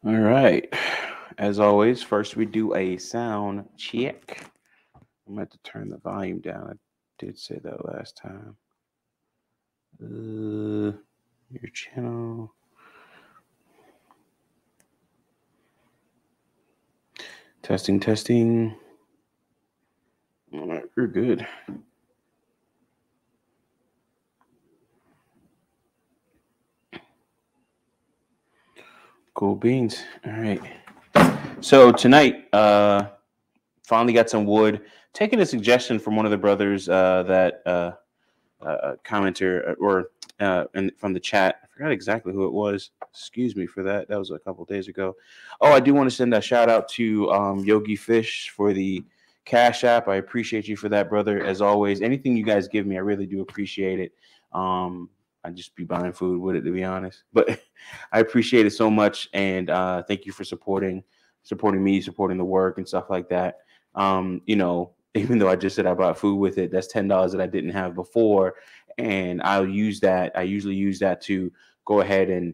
All right. As always, first we do a sound check. I'm going to have to turn the volume down. I did say that last time. Your channel. Testing, testing. All right, we're good. Cool beans. All right. So tonight, finally got some wood. Taking a suggestion from one of the brothers that commenter or and from the chat. I forgot exactly who it was. Excuse me for that. That was a couple days ago. Oh, I do want to send a shout out to Yogi Fish for the Cash App. I appreciate you for that, brother. As always, anything you guys give me, I really do appreciate it. I just be buying food with it, to be honest. But I appreciate it so much, and thank you for supporting me, supporting the work and stuff like that. Even though I just said I bought food with it, that's $10 that I didn't have before, and I'll use that. I usually use that to go ahead and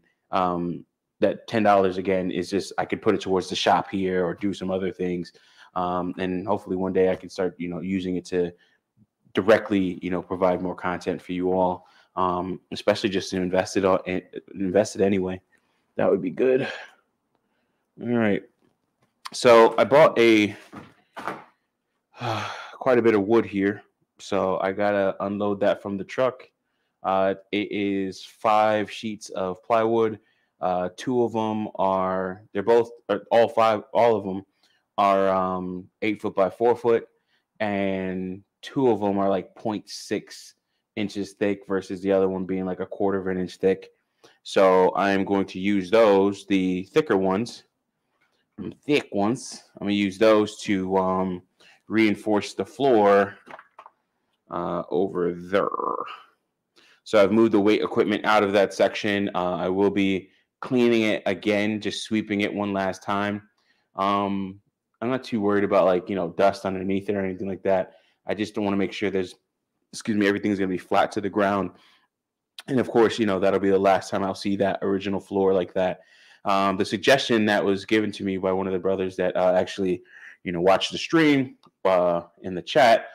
that $10 again is just I could put it towards the shop here or do some other things, and hopefully one day I can start using it to directly provide more content for you all, especially just to invest it anyway. That would be good. All right. So I bought a quite a bit of wood here, so I gotta unload that from the truck. It is 5 sheets of plywood. Two of them are they're both all of them are 8 foot by 4 foot, and two of them are like 0.6 inches thick versus the other one being like a quarter of an inch thick. So I am going to use those, the thicker ones, thick ones. I'm gonna use those to reinforce the floor over there. So I've moved the weight equipment out of that section. I will be cleaning it again, just sweeping it one last time. I'm not too worried about dust underneath it or anything like that. I just don't want to make sure everything's going to be flat to the ground. And of course, that'll be the last time I'll see that original floor like that. The suggestion that was given to me by one of the brothers that actually, watched the stream in the chat,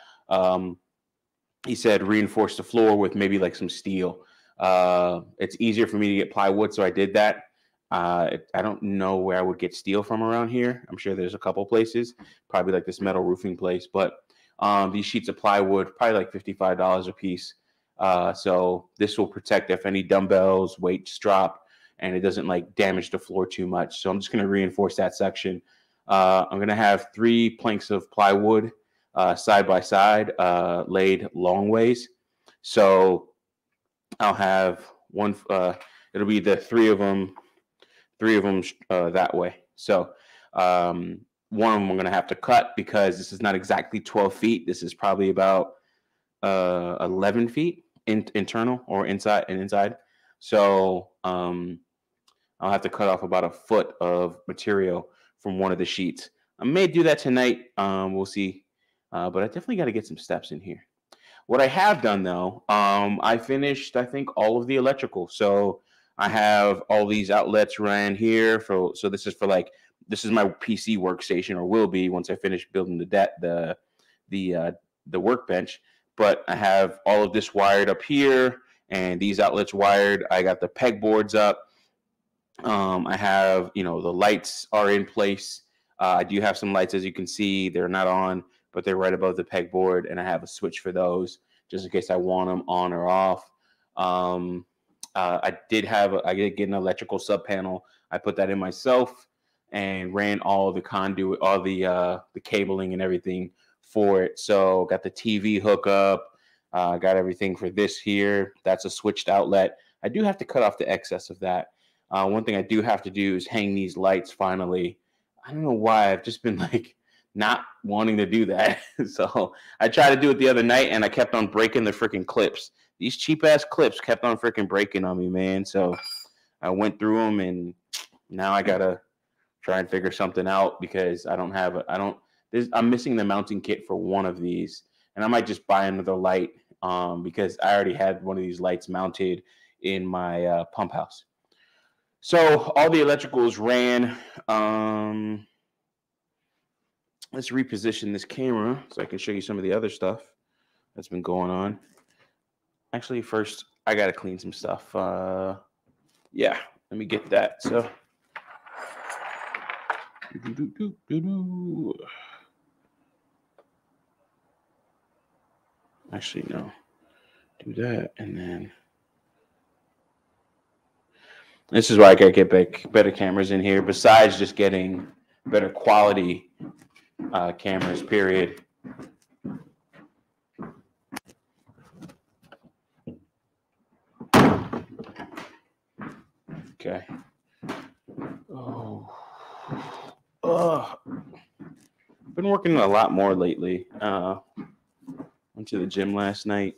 he said reinforce the floor with maybe like some steel. It's easier for me to get plywood, so I did that. I don't know where I would get steel from around here. I'm sure there's a couple places, probably like this metal roofing place, but these sheets of plywood, probably like $55 a piece. So this will protect if any dumbbells, weights drop, and it doesn't like damage the floor too much. So I'm just going to reinforce that section. I'm going to have 3 planks of plywood side by side, laid long ways. So I'll have one. It'll be the three of them that way. So one of them I'm going to have to cut because this is not exactly 12 feet. This is probably about 11 feet internal or inside and inside. So I'll have to cut off about a foot of material from one of the sheets. I may do that tonight. We'll see. But I definitely got to get some steps in here. What I have done though, I finished, I think, all of the electrical. So I have all these outlets ran here for. So this is my PC workstation, or will be once I finish building the workbench. But I have all of this wired up here, and these outlets wired. I got the pegboards up. I have, the lights are in place. I do have some lights, as you can see. They're not on, but they're right above the pegboard, and I have a switch for those just in case I want them on or off. I did get an electrical sub panel. I put that in myself and ran all the conduit, all the cabling and everything for it. So got the TV hookup, got everything for this here. That's a switched outlet. I do have to cut off the excess of that. One thing I do have to do is hang these lights finally. I don't know why I've just been like not wanting to do that. So I tried to do it the other night and I kept on breaking the freaking clips. These cheap ass clips kept on freaking breaking on me, man. So I went through them and now I gotta try and figure something out because I'm missing the mounting kit for one of these, and I might just buy another light because I already had one of these lights mounted in my pump house. So all the electricals ran. Let's reposition this camera so I can show you some of the other stuff that's been going on. Actually, first I gotta clean some stuff. Yeah, let me get that. So, actually, no, do that, and then this is why I gotta get better cameras in here. Besides just getting better quality cameras, period. Okay. Been working a lot more lately. Went to the gym last night.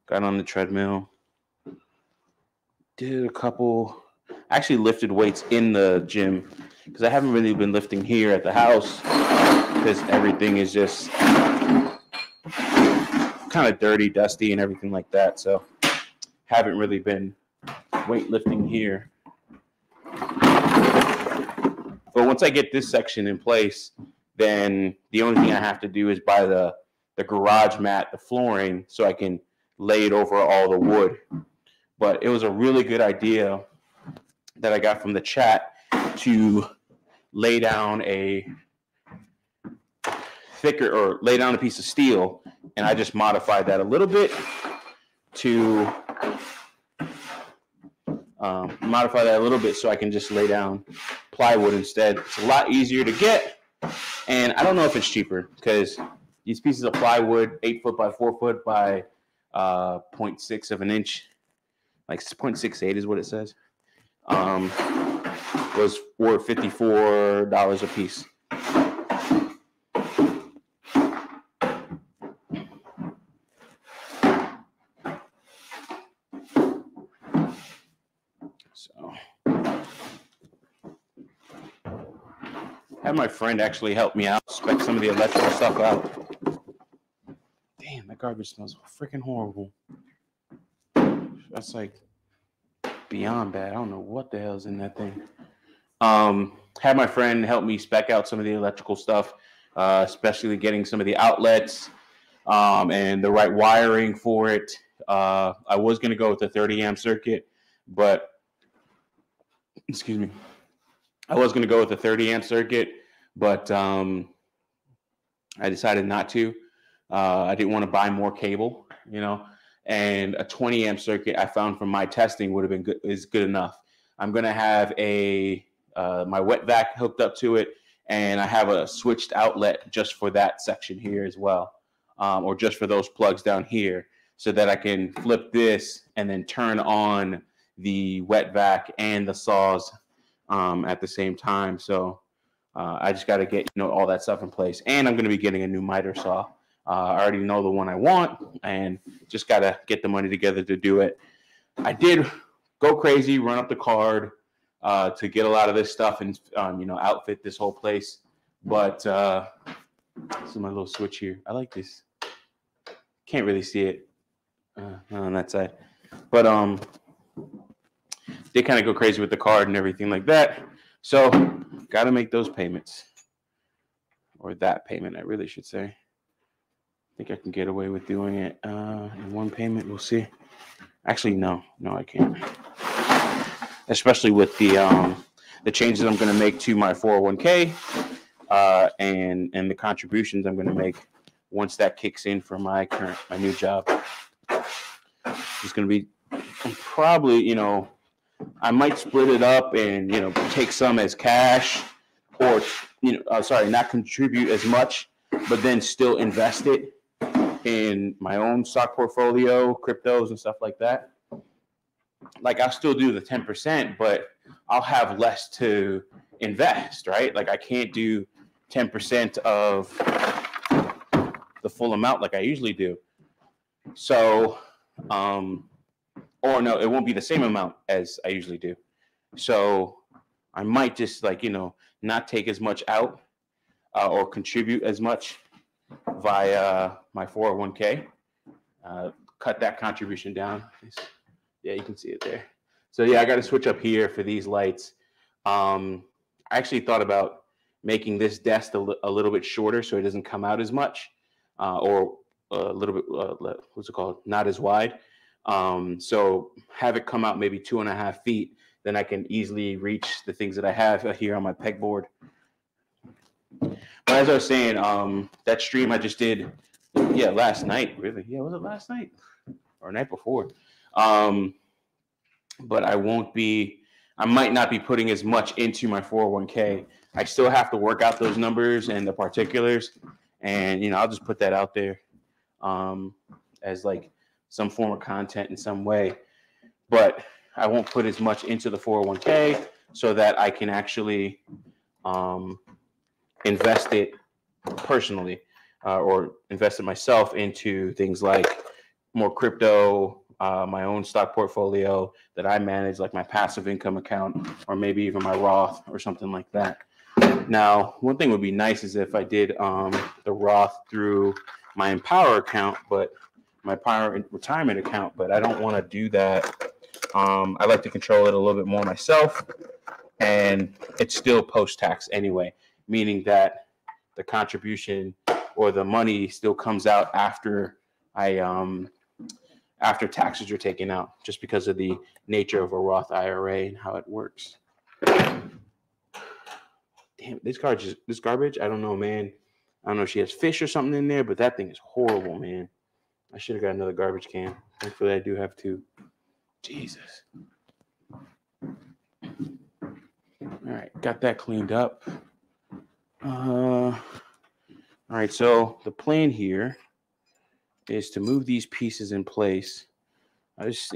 Got on the treadmill. Did a couple. Actually lifted weights in the gym because I haven't really been lifting here at the house because everything is just kind of dirty, dusty, and everything like that. So haven't really been weightlifting here. But once I get this section in place, then the only thing I have to do is buy the garage mat, the flooring, so I can lay it over all the wood. But it was a really good idea that I got from the chat to lay down a thicker or lay down a piece of steel, and I just modified that a little bit to so I can just lay down plywood instead. It's a lot easier to get, and I don't know if it's cheaper because these pieces of plywood, 8 foot by 4 foot by 0.6 of an inch, like 0.68 is what it says, was for $54 a piece. So had my friend actually help me out, spec some of the electrical stuff out. Damn, that garbage smells freaking horrible. That's like beyond bad. I don't know what the hell's in that thing. Had my friend help me spec out some of the electrical stuff, especially getting some of the outlets and the right wiring for it. I was going to go with the 30 amp circuit, but excuse me. I was going to go with the 30 amp circuit, but I decided not to. I didn't want to buy more cable, and a 20 amp circuit I found from my testing would have been good enough. I'm going to have my wet vac hooked up to it, and I have a switched outlet just for that section here as well, or just for those plugs down here, so that I can flip this and then turn on the wet vac and the saws at the same time. So I just got to get all that stuff in place, and I'm going to be getting a new miter saw. I already know the one I want, and just got to get the money together to do it. I did go crazy, run up the card to get a lot of this stuff and outfit this whole place. But this is my little switch here. I like this. Can't really see it on that side, but they kind of go crazy with the card and everything like that. So got to make those payments, or that payment, I really should say. I think I can get away with doing it in one payment. We'll see. Actually, no, I can't. Especially with the changes I'm going to make to my 401k and the contributions I'm going to make once that kicks in for my new job. It's going to be probably, I might split it up and take some as cash, or not contribute as much, but then still invest it in my own stock portfolio, cryptos and stuff like that. Like, I'll still do the 10%, but I'll have less to invest, right? Like, I can't do 10% of the full amount like I usually do. So, or no, it won't be the same amount as I usually do. So I might just not take as much out or contribute as much via my 401k, cut that contribution down. Yeah, you can see it there. So yeah, I got to switch up here for these lights. I actually thought about making this desk a little bit shorter so it doesn't come out as much, or a little bit, what's it called? Not as wide. So have it come out maybe 2.5 feet. Then I can easily reach the things that I have here on my pegboard. But as I was saying, that stream I just did, yeah, last night, really. Yeah, was it last night or night before? But I might not be putting as much into my 401k. I still have to work out those numbers and the particulars, and I'll just put that out there as like some form of content in some way. But I won't put as much into the 401k so that I can actually invest it personally, or invest it myself into things like more crypto, my own stock portfolio that I manage, like my passive income account, or maybe even my Roth or something like that. Now, one thing would be nice is if I did the Roth through my Empower account, but my Empower retirement account, but I don't want to do that. I like to control it a little bit more myself, and it's still post-tax anyway, meaning that the contribution or the money still comes out after after taxes are taken out, just because of the nature of a Roth IRA and how it works. Damn, this garbage, I don't know, man. I don't know if she has fish or something in there, but that thing is horrible, man. I should have got another garbage can. Thankfully, I do have two. Jesus. All right, got that cleaned up. All right, so the plan here is to move these pieces in place. I was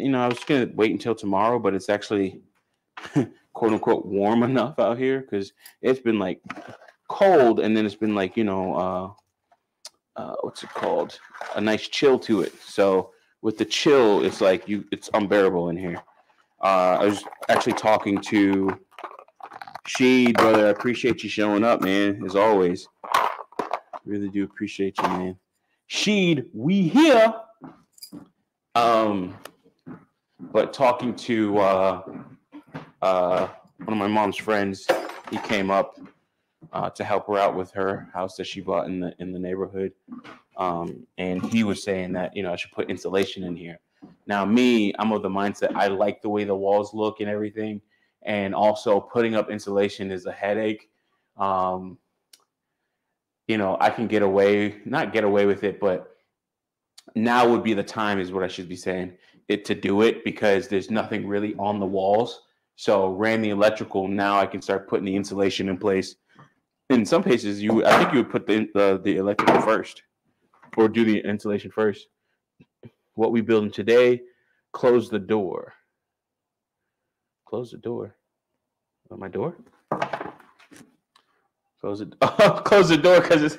gonna wait until tomorrow, but it's actually quote unquote warm enough out here because it's been like cold, and then it's been like what's it called? A nice chill to it. So with the chill, it's like it's unbearable in here. I was actually talking to Sheed, brother. I appreciate you showing up, man, as always. Really do appreciate you, man. Sheed, we here. But talking to one of my mom's friends, he came up to help her out with her house that she bought in the neighborhood. And he was saying that I should put insulation in here. Now, I'm of the mindset I like the way the walls look and everything, and also putting up insulation is a headache. I can not get away with it, but now would be the time, is what I should be saying, to do it, because there's nothing really on the walls. So ran the electrical. Now I can start putting the insulation in place. In some cases, I think you would put the electrical first, or do the insulation first. What we building today? Close the door. Close the door. Oh, my door? Close it. Oh, close the door because it's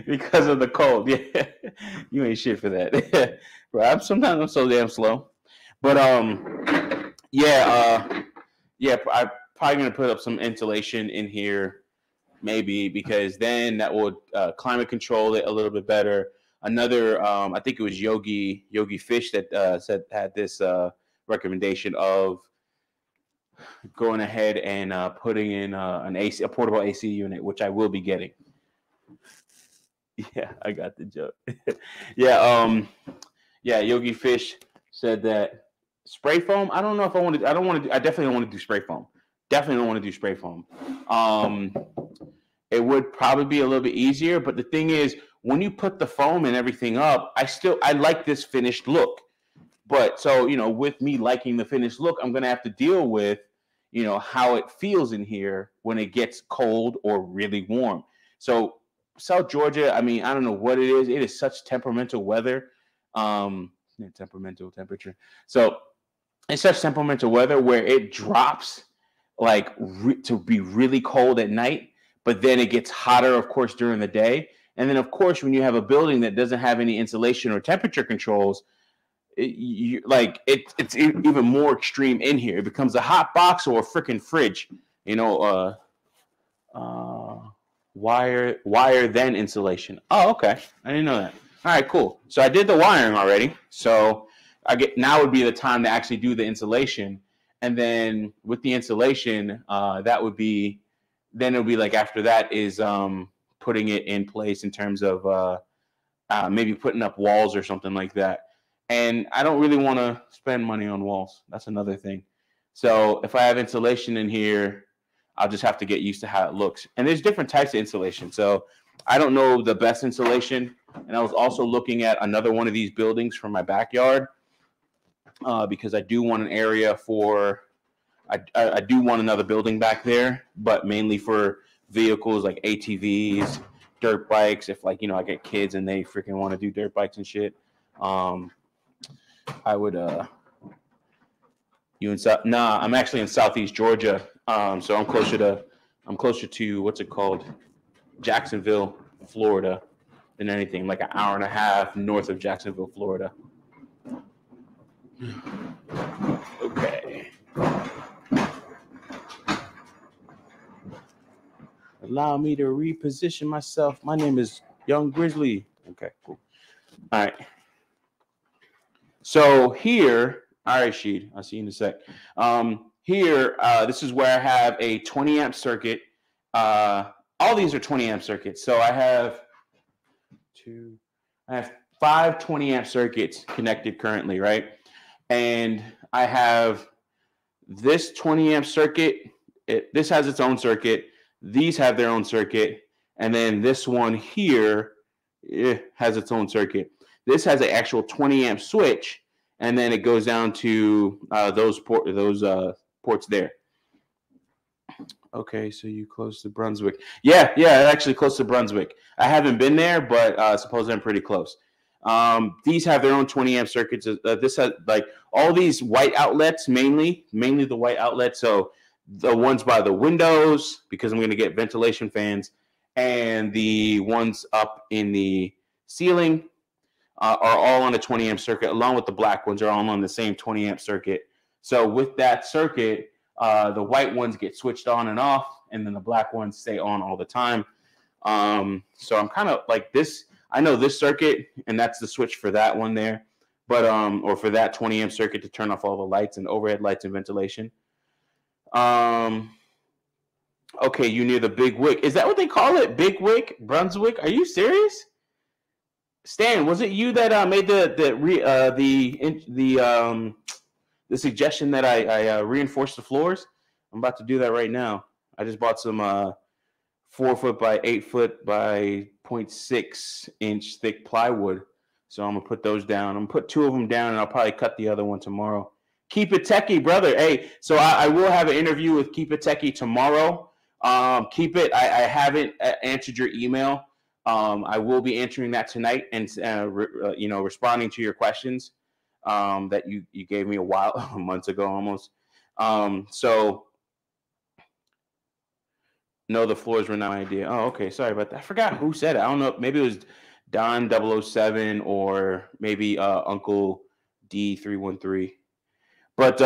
because of the cold. Yeah, you ain't shit for that. Bro, sometimes I'm so damn slow. But I'm probably gonna put up some insulation in here, maybe, because then that would climate control it a little bit better. Another, I think it was Yogi Fish that had this recommendation of going ahead and putting in a portable AC unit, which I will be getting. Yeah, I got the joke. Yeah, Yogi Fish said that spray foam. I don't know if I want to. I definitely don't want to do spray foam. Definitely don't want to do spray foam. It would probably be a little bit easier, but the thing is, when you put the foam and everything up, I like this finished look. But so, with me liking the finished look, I'm gonna have to deal with, how it feels in here when it gets cold or really warm. So South Georgia, I don't know what it is. It is such temperamental weather. Temperamental temperature. So it's such temperamental weather where it drops like to be really cold at night, but then it gets hotter, of course, during the day. And then, of course, when you have a building that doesn't have any insulation or temperature controls, it's even more extreme in here. It becomes a hot box or a freaking fridge. Wire then insulation. Oh, okay. I didn't know that. All right, cool. So I did the wiring already. So now would be the time to actually do the insulation. And then with the insulation, that would be, then it would be like after that is putting it in place in terms of maybe putting up walls or something like that. And I don't really want to spend money on walls. That's another thing. So if I have insulation in here, I'll just have to get used to how it looks. And there's different types of insulation. So I don't know the best insulation. And I was also looking at another one of these buildings for my backyard because I do want an area for, I do want another building back there, but mainly for vehicles like ATVs, dirt bikes. If like, I get kids and they freaking want to do dirt bikes and shit. I would, I'm actually in Southeast Georgia. So I'm closer to what's it called? Jacksonville, Florida than anything, like an hour and a half north of Jacksonville, Florida. Okay. Allow me to reposition myself. My name is Young Grizzly. Okay, cool. All right. So here, all right, Sheed, I'll see you in a sec. Here, this is where I have a 20 amp circuit. All these are 20 amp circuits. So I have 5 20 amp circuits connected currently, right? And I have this 20 amp circuit. This has its own circuit. These have their own circuit. And then this one here has its own circuit. This has an actual 20 amp switch. And then it goes down to those ports there. Okay, so you close to Brunswick. Yeah, actually close to Brunswick. I haven't been there, but supposedly I'm pretty close. These have their own 20 amp circuits. This has like all these white outlets, mainly the white outlets. So the ones by the windows, because I'm going to get ventilation fans, and the ones up in the ceiling are all on a 20 amp circuit, along with the black ones are all on the same 20 amp circuit. So with that circuit, the white ones get switched on and off, and then the black ones stay on all the time. So I'm kind of like this. I know this circuit, and that's the switch for that one there, but or for that 20 amp circuit to turn off all the lights and overhead lights and ventilation. Okay, you near the Big Wick. Is that what they call it? Big Wick, Brunswick? Are you serious? Stan, was it you that made the suggestion that I reinforce the floors? I'm about to do that right now. I just bought some 4 foot by 8 foot by 0.6 inch thick plywood. So I'm gonna put those down. I'm gonna put 2 of them down, and I'll probably cut the other one tomorrow. Keep it techie, brother. Hey, so I will have an interview with Keep It Techie tomorrow. Keep it. I haven't answered your email. I will be answering that tonight and responding to your questions that you gave me months ago almost. So no, the floors were not my idea. Oh, okay. Sorry about that. I forgot who said it. I don't know. Maybe it was Don 007 or maybe Uncle D313. But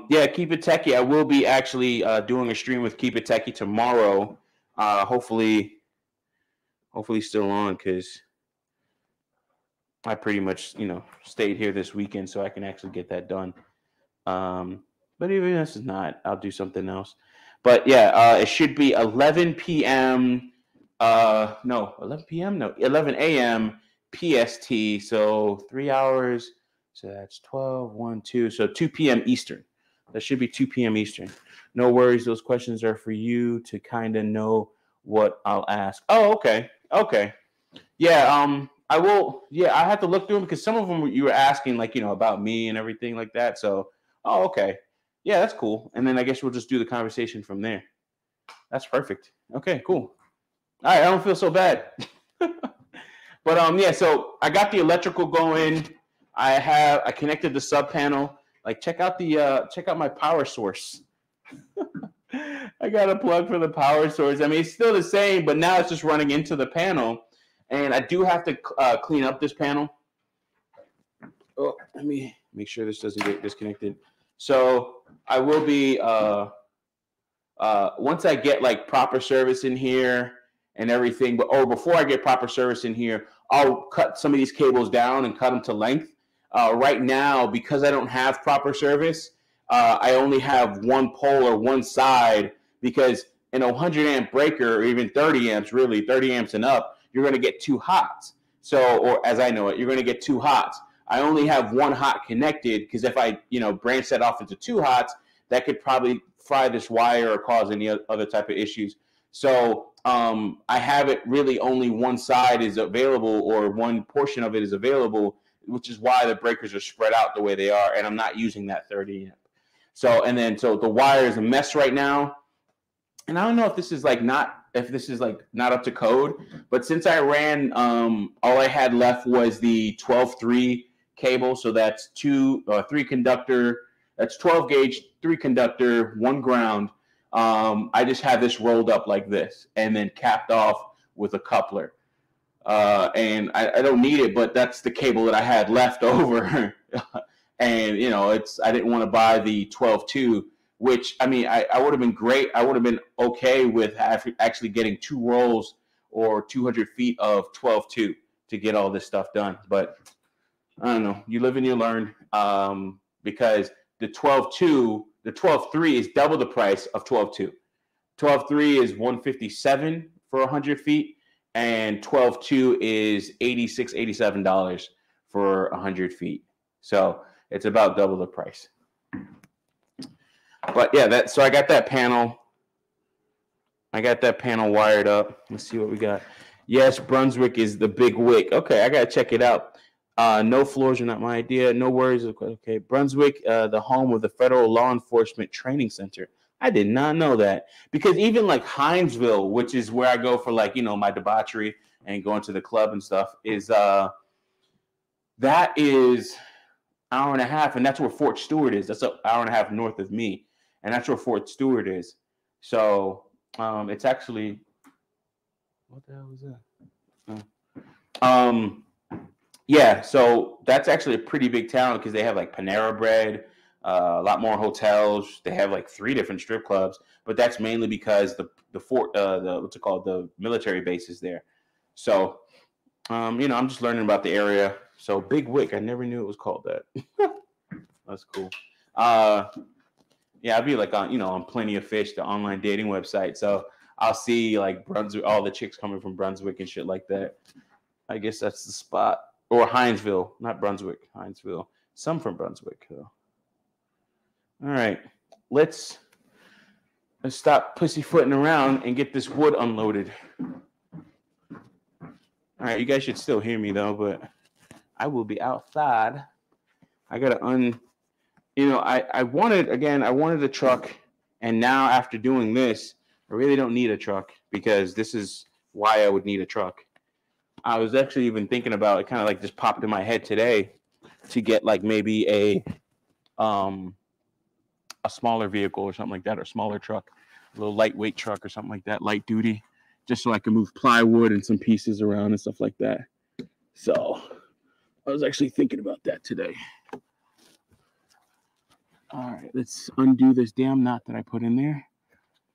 yeah, Keep It Techie. I will be actually doing a stream with Keep It Techie tomorrow. Hopefully still on, because I pretty much stayed here this weekend so I can actually get that done. But even if it's not, I'll do something else. But yeah, it should be 11 p.m. 11 p.m. No, 11 a.m. PST. So 3 hours. So that's 12, 1, 2. So 2 p.m. Eastern. That should be 2 p.m. Eastern. No worries. Those questions are for you to kind of know what I'll ask. Oh, okay. Okay. Yeah. I will. Yeah, I have to look through them because some of them you were asking about me and everything like that. So, oh, okay. Yeah, that's cool. And then I guess we'll just do the conversation from there. That's perfect. Okay, cool. All right. I don't feel so bad. But yeah, so I got the electrical going. I connected the sub panel. Check out my power source. I got a plug for the power source. I mean, it's still the same, but now it's just running into the panel. And I do have to clean up this panel. Oh, let me make sure this doesn't get disconnected. So I will be once I get proper service in here and everything, before I get proper service in here, I'll cut some of these cables down and cut them to length. right now, because I don't have proper service, I only have one pole or one side, because in a 100 amp breaker, or even 30 amps, really 30 amps and up, you're going to get two hots. So, or as I know it, you're going to get two hots. I only have one hot connected, because if I, branch that off into two hots, that could probably fry this wire or cause any other type of issues. So I have it really only one side is available, or one portion of it is available, which is why the breakers are spread out the way they are, and I'm not using that 30 amp. So the wire is a mess right now, and I don't know if this is not up to code, but since I ran, all I had left was the 12-3 cable, so that's three conductor, that's 12 gauge, 3 conductor, 1 ground. I just have this rolled up like this and then capped off with a coupler. And I don't need it, but that's the cable that I had left over. And, I didn't want to buy the 12-2, which, I would have been great. I would have been okay with actually getting 2 rolls or 200 feet of 12-2 to get all this stuff done. But I don't know. You live and you learn, because the 12-2, the 12-3 is double the price of 12-2. 12-3 is $157 for 100 feet, and 12-2 is $86, $87 for 100 feet. So it's about double the price. But yeah, so I got that panel. Wired up. Let's see what we got. Yes, Brunswick is the big wick. Okay, I gotta check it out. No floors are not my idea. No worries. Okay, Brunswick, the home of the Federal Law Enforcement Training Center. I did not know that, because even like Hinesville, which is where I go for my debauchery and going to the club and stuff, is that is an hour and a half, and that's where Fort Stewart is. That's an hour and a half north of me, and that's where Fort Stewart is. So it's actually, what the hell is that? Yeah, so that's actually a pretty big town, because they have Panera Bread, a lot more hotels. They have 3 different strip clubs, but that's mainly because the fort, the military base is there. So, I'm just learning about the area. So Big Wick, I never knew it was called that. That's cool. Yeah, I'd be on Plenty of Fish, the online dating website. So I'll see Brunswick, all the chicks coming from Brunswick and shit like that. I guess that's the spot. Or Hinesville, not Brunswick, Hinesville. Some from Brunswick, though. All right, let's stop pussyfooting around and get this wood unloaded. All right, you guys should still hear me though, but I will be outside. I gotta I wanted a truck, and now after doing this, I really don't need a truck, because this is why I would need a truck. I was actually even thinking about it, kind of just popped in my head today, to get maybe a smaller vehicle or something like that, or smaller truck, a little lightweight truck or something like that, light duty, just so I can move plywood and some pieces around and stuff like that. So I was actually thinking about that today. All right, let's undo this damn knot that I put in there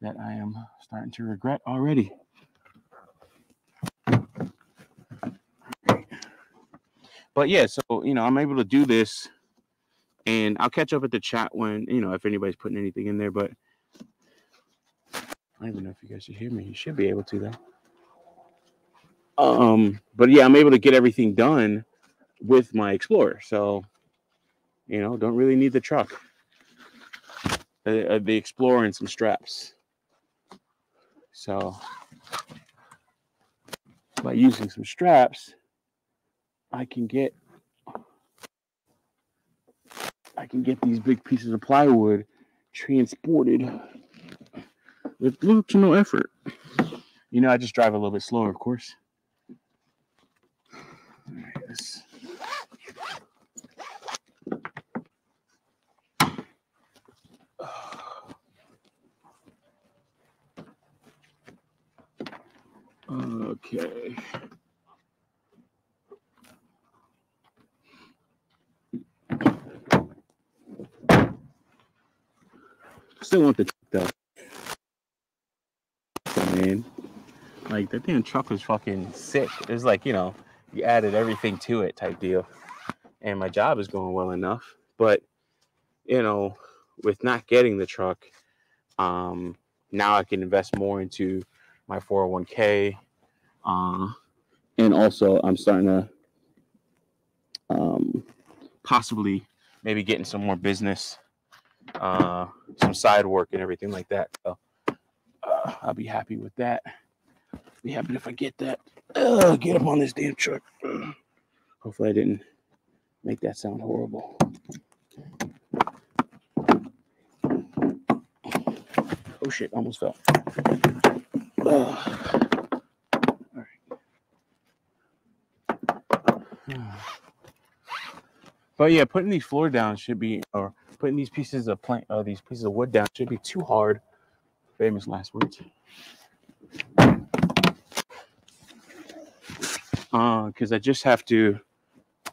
that I am starting to regret already. But yeah, so, I'm able to do this, and I'll catch up at the chat when, if anybody's putting anything in there, but I don't even know if you guys should hear me. You should be able to, though. But yeah, I'm able to get everything done with my Explorer. So, don't really need the truck. The Explorer and some straps. So, by using some straps, I can get these big pieces of plywood transported with little to no effort. I just drive a little bit slower, of course. All right, okay. Still want the truck, though. Man, that damn truck was fucking sick. It was you added everything to it type deal. and my job is going well enough. But you know, with not getting the truck, now I can invest more into my 401k, and also I'm starting to possibly maybe getting some more business, some side work and everything like that. So I'll be happy with that. Be happy if I get that. Get up on this damn truck. Hopefully I didn't make that sound horrible. Oh shit, almost fell. All right. But yeah, putting these floor down should be, or putting these pieces of these pieces of wood down should be too hard. Famous last words. Because I just have to.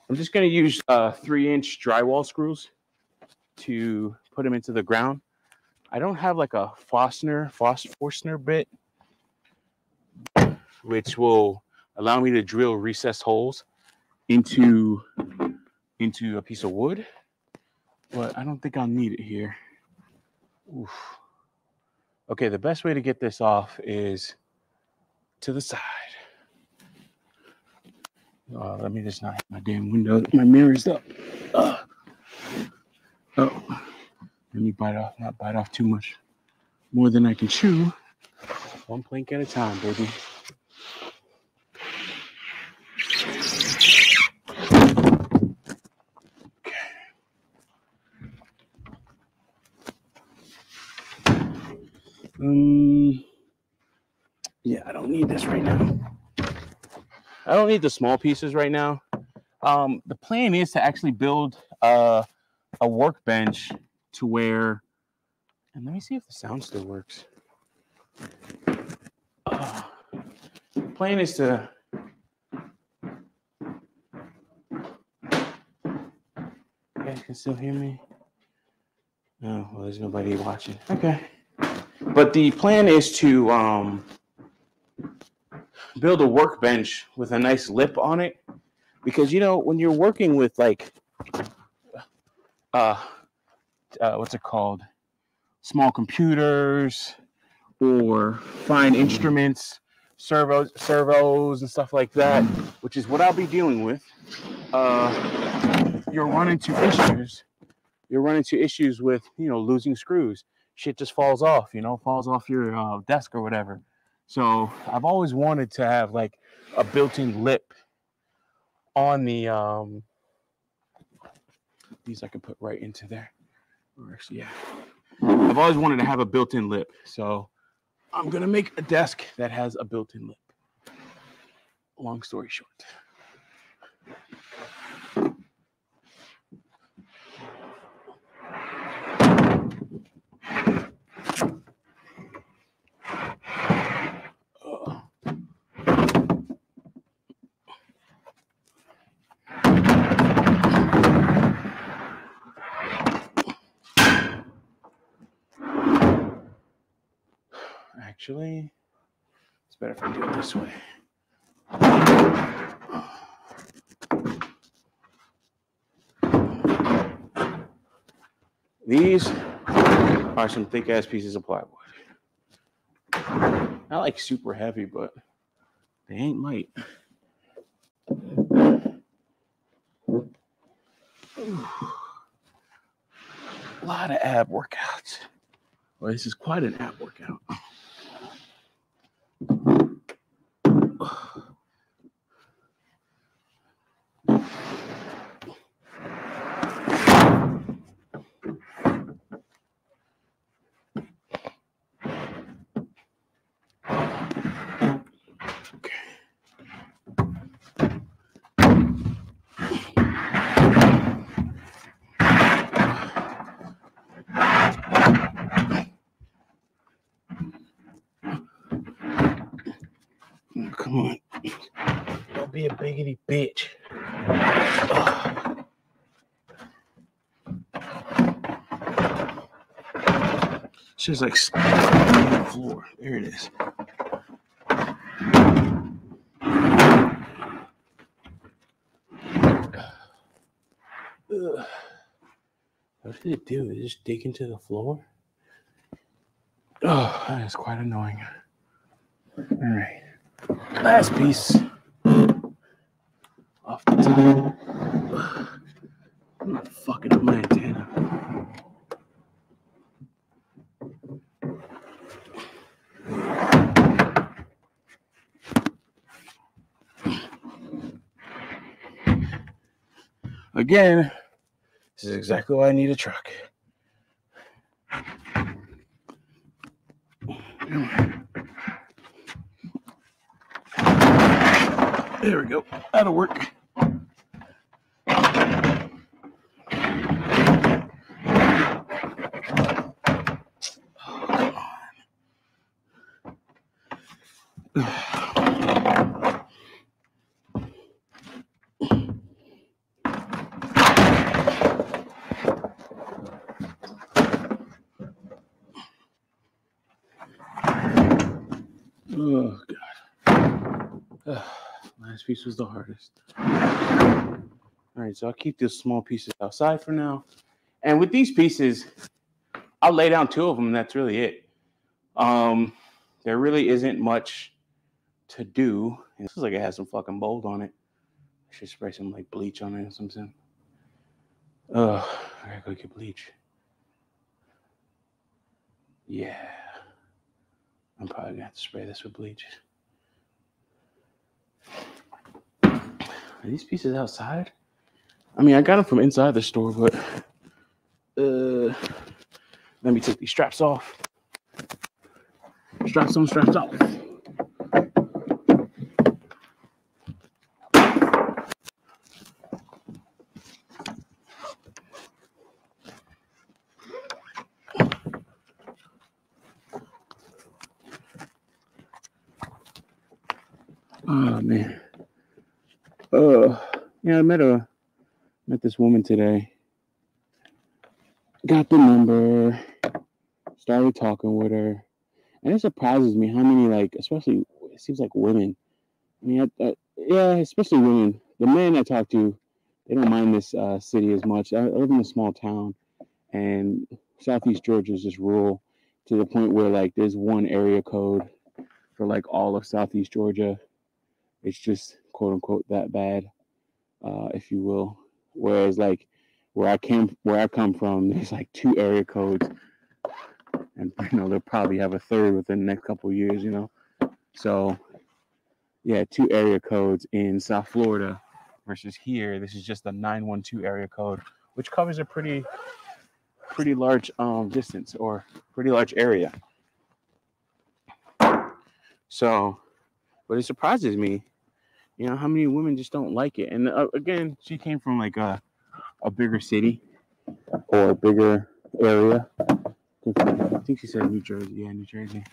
I'm just gonna use 3-inch drywall screws to put them into the ground. I don't have like a Forstner bit, which will allow me to drill recessed holes into a piece of wood, but I don't think I'll need it here. Oof. Okay, the best way to get this off is to the side. Let me just not hit my damn window. My mirror's up. Oh, let me not bite off too much more than I can chew. One plank at a time, baby. Yeah, I don't need this right now. I don't need the small pieces right now. The plan is to actually build a workbench to where, and let me see if the sound still works. The plan is to, you guys can still hear me? Oh, well, there's nobody watching. Okay. But the plan is to build a workbench with a nice lip on it, because you know when you're working with like what's it called, small computers or fine instruments, servos and stuff like that, which is what I'll be dealing with, you'll run into issues with, you know, losing screws. Shit just falls off your desk or whatever. So I've always wanted to have like a built-in lip on the these I can put right into there. Or actually, yeah. I've always wanted to have a built-in lip. So I'm gonna make a desk that has a built-in lip. Long story short. Actually, it's better if I do it this way. These are some thick ass pieces of plywood. Not like super heavy, but they ain't light. A lot of ab workouts. Well, this is quite an ab workout. Come on. Don't be a biggity bitch. It's just like on the floor. There it is. What did it do? Did it just dig into the floor? Oh, that is quite annoying. All right. Last piece. Off the top. I'm not fucking up my antenna. Again, this is exactly why I need a truck. There we go. That'll work. Oh, God. Last piece was the hardest. All right, so I'll keep these small pieces outside for now. And with these pieces, I'll lay down 2 of them, and that's really it. There really isn't much to do. It looks like it has some fucking mold on it. I should spray some like bleach on it or something. I gotta go get bleach. Yeah. I'm probably gonna have to spray this with bleach. Are these pieces outside? I mean, I got them from inside the store, but let me take these straps off. Straps on, straps off. Oh man. Yeah, I met this woman today. Got the number, started talking with her, and it surprises me how many, like, especially it seems like women. I mean, yeah, especially women. The men I talk to, they don't mind this city as much. I live in a small town, and Southeast Georgia is just rural to the point where like there's one area code for like all of Southeast Georgia. It's just quote unquote that bad, if you will. Whereas like where I come from, there's like 2 area codes, and they'll probably have a 3rd within the next couple of years. So yeah, 2 area codes in South Florida versus here. This is just a 912 area code, which covers a pretty large distance or pretty large area. So, but it surprises me, how many women just don't like it. And again, she came from like a bigger city or a bigger area. I think she said New Jersey. Yeah, New Jersey.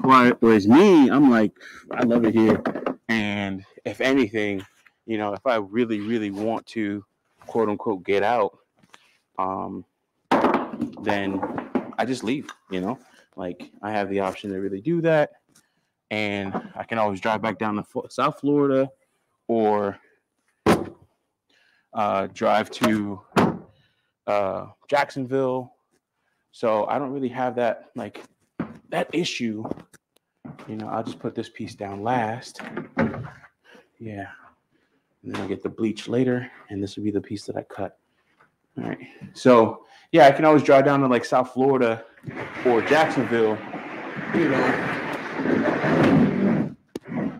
Whereas me, I'm like, I love it here. And if anything, if I really, really want to, quote unquote, get out, then I just leave, like I have the option to really do that. And I can always drive back down to South Florida or drive to Jacksonville. So I don't really have that issue. I'll just put this piece down last. Yeah. And then I'll get the bleach later. And this will be the piece that I cut. All right. So, yeah, I can always drive down to like South Florida or Jacksonville,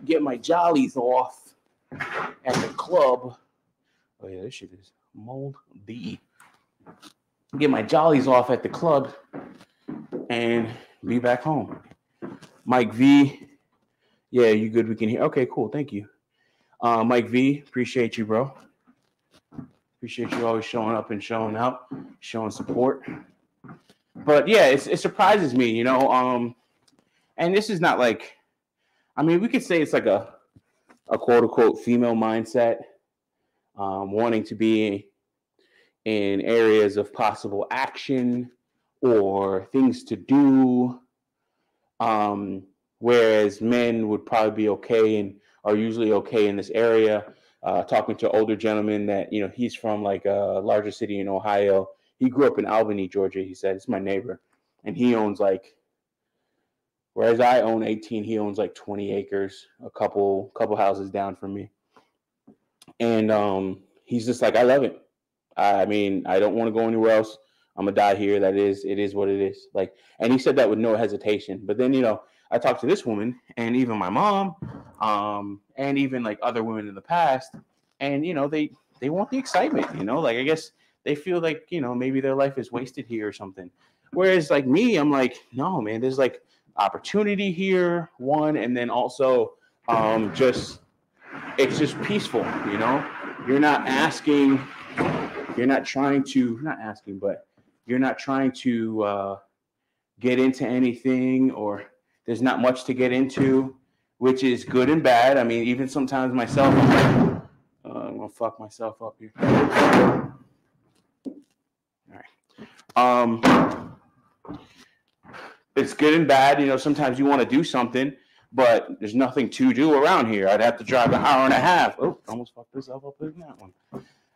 get my jollies off at the club. Oh, yeah, this shit is moldy. Get my jollies off at the club and be back home. Mike V. Yeah, you good? We can hear. Okay, cool. Thank you. Mike V. Appreciate you, bro. Appreciate you always showing up and showing out, showing support. But yeah, it surprises me, and this is not like, I mean, we could say it's like a quote unquote female mindset, wanting to be in areas of possible action or things to do, whereas men would probably be okay and are usually okay in this area, talking to an older gentleman that, he's from like a larger city in Ohio. He grew up in Albany, Georgia. He said, it's my neighbor. And he owns like, whereas I own 18, he owns like 20 acres, a couple houses down from me. And he's just like, I love it. I mean, I don't want to go anywhere else. I'm gonna die here. It is what it is. Like, and he said that with no hesitation. But then, I talked to this woman and even my mom, and even like other women in the past, and they want the excitement. Like I guess they feel like maybe their life is wasted here or something. Whereas like me, I'm like, no, man. There's like opportunity here, one, and then also just it's just peaceful. You're not asking. You're not trying to you're not trying to get into anything, or there's not much to get into, which is good and bad. I mean, even sometimes myself, I'm like, I'm gonna fuck myself up here. All right. It's good and bad. Sometimes you want to do something, but there's nothing to do around here. I'd have to drive an hour and a half. Oh, almost fucked myself up in that one.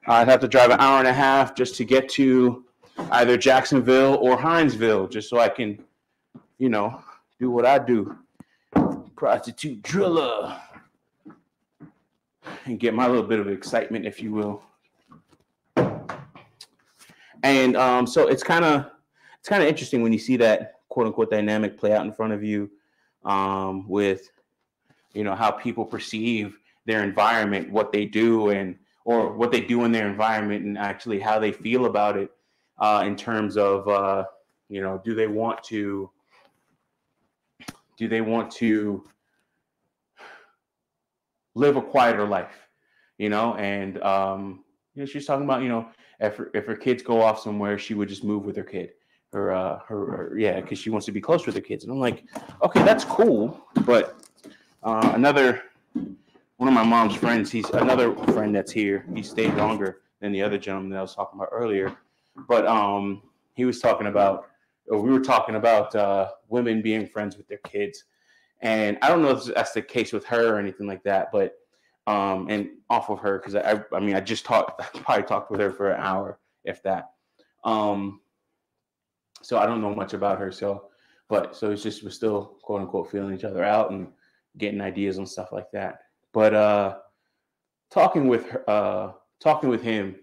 I'd have to drive an hour and a half just to get to either Jacksonville or Hinesville, just so I can, do what I do. Prostitute driller. And get my little bit of excitement, if you will. And so it's kind of interesting when you see that quote unquote dynamic play out in front of you, with, how people perceive their environment, what they do, or what they do in their environment, and actually how they feel about it, in terms of, do they want to live a quieter life, and she's talking about, if her kids go off somewhere, she would just move with her kid, because she wants to be close with her kids. And I'm like, okay, that's cool, but one of my mom's friends, he's another friend that's here. He stayed longer than the other gentleman that I was talking about earlier. But we were talking about women being friends with their kids. And I don't know if that's the case with her or anything like that, but and off of her, because I just probably talked with her for an hour, if that. So I don't know much about her. So it's just, we're still quote unquote feeling each other out and getting ideas and stuff like that. But talking with him,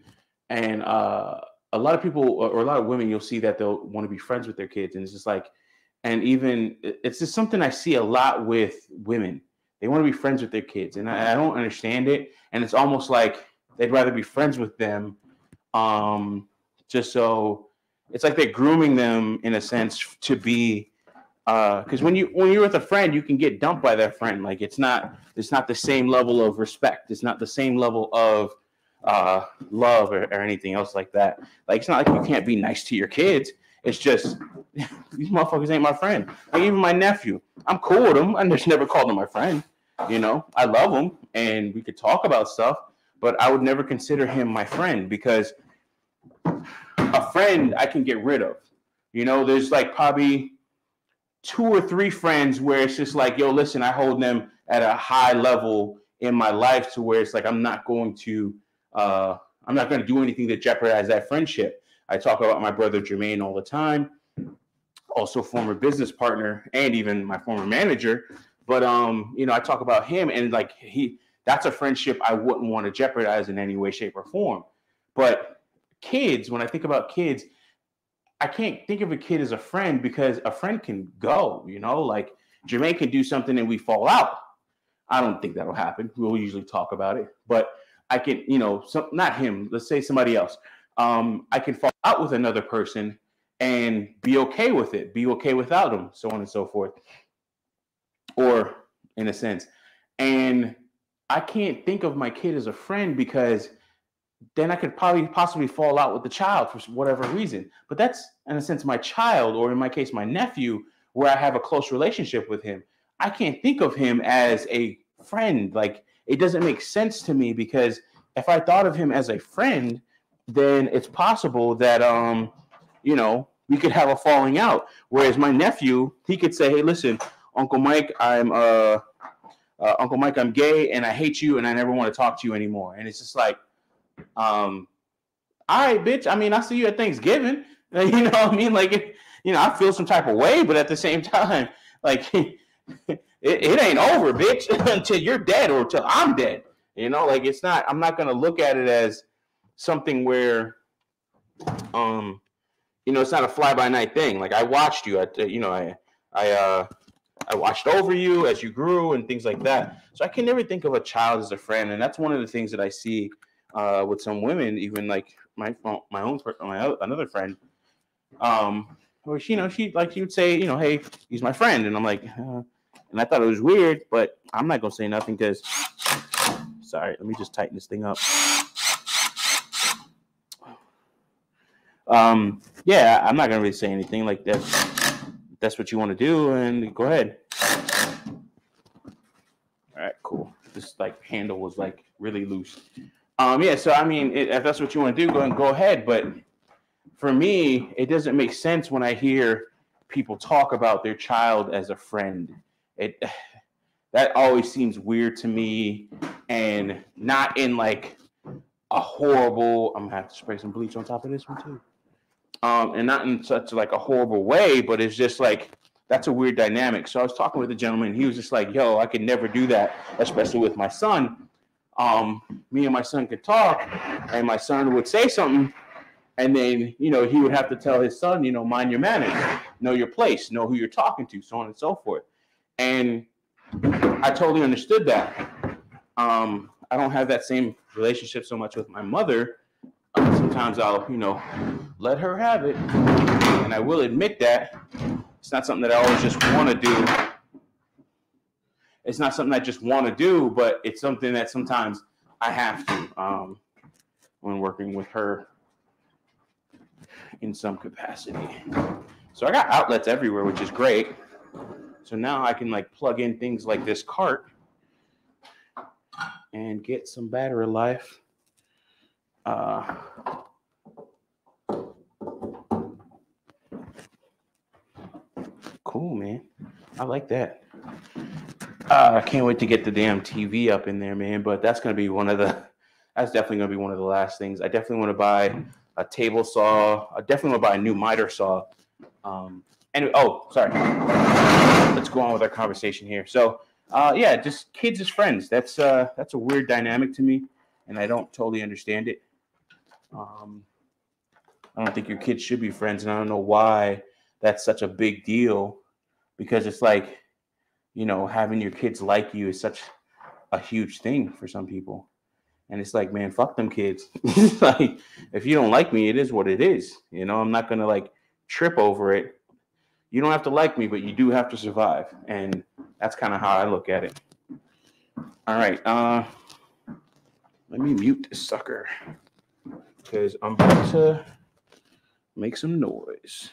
and a lot of people, or a lot of women, you'll see that they'll want to be friends with their kids, and it's just like, and even it's just something I see a lot with women. They want to be friends with their kids, and I don't understand it. And it's almost like they'd rather be friends with them, just so it's like they're grooming them in a sense to be. Because when you're with a friend, you can get dumped by that friend. Like it's not the same level of respect. It's not the same level of love or anything else like that. Like it's not like you can't be nice to your kids. It's just these motherfuckers ain't my friend. Like even my nephew, I'm cool with him. I just never called him my friend. I love him, and we could talk about stuff, but I would never consider him my friend, because a friend I can get rid of. There's like probably 2 or 3 friends where it's just like, yo, listen, I hold them at a high level in my life to where it's like I'm not going to do anything to jeopardize that friendship. I talk about my brother Jermaine all the time, also former business partner and even my former manager. But I talk about him, and like that's a friendship I wouldn't want to jeopardize in any way, shape, or form. But kids, when I think about kids, I can't think of a kid as a friend, because a friend can go, like Jermaine can do something and we fall out. I don't think that'll happen. We'll usually talk about it, but I can, not him, let's say somebody else. I can fall out with another person and be okay with it, be okay without them, so on and so forth. Or in a sense. And I can't think of my kid as a friend, because then I could possibly fall out with the child for whatever reason. But that's, in a sense, my child, or in my case, my nephew, where I have a close relationship with him. I can't think of him as a friend. Like, it doesn't make sense to me, because if I thought of him as a friend, then it's possible that, we could have a falling out. Whereas my nephew, he could say, hey, listen, Uncle Mike, I'm Uncle Mike, I'm gay and I hate you and I never want to talk to you anymore. And it's just like, um, all right, bitch. I mean, I see you at Thanksgiving. You know what I mean? Like, I feel some type of way, but at the same time, like, it ain't over, bitch, until you're dead or until I'm dead. Like it's not. I'm not gonna look at it as something where, um, it's not a fly by night thing. Like I watched you. I, I watched over you as you grew and things like that. So I can never think of a child as a friend, and that's one of the things that I see with some women, even like my own another friend. Where she would say, hey, he's my friend, and I'm like, and I thought it was weird, but I'm not gonna say nothing because, sorry, let me just tighten this thing up. Yeah, I'm not gonna really say anything like that. That's what you want to do, and go ahead. All right, cool. This like handle was like really loose. Yeah. So I mean, if that's what you want to do, go ahead. But for me, it doesn't make sense when I hear people talk about their child as a friend. It that always seems weird to me, and not in like a horrible. I'm gonna have to spray some bleach on top of this one too. And not in such like a horrible way, but it's just like that's a weird dynamic. So I was talking with a gentleman. He was just like, "Yo, I could never do that, especially with my son. Me and my son could talk, and my son would say something, and then he would have to tell his son, mind your manners, know your place, know who you're talking to, so on and so forth." And I totally understood that. I don't have that same relationship so much with my mother. Sometimes I'll, let her have it, and I will admit that it's not something that I always just want to do. It's not something I just want to do, but it's something that sometimes I have to when working with her in some capacity. So I got outlets everywhere, which is great. So now I can like plug in things like this cart and get some battery life. Cool, man. I like that. I can't wait to get the damn TV up in there, man. But that's gonna be one of the. That's definitely gonna be one of the last things. I definitely want to buy a table saw. I definitely want to buy a new miter saw. And sorry. Let's go on with our conversation here. So, yeah, just kids as friends. That's a weird dynamic to me, and I don't totally understand it. Um, I don't think your kids should be friends, and I don't know why that's such a big deal. Because it's like, having your kids like you is such a huge thing for some people. And it's like, man, fuck them kids. Like, if you don't like me, it is what it is. I'm not gonna like trip over it. You don't have to like me, but you do have to survive. And that's kind of how I look at it. All right. Let me mute this sucker because I'm about to make some noise.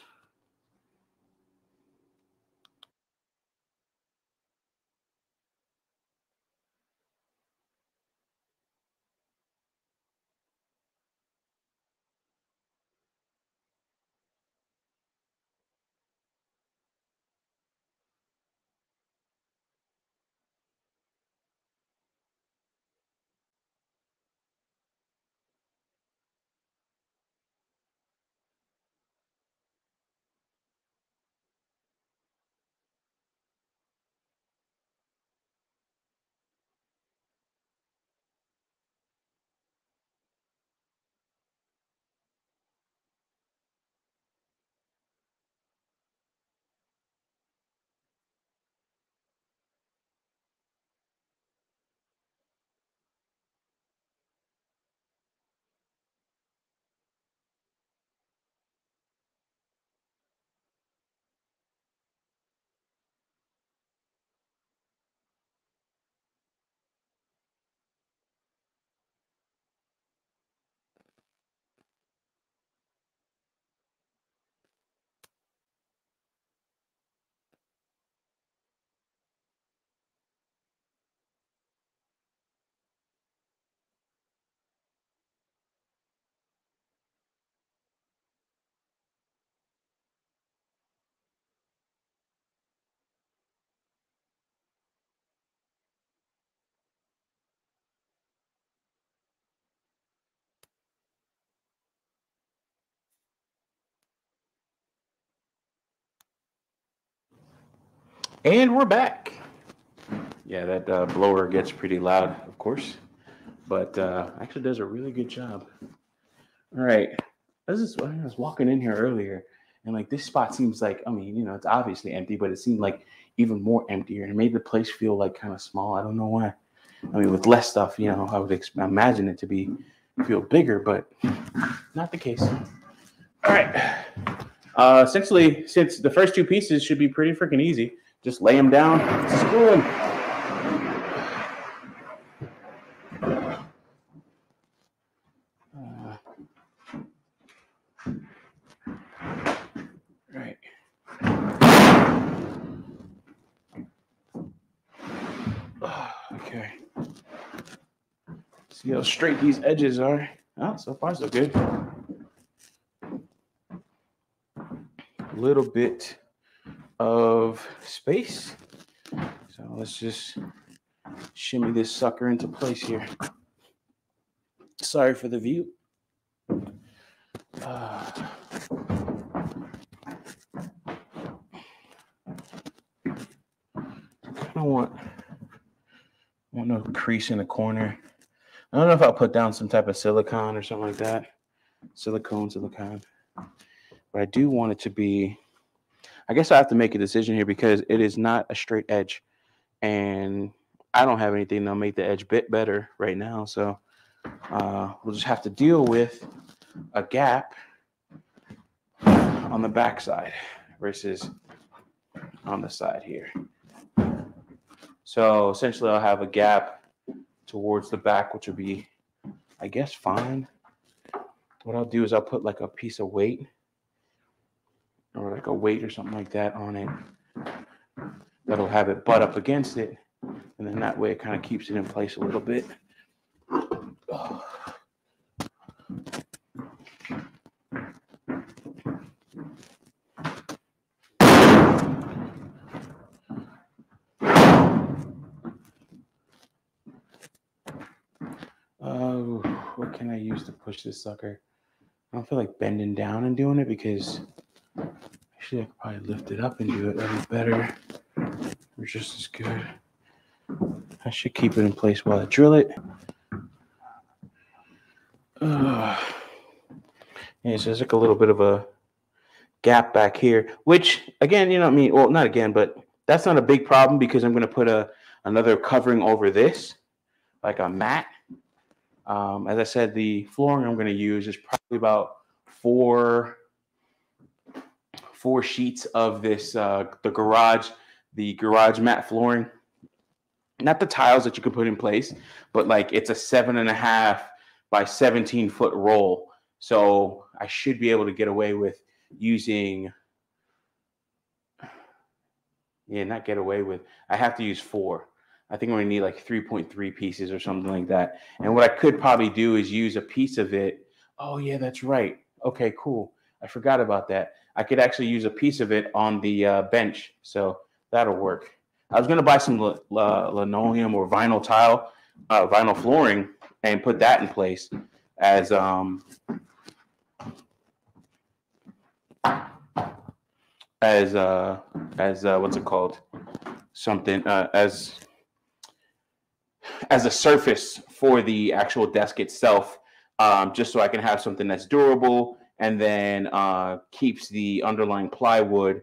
And we're back. Yeah, that blower gets pretty loud, of course, but actually does a really good job. All right. I was walking in here earlier, and like this spot seems like, I mean, it's obviously empty, but it seemed like even more emptier, and it made the place feel like kind of small. I don't know why. I mean, with less stuff, I would imagine it to feel bigger, but not the case. All right. Essentially, since the first two pieces should be pretty freaking easy, just lay them down, screw them. Right. Okay. See how straight these edges are. Oh, so far so good. A little bit of space. So let's just shimmy this sucker into place here. Sorry for the view. I don't want no crease in the corner. I don't know if I'll put down some type of silicone or something like that. Silicone. But I do want it to be, I guess I have to make a decision here because it is not a straight edge. And I don't have anything that'll make the edge bit better right now. So we'll just have to deal with a gap on the back side versus on the side here. So essentially I'll have a gap towards the back, which would be, I guess, fine. What I'll do is I'll put like a piece of weight or like a weight or something like that on it. That'll have it butt up against it. And then that way it kind of keeps it in place a little bit. What can I use to push this sucker? I don't feel like bending down and doing it because actually I could probably lift it up and do it a little better or just as good. I should keep it in place while I drill it. Yeah, so there's like a little bit of a gap back here, which again, well, not again, but that's not a big problem because I'm going to put another covering over this, like a mat. As I said, the flooring I'm going to use is probably about four sheets of this the garage mat flooring. Not the tiles that you could put in place, but like it's a 7.5 by 17-foot roll. So I should be able to get away with using. Yeah, not get away with. I have to use 4. I think I'm going to need like 3.3 pieces or something like that. And what I could probably do is use a piece of it. Oh, yeah, that's right. Okay, cool. I forgot about that. I could actually use a piece of it on the bench. So that'll work. I was going to buy some linoleum or vinyl tile, vinyl flooring, and put that in place as what's it called? Something as a surface for the actual desk itself, just so I can have something that's durable and then keeps the underlying plywood,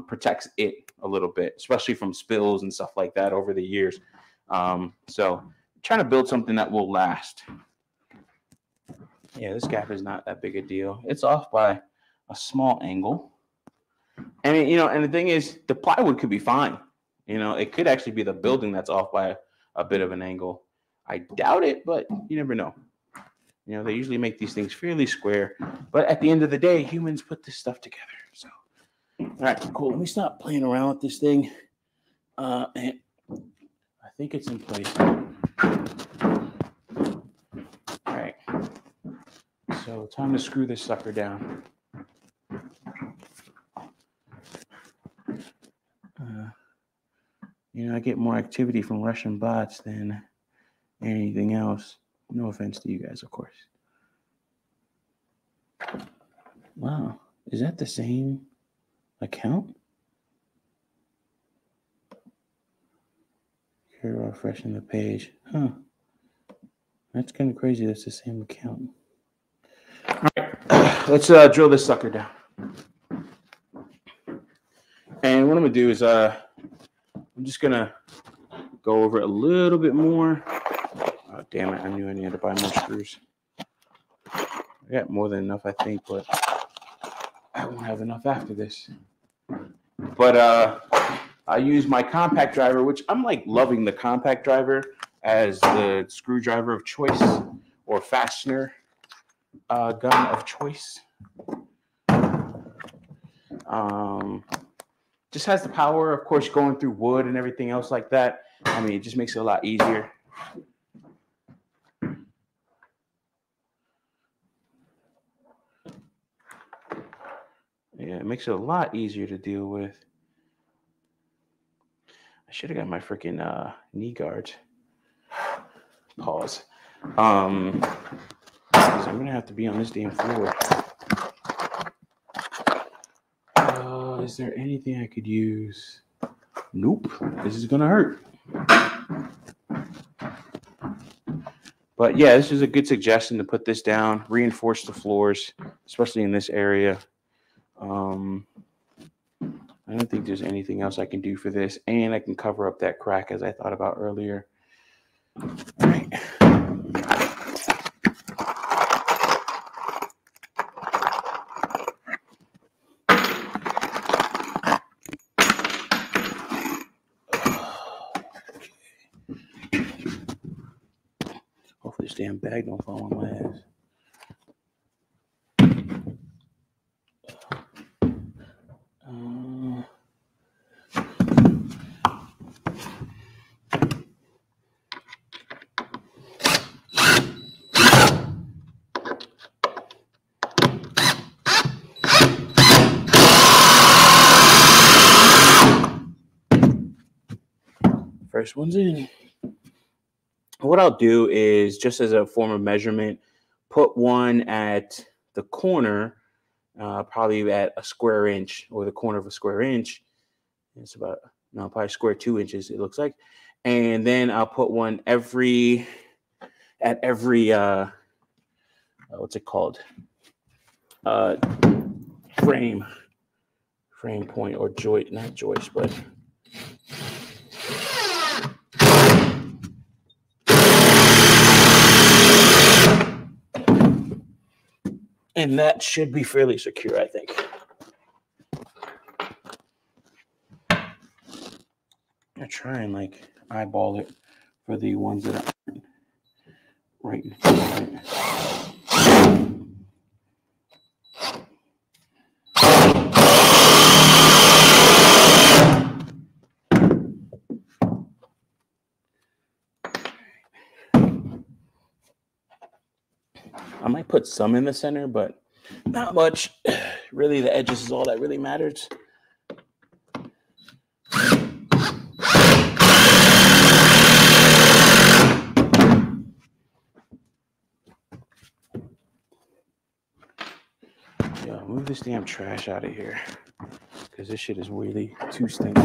protects it a little bit, especially from spills and stuff like that over the years. So trying to build something that will last. Yeah, this gap is not that big a deal. It's off by a small angle. I mean, and the thing is, the plywood could be fine. It could actually be the building that's off by a bit of an angle. I doubt it, but you never know. They usually make these things fairly square, but at the end of the day, humans put this stuff together. So, all right, cool. Let me stop playing around with this thing. And I think it's in place. All right. So time to screw this sucker down. I get more activity from Russian bots than anything else. No offense to you guys, of course. Wow. Is that the same account? Here, refreshing the page. Huh. That's kind of crazy. That's the same account. All right. Let's drill this sucker down. And what I'm going to do is I'm just going to go over it a little bit more. Oh, damn it. I knew I needed to buy more screws. I got more than enough, I think, but I won't have enough after this. But I use my compact driver, which I'm like loving the compact driver as the screwdriver of choice or fastener gun of choice. Just has the power, of course, going through wood and everything else like that. I mean, it just makes it a lot easier. Yeah, it makes it a lot easier to deal with. I should have got my freaking knee guards. Pause. I'm gonna have to be on this damn floor. Is there anything I could use? Nope. This is gonna hurt. But yeah, this is a good suggestion to put this down, reinforce the floors, especially in this area. I don't think there's anything else I can do for this, and I can cover up that crack as I thought about earlier. All right. Hopefully this damn bag don't fall on my ass. First one's in. What I'll do is, just as a form of measurement, put one at the corner, probably at a square inch or the corner of a square inch. It's about, probably square 2 inches, it looks like. And then I'll put one at every, what's it called? Frame point or joint, not joist, but and that should be fairly secure, I think. I try and like eyeball it for the ones that are right in front of it. I might put some in the center, but not much. Really, the edges is all that really matters. Yo, move this damn trash out of here, because this shit is really too stinky.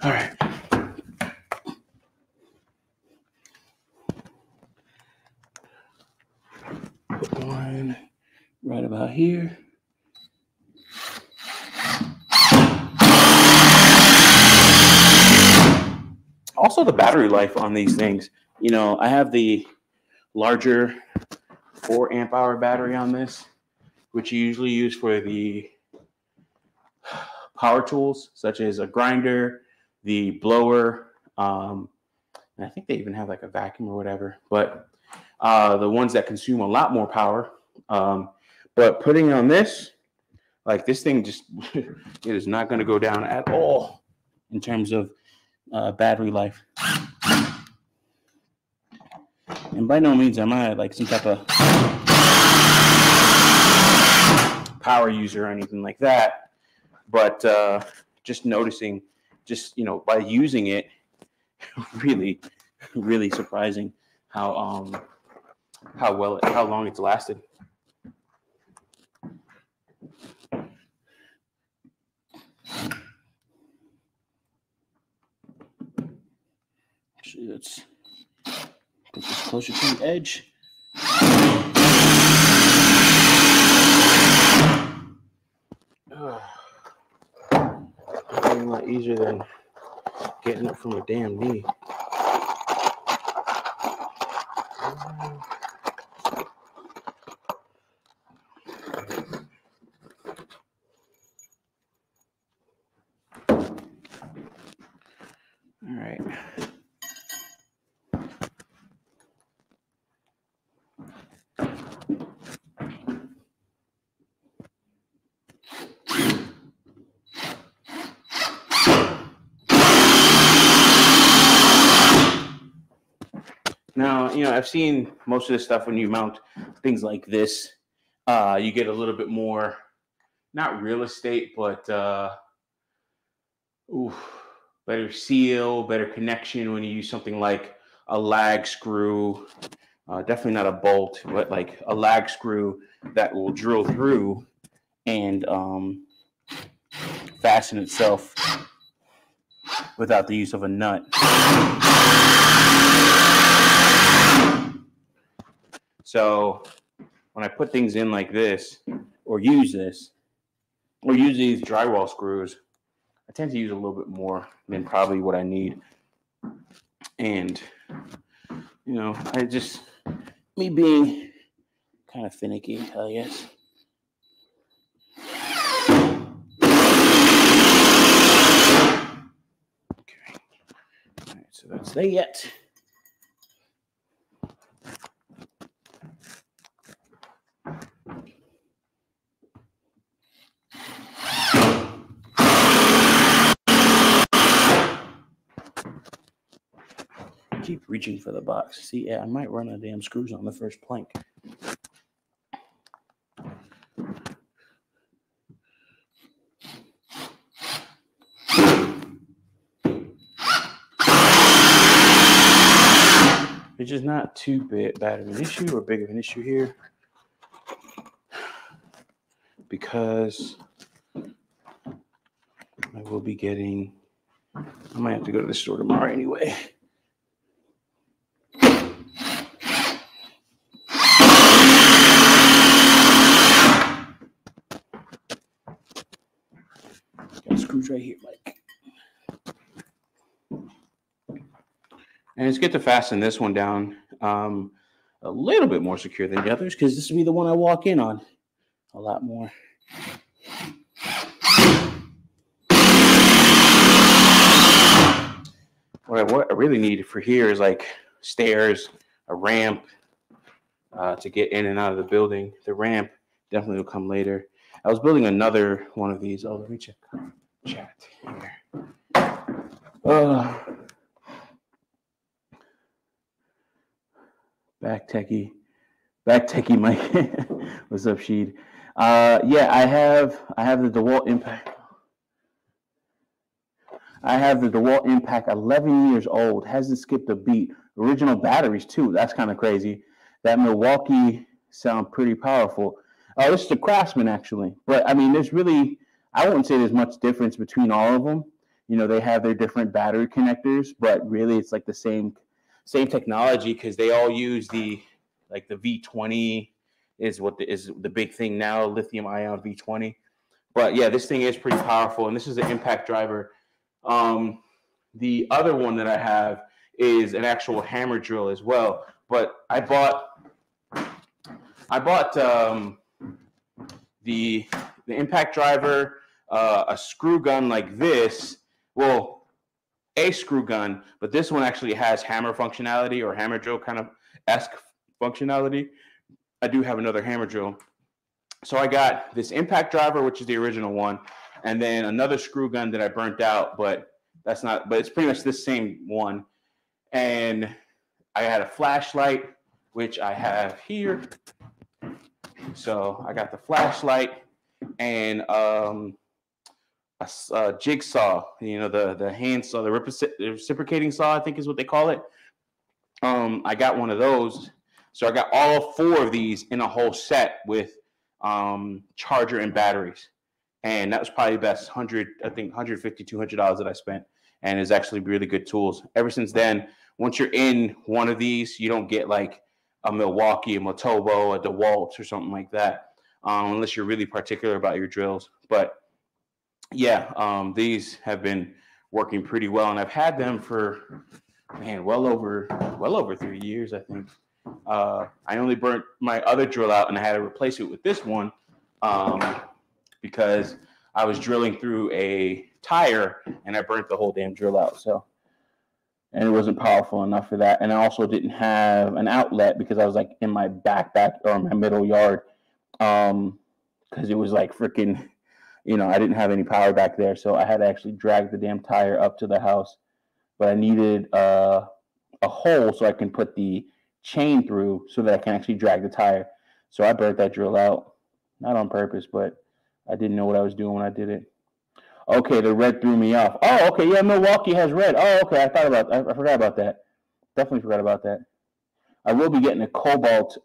All right. Put one right about here. Also, the battery life on these things. I have the larger 4 amp hour battery on this, which you usually use for the power tools, such as a grinder, the blower, and I think they even have like a vacuum or whatever, but the ones that consume a lot more power. But putting on this, like this thing just, it is not going to go down at all in terms of battery life. And by no means am I like some type of power user or anything like that. But just noticing, by using it, really really surprising how long it's lasted. Actually, let's put this closer to the edge. A lot easier than getting up from a damn knee. All right. Now, I've seen most of this stuff when you mount things like this, you get a little bit more, not real estate, but better seal, better connection when you use something like a lag screw. Definitely not a bolt, but like a lag screw that will drill through and fasten itself without the use of a nut. So when I put things in like this, or use these drywall screws, I tend to use a little bit more than probably what I need. And, me being kind of finicky, I guess. Okay. All right, so that's that. Keep reaching for the box. See, I might run out of damn screws on the first plank. Which is not too bad of an issue or big of an issue here, because I will be getting, I might have to go to the store tomorrow anyway. Got screws right here, Mike. And it's good to fasten this one down a little bit more secure than the others, because this will be the one I walk in on a lot more. What I really need for here is like stairs, a ramp to get in and out of the building. The ramp definitely will come later. I was building another one of these. Oh, let me check chat here. Back techie Mike. What's up, Sheed? Yeah, I have the DeWalt Impact. I have the DeWalt Impact, 11 years old, hasn't skipped a beat. Original batteries too. That's kind of crazy. That Milwaukee sound pretty powerful. Oh, this is the Craftsman actually, but I mean, I wouldn't say there's much difference between all of them. They have their different battery connectors, but really it's like the same technology, because they all use the V20 is the big thing now, lithium ion V20. But yeah, this thing is pretty powerful, and this is an impact driver. The other one that I have is an actual hammer drill as well, but I bought the impact driver, a screw gun like this. Well, a screw gun, but this one actually has hammer functionality, or hammer drill kind of esque functionality. I do have another hammer drill. So I got this impact driver, which is the original one, and then another screw gun that I burnt out, but it's pretty much the same one. And I had a flashlight, which I have here. So I got the flashlight and a jigsaw, the hand saw, the reciprocating saw, I think is what they call it. I got one of those. So I got all 4 of these in a whole set with charger and batteries. And that was probably the best $150, $200 that I spent. And it's actually really good tools. Ever since then, once you're in one of these, you don't get like a Milwaukee, a Motobo, a DeWalt, or something like that, unless you're really particular about your drills. But yeah, these have been working pretty well, and I've had them for well over 3 years, I think. I only burnt my other drill out, and I had to replace it with this one because I was drilling through a tire, and I burnt the whole damn drill out. So, and it wasn't powerful enough for that. And I also didn't have an outlet because I was like in my back or my middle yard, because it was like freaking. I didn't have any power back there, so I had to actually drag the damn tire up to the house. But I needed a hole so I can put the chain through so that I can actually drag the tire. So I burnt that drill out, not on purpose, but I didn't know what I was doing when I did it. Okay, the red threw me off. Oh, okay, yeah, Milwaukee has red. Oh, okay, I forgot about that. Definitely forgot about that. I will be getting a Cobalt.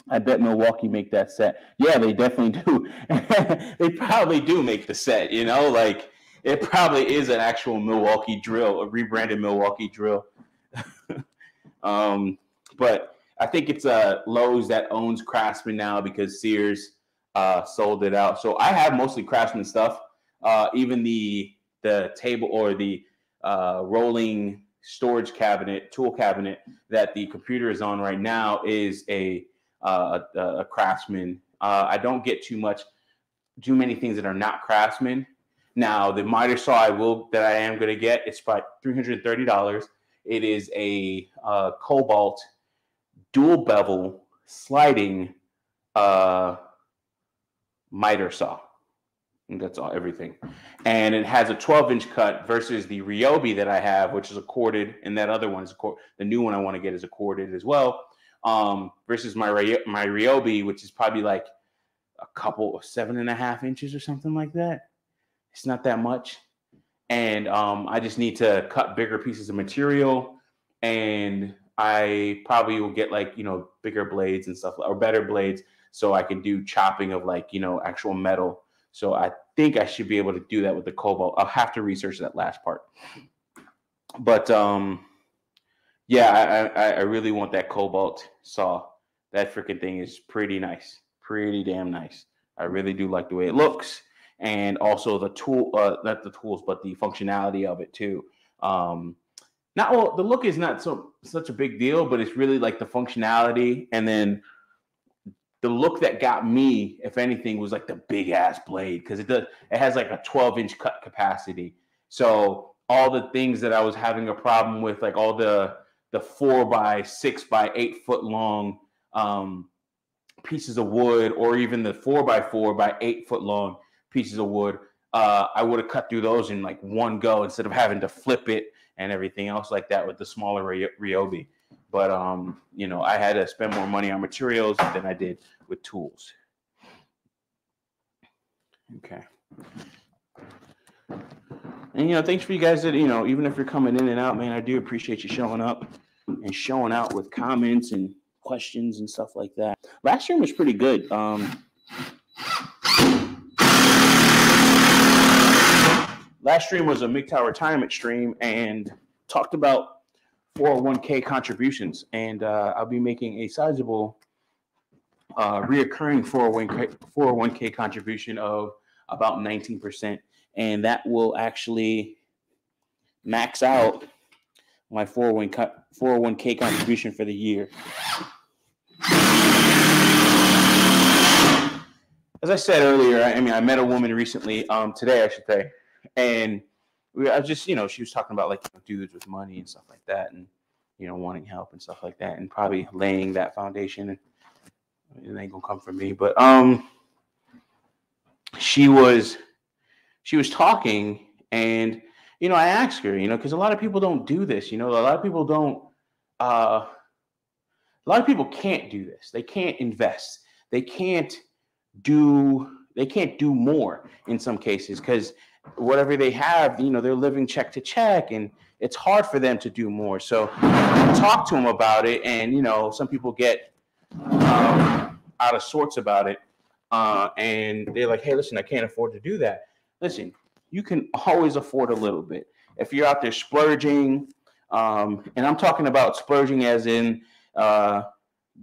I bet Milwaukee make that set. Yeah, they definitely do. They probably do make the set, like it probably is an actual Milwaukee drill, a rebranded Milwaukee drill. But I think it's Lowe's that owns Craftsman now because Sears sold it out. So I have mostly Craftsman stuff. Even the table or the rolling storage cabinet, tool cabinet that the computer is on right now is a Craftsman. I don't get too many things that are not Craftsman. Now the miter saw that I am going to get, it's about $330. It is a Cobalt dual bevel sliding miter saw. And that's all, and it has a 12-inch cut versus the Ryobi that I have, which is a corded, and that other one is the new one I want to get is a corded as well. Versus my Ryobi, which is probably like a couple of 7.5 inches or something like that. It's not that much. And I just need to cut bigger pieces of material, and I probably will get like, bigger blades and stuff, or better blades, so I can do chopping of like, actual metal. So I think I should be able to do that with the Cobalt. I'll have to research that last part. But yeah, I really want that Cobalt saw. That freaking thing is pretty nice. Pretty damn nice. I really do like the way it looks. And also the tool, not the tools, but the functionality of it too. The look is not such a big deal, but it's really like the functionality. And then the look that got me, if anything, was like the big ass blade, because it has like a 12-inch cut capacity. So all the things that I was having a problem with, like all the 4 by 6 by 8 foot long pieces of wood, or even the 4 by 4 by 8 foot long pieces of wood, I would have cut through those in like one go instead of having to flip it and everything else like that with the smaller Ryobi. But I had to spend more money on materials than I did with tools. Okay. And thanks for you guys that even if you're coming in and out, man, I do appreciate you showing up and showing out with comments and questions and stuff like that. Last stream was pretty good. Last stream was a MGTOW retirement stream and talked about 401k contributions, and I'll be making a sizable reoccurring 401k contribution of about 19%, and that will actually max out my 401k contribution for the year. As I said earlier, I met a woman recently, today I should say, and I was just, she was talking about like dudes with money and stuff like that, and wanting help and stuff like that, and probably laying that foundation. And it ain't gonna come from me, but she was talking, and I asked her, because a lot of people don't do this. A lot of people don't. A lot of people can't do this. They can't invest. They can't do more in some cases because whatever they have, they're living check to check, and it's hard for them to do more. So talk to them about it, and some people get out of sorts about it, and they're like, hey, listen, I can't afford to do that. Listen, you can always afford a little bit if you're out there splurging, and I'm talking about splurging as in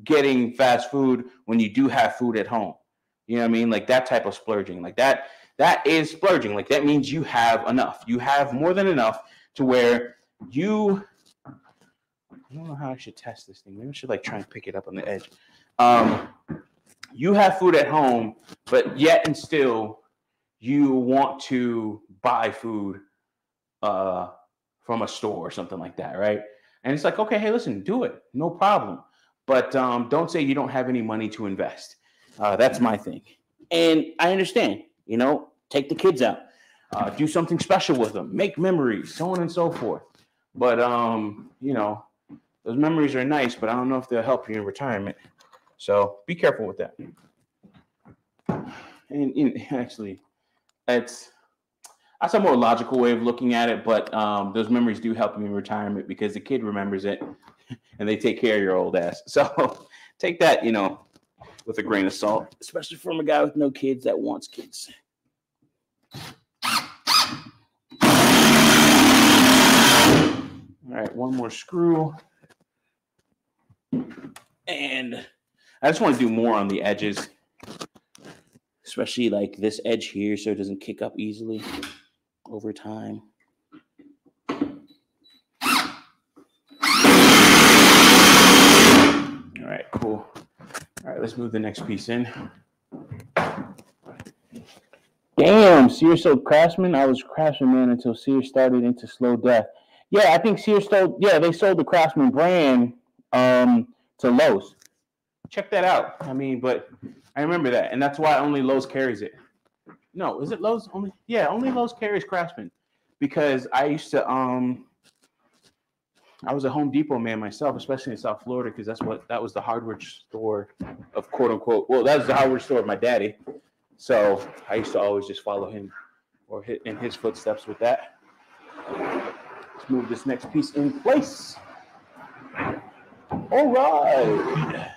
getting fast food when you do have food at home. You know what I mean? Like that type of splurging. Like that is splurging. Like that means you have enough. You have more than enough to where I don't know how I should test this thing. Maybe I should like try and pick it up on the edge. You have food at home, but yet and still you want to buy food from a store or something like that, right? And it's like, okay, hey, listen, do it. No problem. But don't say you don't have any money to invest. That's my thing. And I understand, take the kids out, do something special with them, make memories, so on and so forth. But, those memories are nice, but I don't know if they'll help you in retirement. So be careful with that. And actually, that's a more logical way of looking at it, but those memories do help you in retirement because the kid remembers it and they take care of your old ass. So take that, with a grain of salt, especially from a guy with no kids that wants kids. All right, one more screw. And I just want to do more on the edges, especially like this edge here so it doesn't kick up easily over time. All right, cool. All right, let's move the next piece in. Damn, Sears sold Craftsman. I was Craftsman man until Sears started into slow death. Yeah, I think Sears they sold the Craftsman brand to Lowe's. Check that out. I mean, but I remember that, and that's why only Lowe's carries it. No, is it Lowe's only? Yeah, only Lowe's carries Craftsman, because I used to I was a Home Depot man myself, especially in South Florida, because that was the hardware store of quote unquote. Well, that was the hardware store of my daddy, so I used to always just follow him or hit in his footsteps with that. Let's move this next piece in place. All right,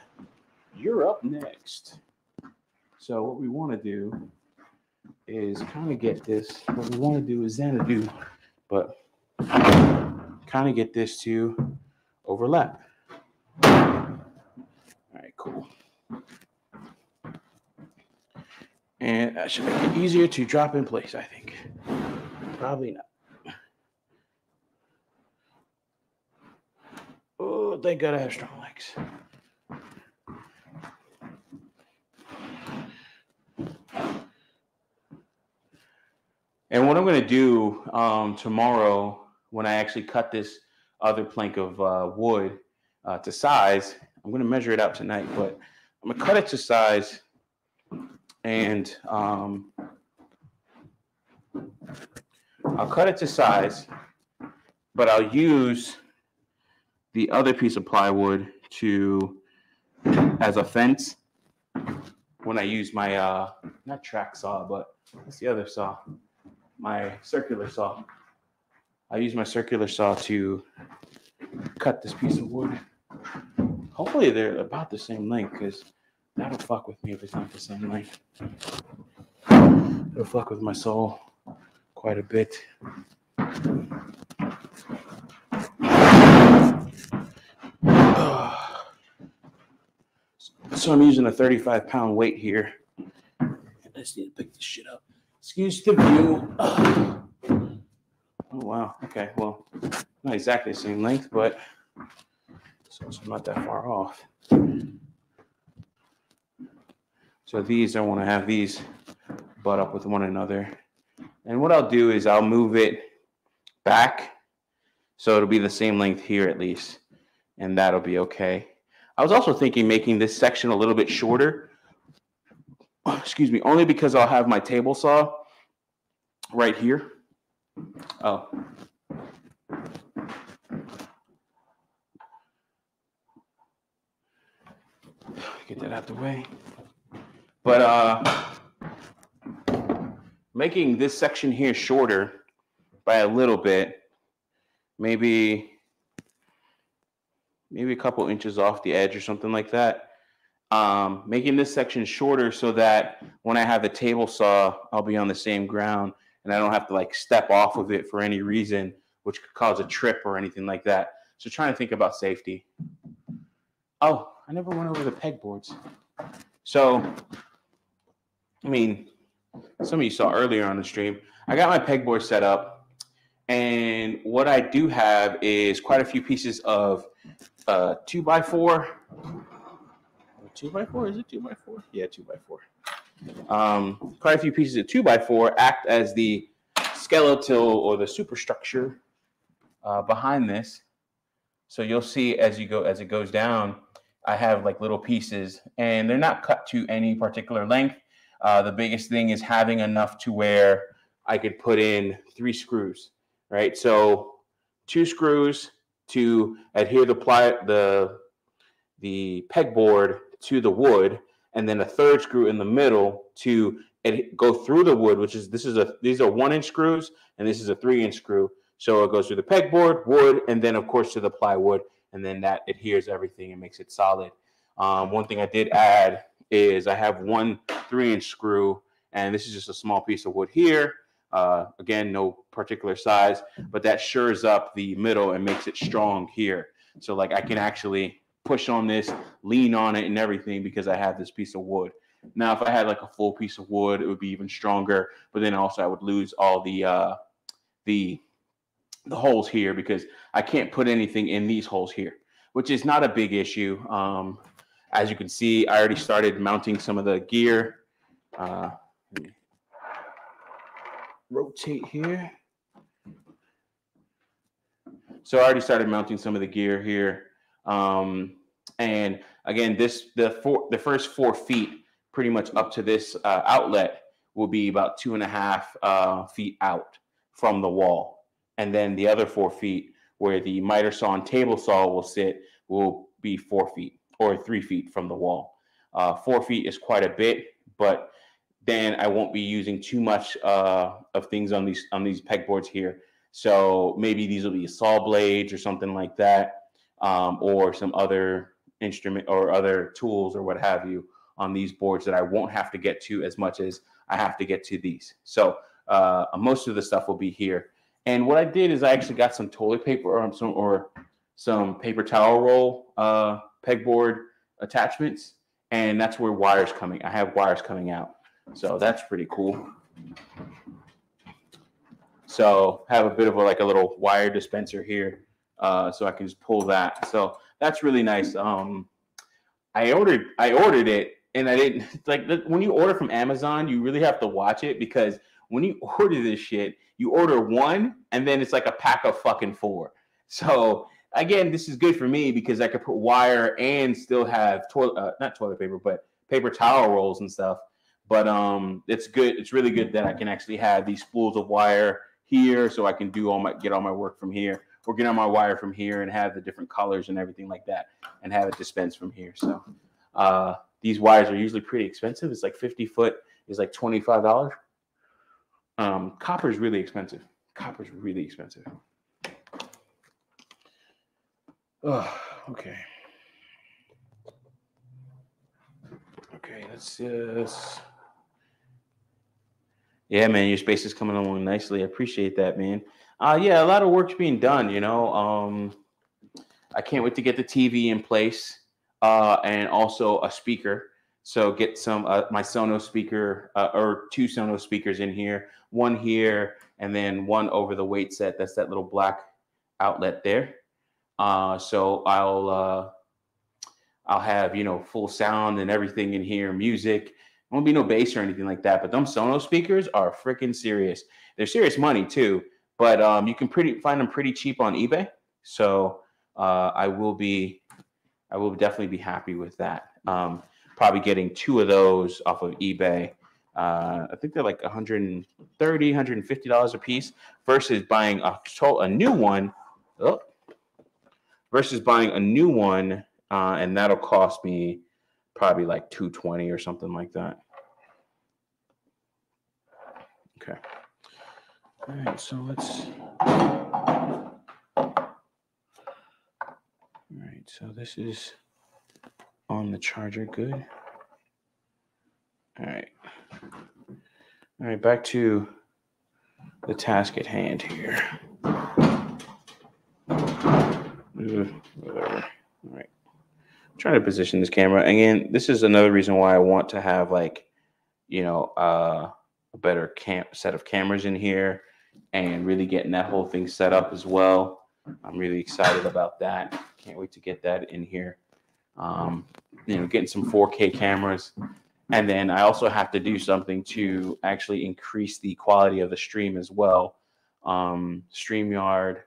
you're up next. So what we want to do is kind of get this. What we want to do is Xanadu, but kind of get this to overlap. All right, cool. And that should make it easier to drop in place, I think. Probably not. Oh, thank God I have strong legs. And what I'm going to do tomorrow, when I actually cut this other plank of wood to size, I'm going to measure it out tonight, but I'm going to cut it to size, and I'll cut it to size, but I'll use the other piece of plywood as a fence when I use my, not track saw, but what's the other saw? My circular saw. I use my circular saw to cut this piece of wood. Hopefully they're about the same length, because that'll fuck with me if it's not the same length. It'll fuck with my soul quite a bit. So I'm using a 35-pound weight here. I just need to pick this shit up. Excuse the view. Oh, wow. Okay, well, not exactly the same length, but it's also not that far off. So these, I want to have these butt up with one another. And what I'll do is I'll move it back so it'll be the same length here at least, and that'll be okay. I was also thinking making this section a little bit shorter. Excuse me, only because I'll have my table saw right here. Oh. Get that out the way. But making this section here shorter by a little bit, maybe a couple inches off the edge or something like that. Making this section shorter so that when I have the table saw, I'll be on the same ground and I don't have to like step off of it for any reason, which could cause a trip or anything like that. So trying to think about safety. Oh, I never went over the pegboards. So, I mean, some of you saw earlier on the stream, I got my pegboard set up, and what I do have is quite a few pieces of 2x4. 2x4? Is it 2x4? Yeah, 2x4. Quite a few pieces of 2x4 act as the skeletal or the superstructure behind this. So you'll see as it goes down, I have like little pieces, and they're not cut to any particular length. The biggest thing is having enough to where I could put in 3 screws, right? So 2 screws to adhere the pegboard to the wood, and then a 3rd screw in the middle to go through the wood, which is these are 1-inch screws, and this is a 3-inch screw. So it goes through the pegboard, wood, and then of course to the plywood, and then that adheres everything and makes it solid. One thing I did add is I have 1 3-inch screw, and this is just a small piece of wood here. Again, no particular size, but that shores up the middle and makes it strong here. So like I can actually push on this, lean on it and everything because I have this piece of wood. Now, if I had like a full piece of wood, it would be even stronger, but then also I would lose all the holes here because I can't put anything in these holes here, which is not a big issue. As you can see, I already started mounting some of the gear. Let me rotate here. So I already started mounting some of the gear here. And again, the first 4 feet, pretty much up to this outlet, will be about 2.5 feet out from the wall. And then the other 4 feet where the miter saw and table saw will sit will be 4 feet or 3 feet from the wall. 4 feet is quite a bit, but then I won't be using too much of things on these pegboards here. So maybe these will be saw blades or something like that, or some other instrument or other tools or what have you on these boards that I won't have to get to as much as I have to get to these. So most of the stuff will be here. And what I did is I actually got some toilet paper or some paper towel roll pegboard attachments, and that's where wires coming. I have wires coming out, so that's pretty cool. So have a bit of a little wire dispenser here, so I can just pull that. So that's really nice. I ordered it, and I didn't when you order from Amazon, you really have to watch it because when you order this shit, you order one, and then it's like a pack of fucking 4. So again, this is good for me because I could put wire and still have not toilet paper, but paper towel rolls and stuff. But it's good. It's really good that I can actually have these spools of wire here, so I can get all my work from here, or get all my wire from here and have the different colors and everything like that, and have it dispensed from here. So these wires are usually pretty expensive. It's like 50 foot is like $25. Copper is really expensive. Copper is really expensive. Oh, okay. Okay, let's just. Yeah, man, your space is coming along nicely. I appreciate that, man. Yeah, a lot of work's being done, you know. I can't wait to get the TV in place, and also a speaker. So get some my Sonos speaker or 2 Sonos speakers in here, one here, and then one over the weight set. That's that little black outlet there. So I'll have full sound and everything in here, music. Won't be no bass or anything like that, but them Sonos speakers are freaking serious. They're serious money too, but you can find them pretty cheap on eBay. So I will definitely be happy with that. Probably getting 2 of those off of eBay. I think they're like $130, $150 a piece versus buying a new one. And that'll cost me probably like $220 or something like that. Okay. All right, so let's. All right, so this is on the charger. Good. All right. All right, back to the task at hand here. Whatever. All right. I'm trying to position this camera. Again, this is another reason why I want to have like, a better set of cameras in here and really getting that whole thing set up as well. I'm really excited about that. Can't wait to get that in here. Getting some 4K cameras. And then I also have to do something to actually increase the quality of the stream as well. StreamYard,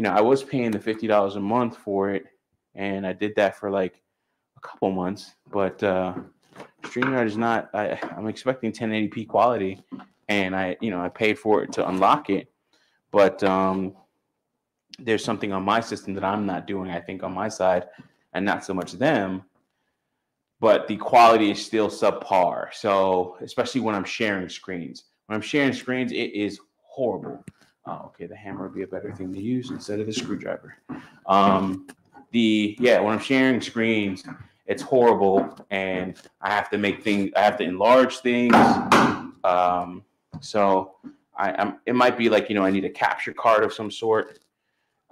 I was paying the $50 a month for it, and I did that for like a couple months, but StreamYard is not. I'm expecting 1080p quality, and I paid for it to unlock it, but there's something on my system that I'm not doing. I think on my side, and not so much them. But the quality is still subpar. So especially when I'm sharing screens. When I'm sharing screens, it is horrible. Okay, the hammer would be a better thing to use instead of the screwdriver. When I'm sharing screens, it's horrible, and I have to enlarge things. So it might be like, I need a capture card of some sort.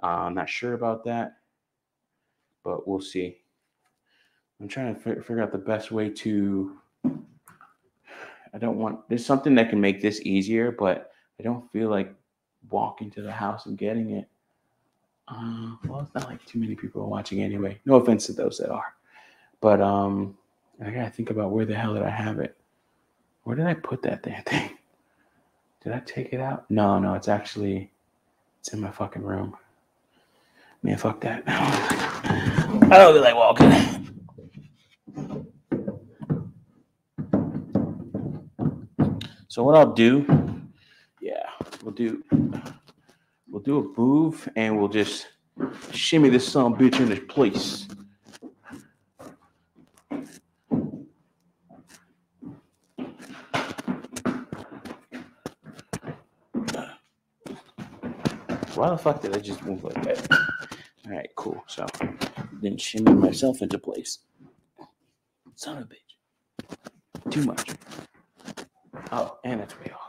I'm not sure about that, but we'll see. I'm trying to figure out the best way to. There's something that can make this easier, but I don't feel like walking to the house and getting it. Well, it's not like too many people are watching anyway. No offense to those that are, but I gotta think about where the hell did I have it? Where did I put that damn thing? Did I take it out? No, it's in my fucking room. Man, fuck that. I don't feel like walking. So what I'll do, we'll do a move, and we'll just shimmy this son of a bitch in its place. Why the fuck did I just move like that? All right, cool. So then shimmy myself into place. Son of a bitch. Too much. Oh, and it's way off.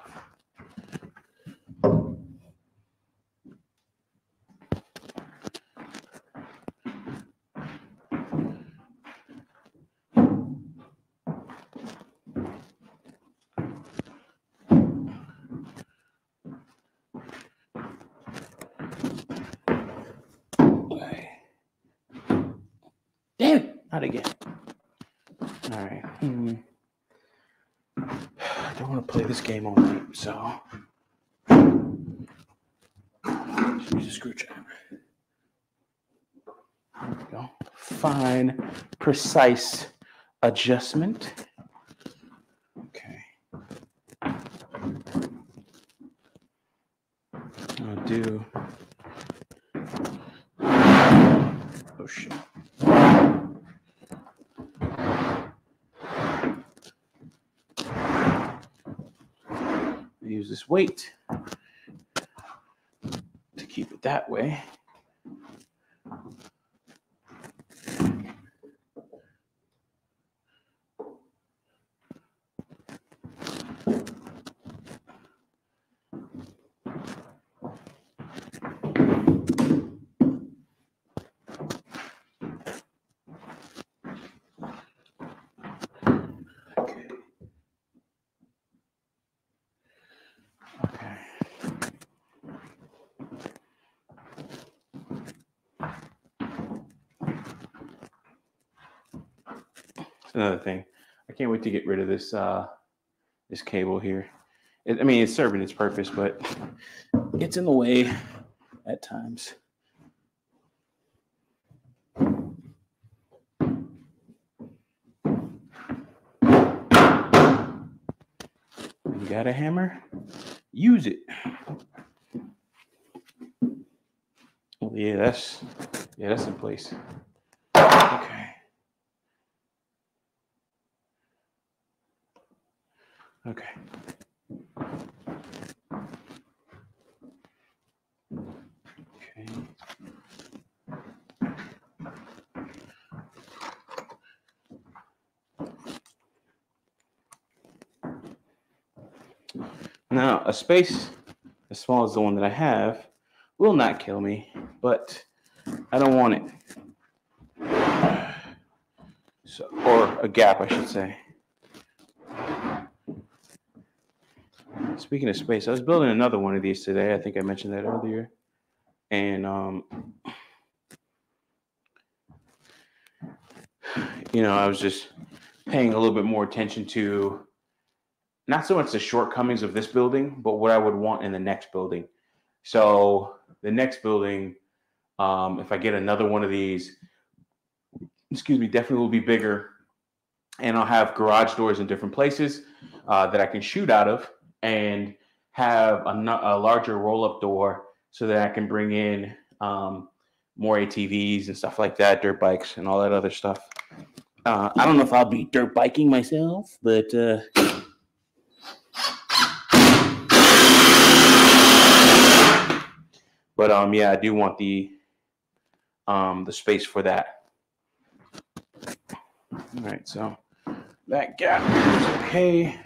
Damn it! Not again. All right. I don't want to play this game all night, so just use a screwdriver. There we go. Fine, precise adjustment. Okay. I'll do. Oh shit. Use this weight to keep it that way. Another thing, I can't wait to get rid of this this cable here. It's serving its purpose, but it's in the way at times. You got a hammer? Use it. Oh, yeah, that's in place. Okay. Okay. Now, a space as small as the one that I have will not kill me, but I don't want it. So, or a gap, I should say. Speaking of space, I was building another one of these today. I think I mentioned that earlier. And, I was just paying a little bit more attention to not so much the shortcomings of this building, but what I would want in the next building. So the next building, if I get another one of these, definitely will be bigger. And I'll have garage doors in different places that I can shoot out of, and have a larger roll-up door so that I can bring in more ATVs and stuff like that, dirt bikes and all that other stuff. I don't know if I'll be dirt biking myself, but yeah, I do want the space for that. All right, so that gap is okay.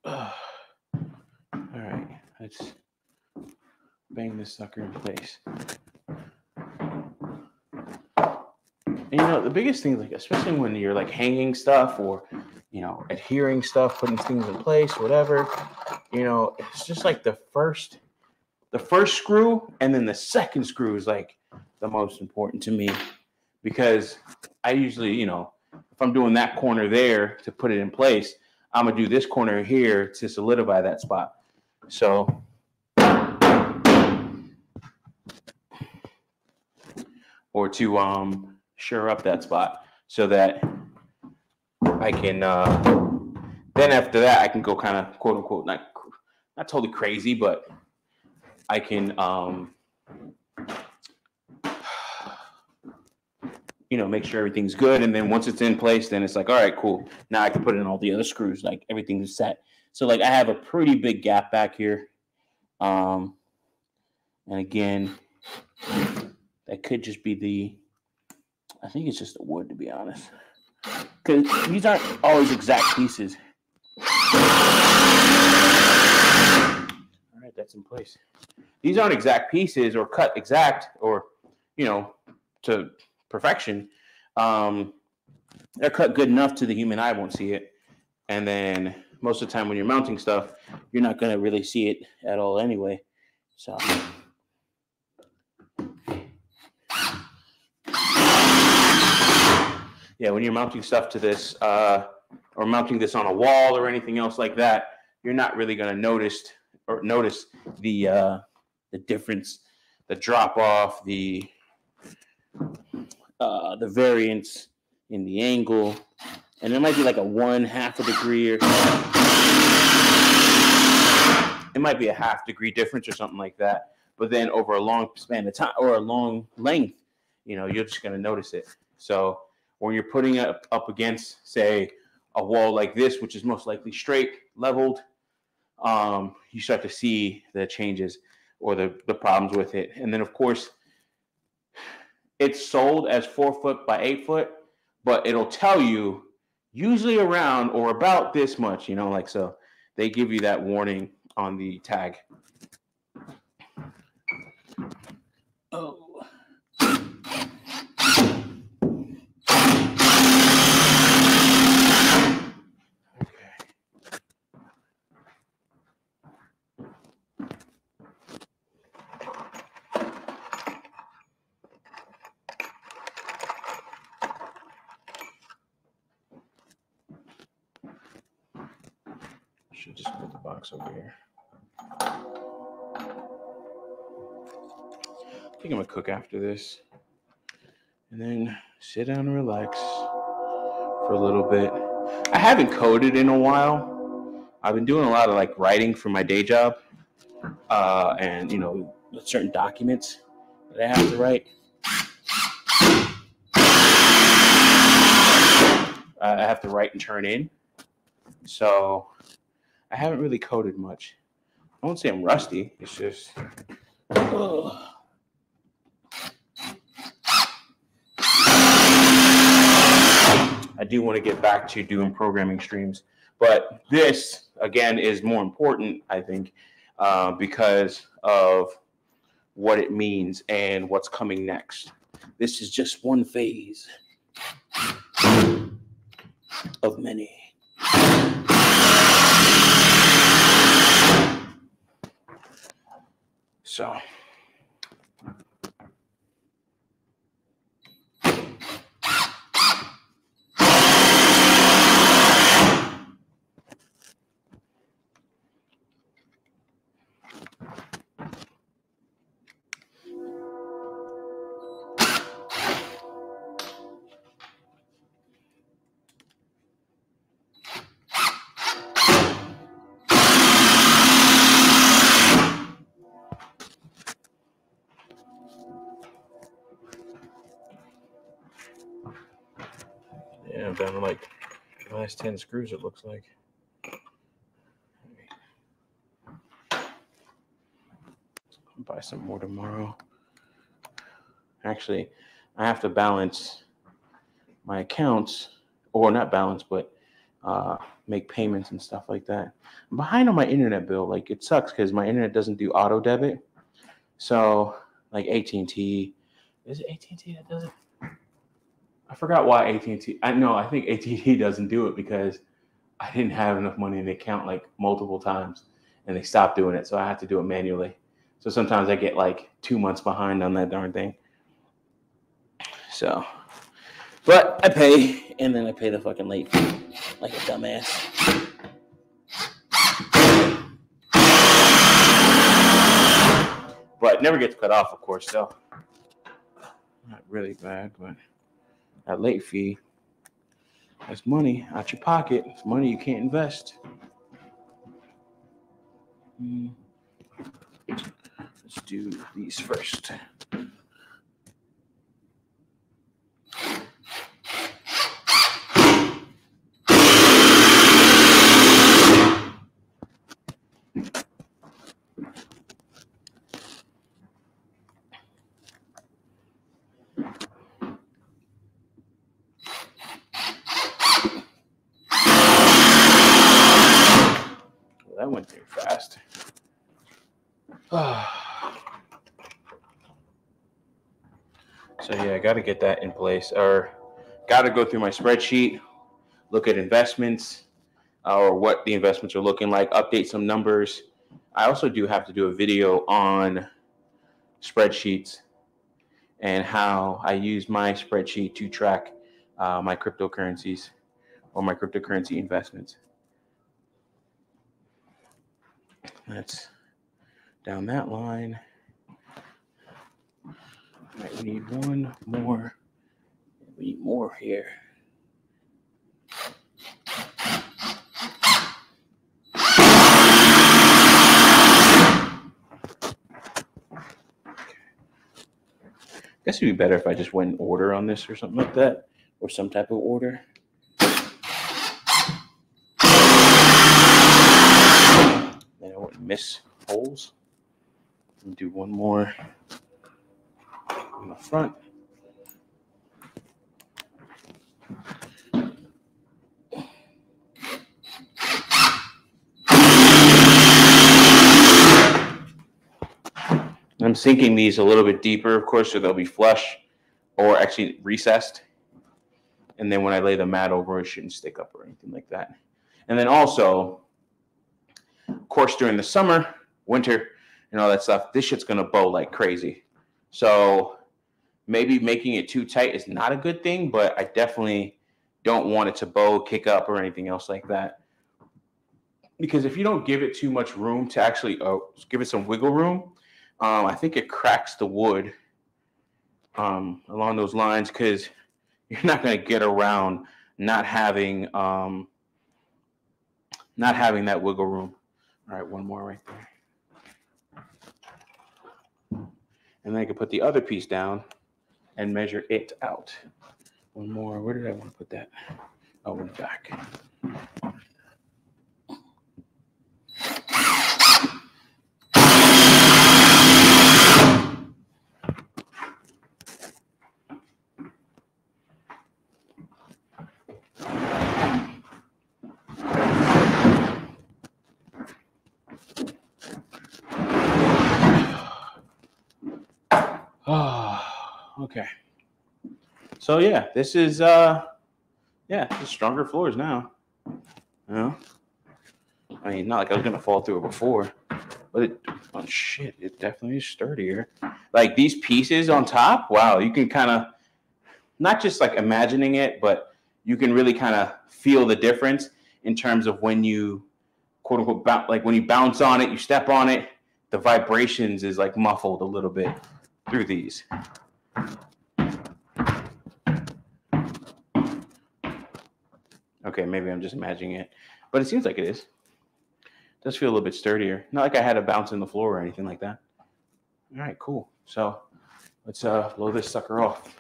All right, let's bang this sucker in place. And the biggest thing, like especially when you're like hanging stuff or adhering stuff, putting things in place, whatever, it's just like the first screw and then the second screw is like the most important to me, because I usually, if I'm doing that corner there to put it in place, I'm gonna do this corner here to solidify that spot. So or to sure up that spot so that I can then after that I can go kind of quote unquote not totally crazy, but I can make sure everything's good, and then once it's in place, then it's like, all right, cool, now I can put in all the other screws, like everything's set. So like I have a pretty big gap back here, and again, that could just be I think it's just the wood, to be honest, because these aren't always exact pieces. All right, that's in place. These aren't exact pieces or cut exact or to perfection. They're cut good enough to the human eye won't see it, and then most of the time when you're mounting stuff, you're not going to really see it at all anyway. So yeah, when you're mounting stuff to this or mounting this on a wall or anything else like that, you're not really going to notice the difference, the drop off, the variance in the angle, and it might be like a 1/2 degree, or it might be a 1/2 degree difference or something like that. But then over a long span of time or a long length, you're just going to notice it. So when you're putting it up against, say, a wall like this, which is most likely straight, leveled, you start to see the changes or the problems with it. And then, of course, it's sold as 4 foot by 8 foot, but it'll tell you usually around or about this much, so they give you that warning on the tag. Oh. Should just put the box over here. I think I'm gonna cook after this, and then sit down and relax for a little bit. I haven't coded in a while. I've been doing a lot of like writing for my day job, and certain documents that I have to write. I have to write and turn in, so I haven't really coded much. I won't say I'm rusty. It's just, I do want to get back to doing programming streams. But this, again, is more important, I think, because of what it means and what's coming next. This is just one phase of many. So. Yeah, I'm down to like the last 10 screws, it looks like. I'll buy some more tomorrow. Actually, I have to balance my accounts, or not balance, but make payments and stuff like that. I'm behind on my internet bill. Like, it sucks because my internet doesn't do auto debit. So, like AT&T, is it AT&T that does it? I forgot why AT&T. I think AT&T doesn't do it because I didn't have enough money in the account like multiple times, and they stopped doing it. So I have to do it manually. So sometimes I get like 2 months behind on that darn thing. So, but I pay, and then I pay the fucking late fee like a dumbass. But never gets cut off, of course. So not really bad, but. That late fee, that's money out your pocket. It's money you can't invest. Let's do these first. That went very fast. So yeah, I got to get that in place, or got to go through my spreadsheet, look at investments, or what the investments are looking like, update some numbers. I also do have to do a video on spreadsheets and how I use my spreadsheet to track my cryptocurrencies or my cryptocurrency investments. That's down that line. Right, we need one more. We need more here. Guess it'd be better if I just went in order on this or something like that, or some type of order. Then I wouldn't miss holes. And do one more on the front. I'm sinking these a little bit deeper, of course, so they'll be flush or actually recessed. And then when I lay the mat over, it shouldn't stick up or anything like that. And then also, of course, during the summer, winter, and all that stuff, this shit's going to bow like crazy. So maybe making it too tight is not a good thing, but I definitely don't want it to bow, kick up, or anything else like that. Because if you don't give it too much room to actually give it some wiggle room, I think it cracks the wood along those lines, because you're not going to get around not having that wiggle room. All right, one more right there. And then I can put the other piece down and measure it out. One more. Where did I want to put that? Oh, in the back. Oh, okay. So yeah, this is stronger floors now. You know? I mean, not like I was gonna fall through it before, but oh shit, it definitely is sturdier. Like these pieces on top, wow, you can kind of not just like imagining it, but you can really kind of feel the difference in terms of when you quote unquote like when you bounce on it, you step on it, the vibrations is like muffled a little bit through these. Okay, maybe I'm just imagining it, but it seems like it is. It does feel a little bit sturdier. Not like I had a bounce in the floor or anything like that. All right, cool. So let's blow this sucker off.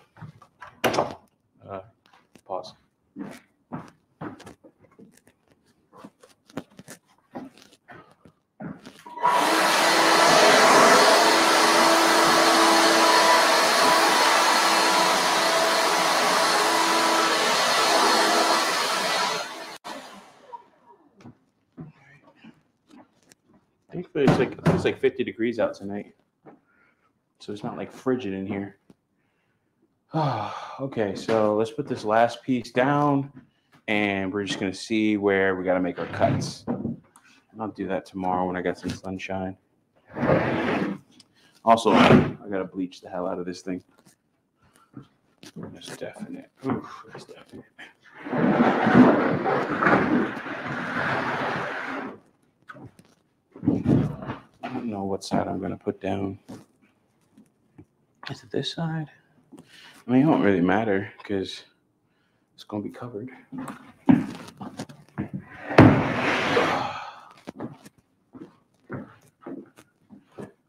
Pause. Thankfully, it's like 50 degrees out tonight, so it's not like frigid in here. Okay, so let's put this last piece down, and we're just gonna see where we gotta make our cuts. I'll do that tomorrow when I got some sunshine. Also, I gotta bleach the hell out of this thing. That's definite. Oof, that's definite. I don't know what side I'm gonna put down. Is it this side? I mean, it won't really matter because it's gonna be covered.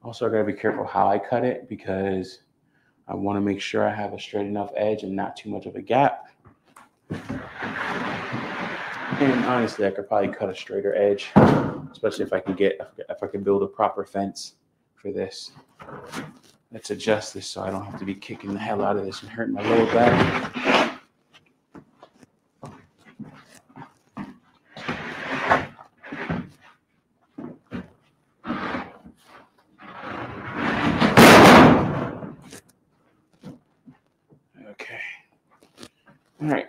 Also, I gotta be careful how I cut it because I want to make sure I have a straight enough edge and not too much of a gap. And honestly, I could probably cut a straighter edge, especially if I can build a proper fence for this. Let's adjust this so I don't have to be kicking the hell out of this and hurting my lower back. Okay. All right.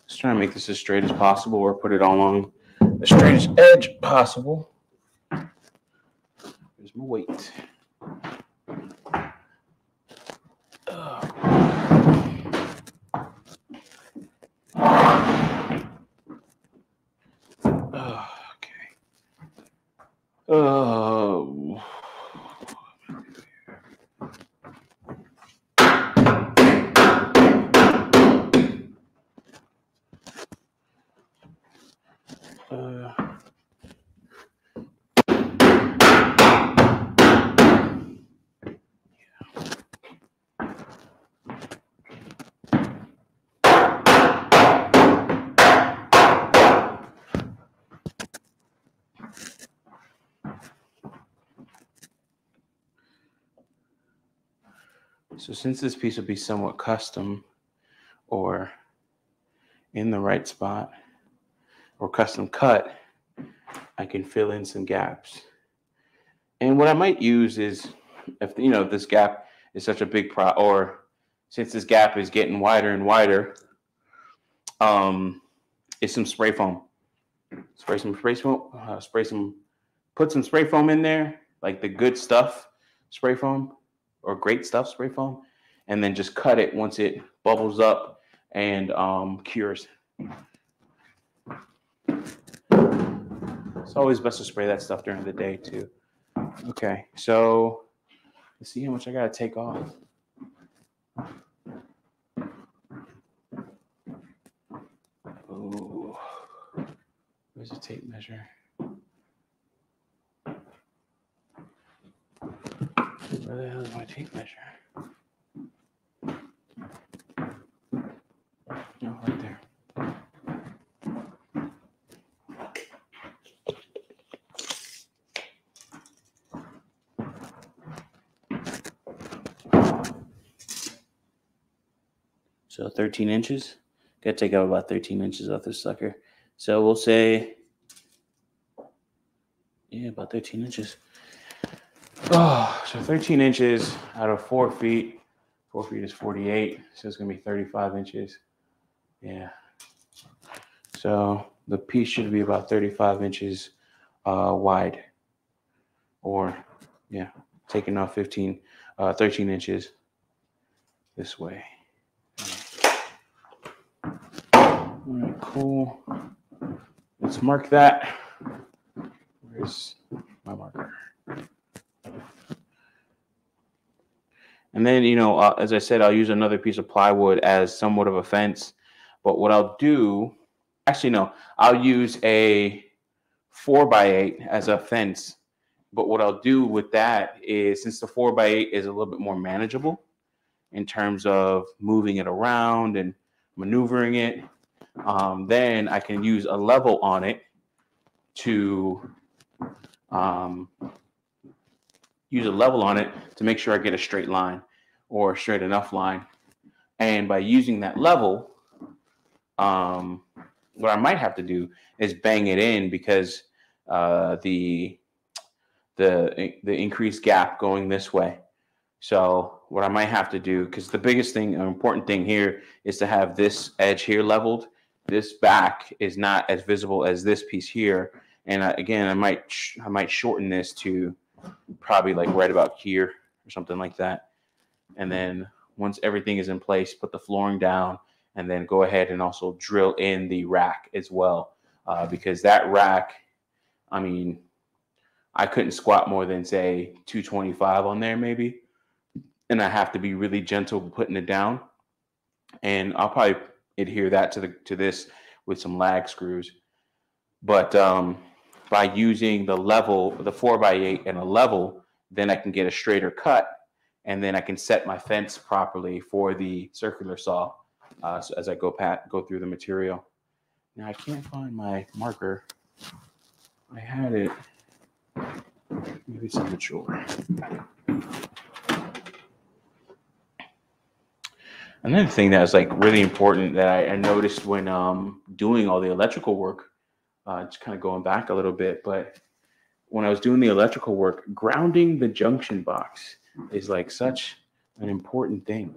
Just trying to make this as straight as possible or put it along the straightest edge possible. Here's my weight. Okay. Oh. So since this piece will be somewhat custom or in the right spot or custom cut, I can fill in some gaps. And what I might use is if this gap is such a big or since this gap is getting wider and wider, is some spray foam. Put some spray foam in there, like the good stuff spray foam or great stuff spray foam, and then just cut it once it bubbles up and cures. It's always best to spray that stuff during the day too. Okay, so let's see how much I gotta take off. Oh, where's the tape measure? Where the hell is my tape measure? So 13 inches. Gotta take out about 13 inches off this sucker. So we'll say, yeah, about 13 inches. Oh, so 13 inches out of 4 feet. 4 feet is 48. So it's going to be 35 inches. Yeah. So the piece should be about 35 inches wide. Or, yeah, taking off 13 inches this way. All right, cool. Let's mark that. Where's my marker? And then, as I said, I'll use another piece of plywood as somewhat of a fence. But what I'll do, actually, no, I'll use a 4x8 as a fence. But what I'll do with that is, since the 4x8 is a little bit more manageable in terms of moving it around and maneuvering it, then I can use a level on it to make sure I get a straight line or a straight enough line. And by using that level, what I might have to do is bang it in, because the increased gap going this way. So what I might have to do, because the biggest thing, an important thing here, is to have this edge here leveled. This back is not as visible as this piece here. And again, I might shorten this to probably like right about here or something like that. And then once everything is in place, put the flooring down, and then go ahead and also drill in the rack as well. Because that rack, I mean, I couldn't squat more than, say, 225 on there maybe. And I have to be really gentle putting it down. And I'll probably adhere that to this with some lag screws. But by using the 4x8 and a level, then I can get a straighter cut, and then I can set my fence properly for the circular saw so as I go through the material. Now I can't find my marker. I had it. Maybe it's in the drawer. Another thing that was like really important that I noticed when doing all the electrical work, just kind of going back a little bit, but when I was doing the electrical work, grounding the junction box is like such an important thing,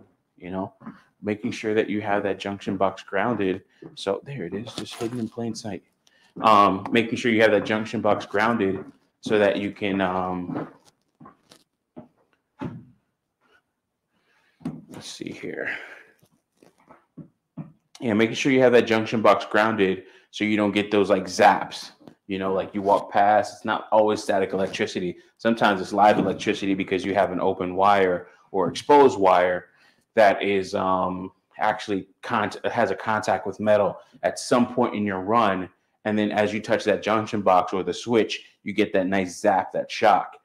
making sure that you have that junction box grounded. So there it is, just hidden in plain sight. Making sure you have that junction box grounded so that you can, let's see here. Yeah, making sure you have that junction box grounded so you don't get those like zaps. Like you walk past, it's not always static electricity. Sometimes it's live electricity because you have an open wire or exposed wire that is actually has a contact with metal at some point in your run. And then as you touch that junction box or the switch, you get that nice zap, that shock.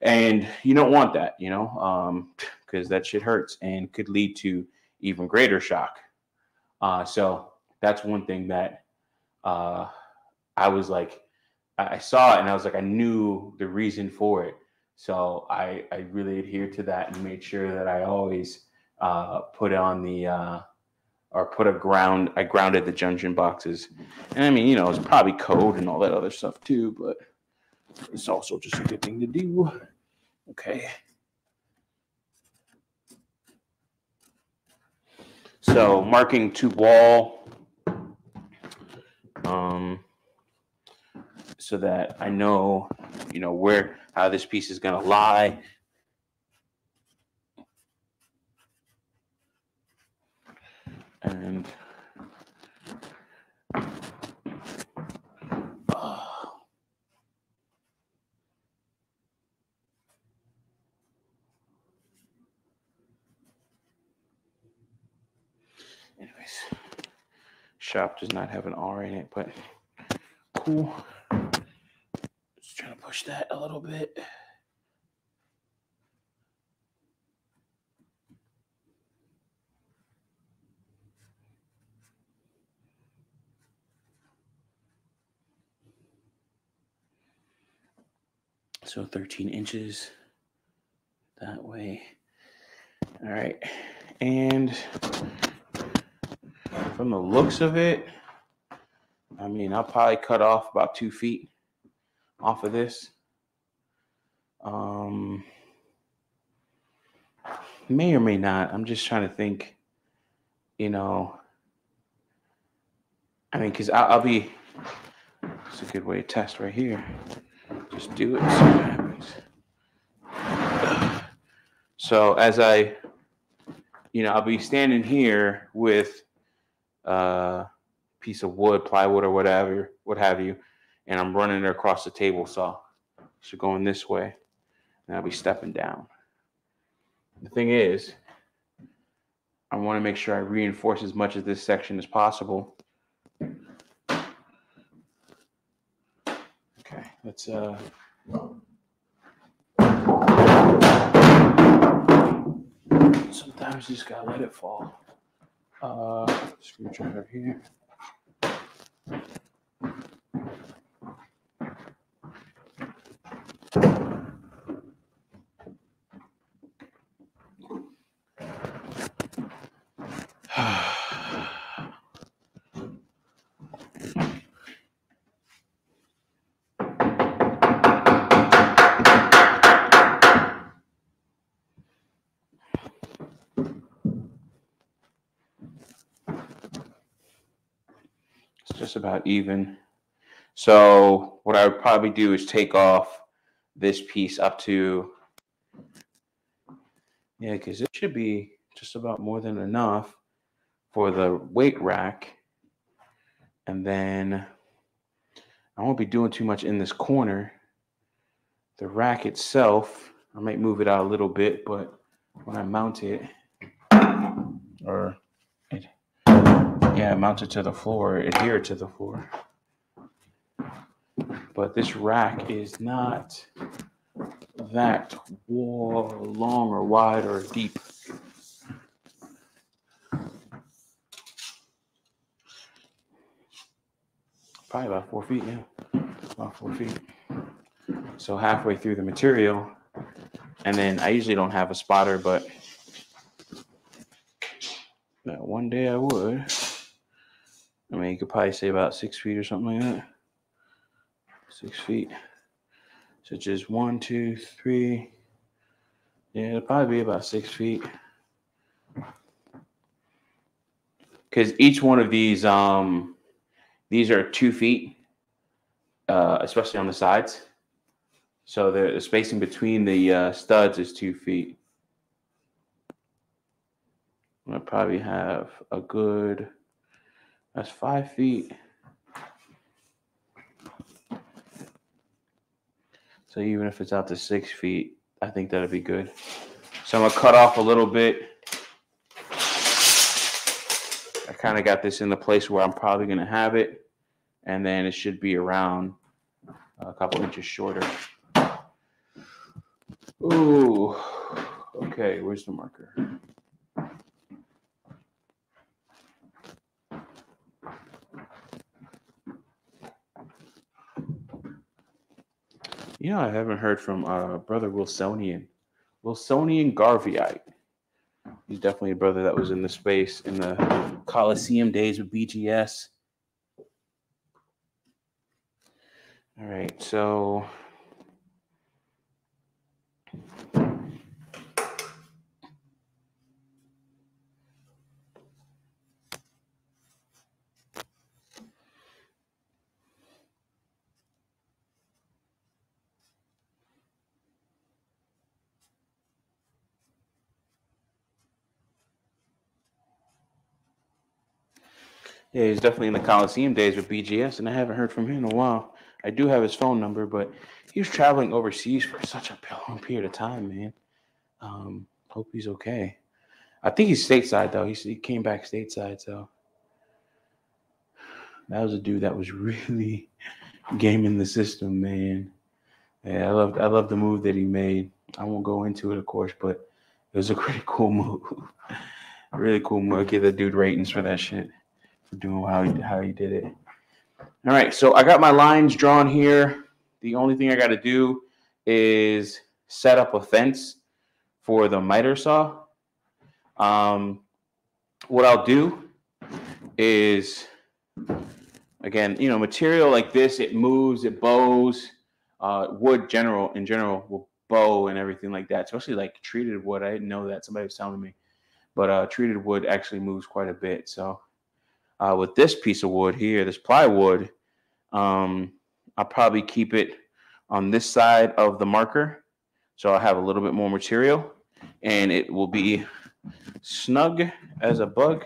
And you don't want that, because that shit hurts and could lead to even greater shock. So that's one thing that I was like, I saw it and I was like, I knew the reason for it. So I really adhered to that and made sure that I always put on the, or put a ground, I grounded the junction boxes. And I mean, it's probably code and all that other stuff too, but it's also just a good thing to do. Okay. So marking to wall, so that I know, how this piece is going to lie. And anyways, shop does not have an R in it, but cool. Just trying to push that a little bit. So 13 inches that way. All right. And from the looks of it, I mean, I'll probably cut off about 2 feet off of this. May or may not. I'm just trying to think, you know, I mean, because I'll be, it's a good way to test right here. Just do it and see what happens. So as I, I'll be standing here with a piece of wood, plywood or whatever, what have you, and I'm running it across the table saw. So going this way, and I'll be stepping down. The thing is, I want to make sure I reinforce as much of this section as possible. Okay, let's sometimes you just gotta let it fall. Screwdriver here. It's just about even. So what I would probably do is take off this piece up to, because it should be just about more than enough for the weight rack. And then I won't be doing too much in this corner. The rack itself, I might move it out a little bit, but when I mount it, mount it to the floor, adhere it to the floor. But this rack is not that long or wide or deep. Probably about 4 feet, yeah. About 4 feet. So halfway through the material, and then I usually don't have a spotter, but one day I would. I mean, you could probably say about 6 feet or something like that. 6 feet. So just 1, 2, 3. Yeah, it'll probably be about 6 feet. Because each one of these are 2 feet, especially on the sides. So the spacing between the studs is 2 feet. I probably have a good, that's 5 feet. So even if it's out to 6 feet, I think that'd be good. So I'm gonna cut off a little bit. I kind of got this in the place where I'm probably gonna have it, and then it should be around a couple inches shorter. Ooh, okay, where's the marker? I haven't heard from brother Wilsonian Garveyite. He's definitely a brother that was in the space in the Coliseum days with BGS. All right, so yeah, he's definitely in the Coliseum days with BGS, and I haven't heard from him in a while. I do have his phone number, but he was traveling overseas for such a long period of time, man. Hope he's okay. I think he's stateside, though. He came back stateside, so that was a dude that was really gaming the system, man. Yeah, I love the move that he made. I won't go into it, of course, but it was a pretty cool move. Really cool move. Give the dude ratings for that shit, for doing how he did it. All right, so I got my lines drawn here. The only thing I got to do is set up a fence for the miter saw. What I'll do is, again, you know, material like this, it moves, it bows. Wood in general will bow and everything like that, especially like treated wood. I didn't know that, somebody was telling me, but treated wood actually moves quite a bit. So with this piece of wood here, this plywood, I'll probably keep it on this side of the marker, so I'll have a little bit more material, and it will be snug as a bug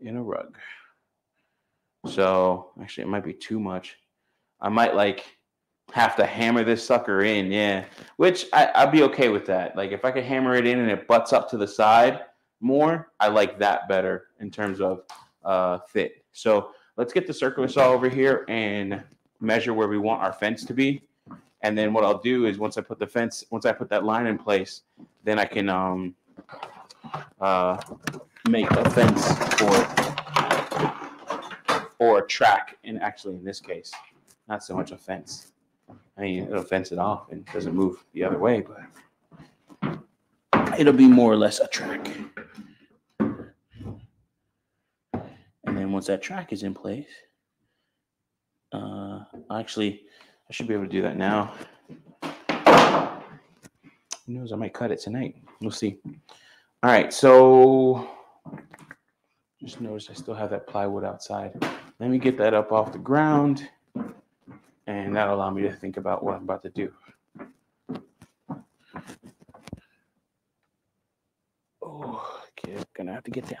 in a rug. So actually, it might be too much. I might like have to hammer this sucker in, yeah. Which I'd be okay with that. Like if I could hammer it in and it butts up to the side more, I like that better in terms of fit. So let's get the circular saw over here and measure where we want our fence to be. And then what I'll do is once I put that line in place, then I can make a fence or a track. And actually, in this case, not so much a fence. I mean, it'll fence it off and it doesn't move the other way, but it'll be more or less a track. And then once that track is in place, actually, I should be able to do that now. Who knows? I might cut it tonight. We'll see. All right, so just noticed I still have that plywood outside. Let me get that up off the ground, and that'll allow me to think about what I'm about to do. Oh, okay, gonna have to get down.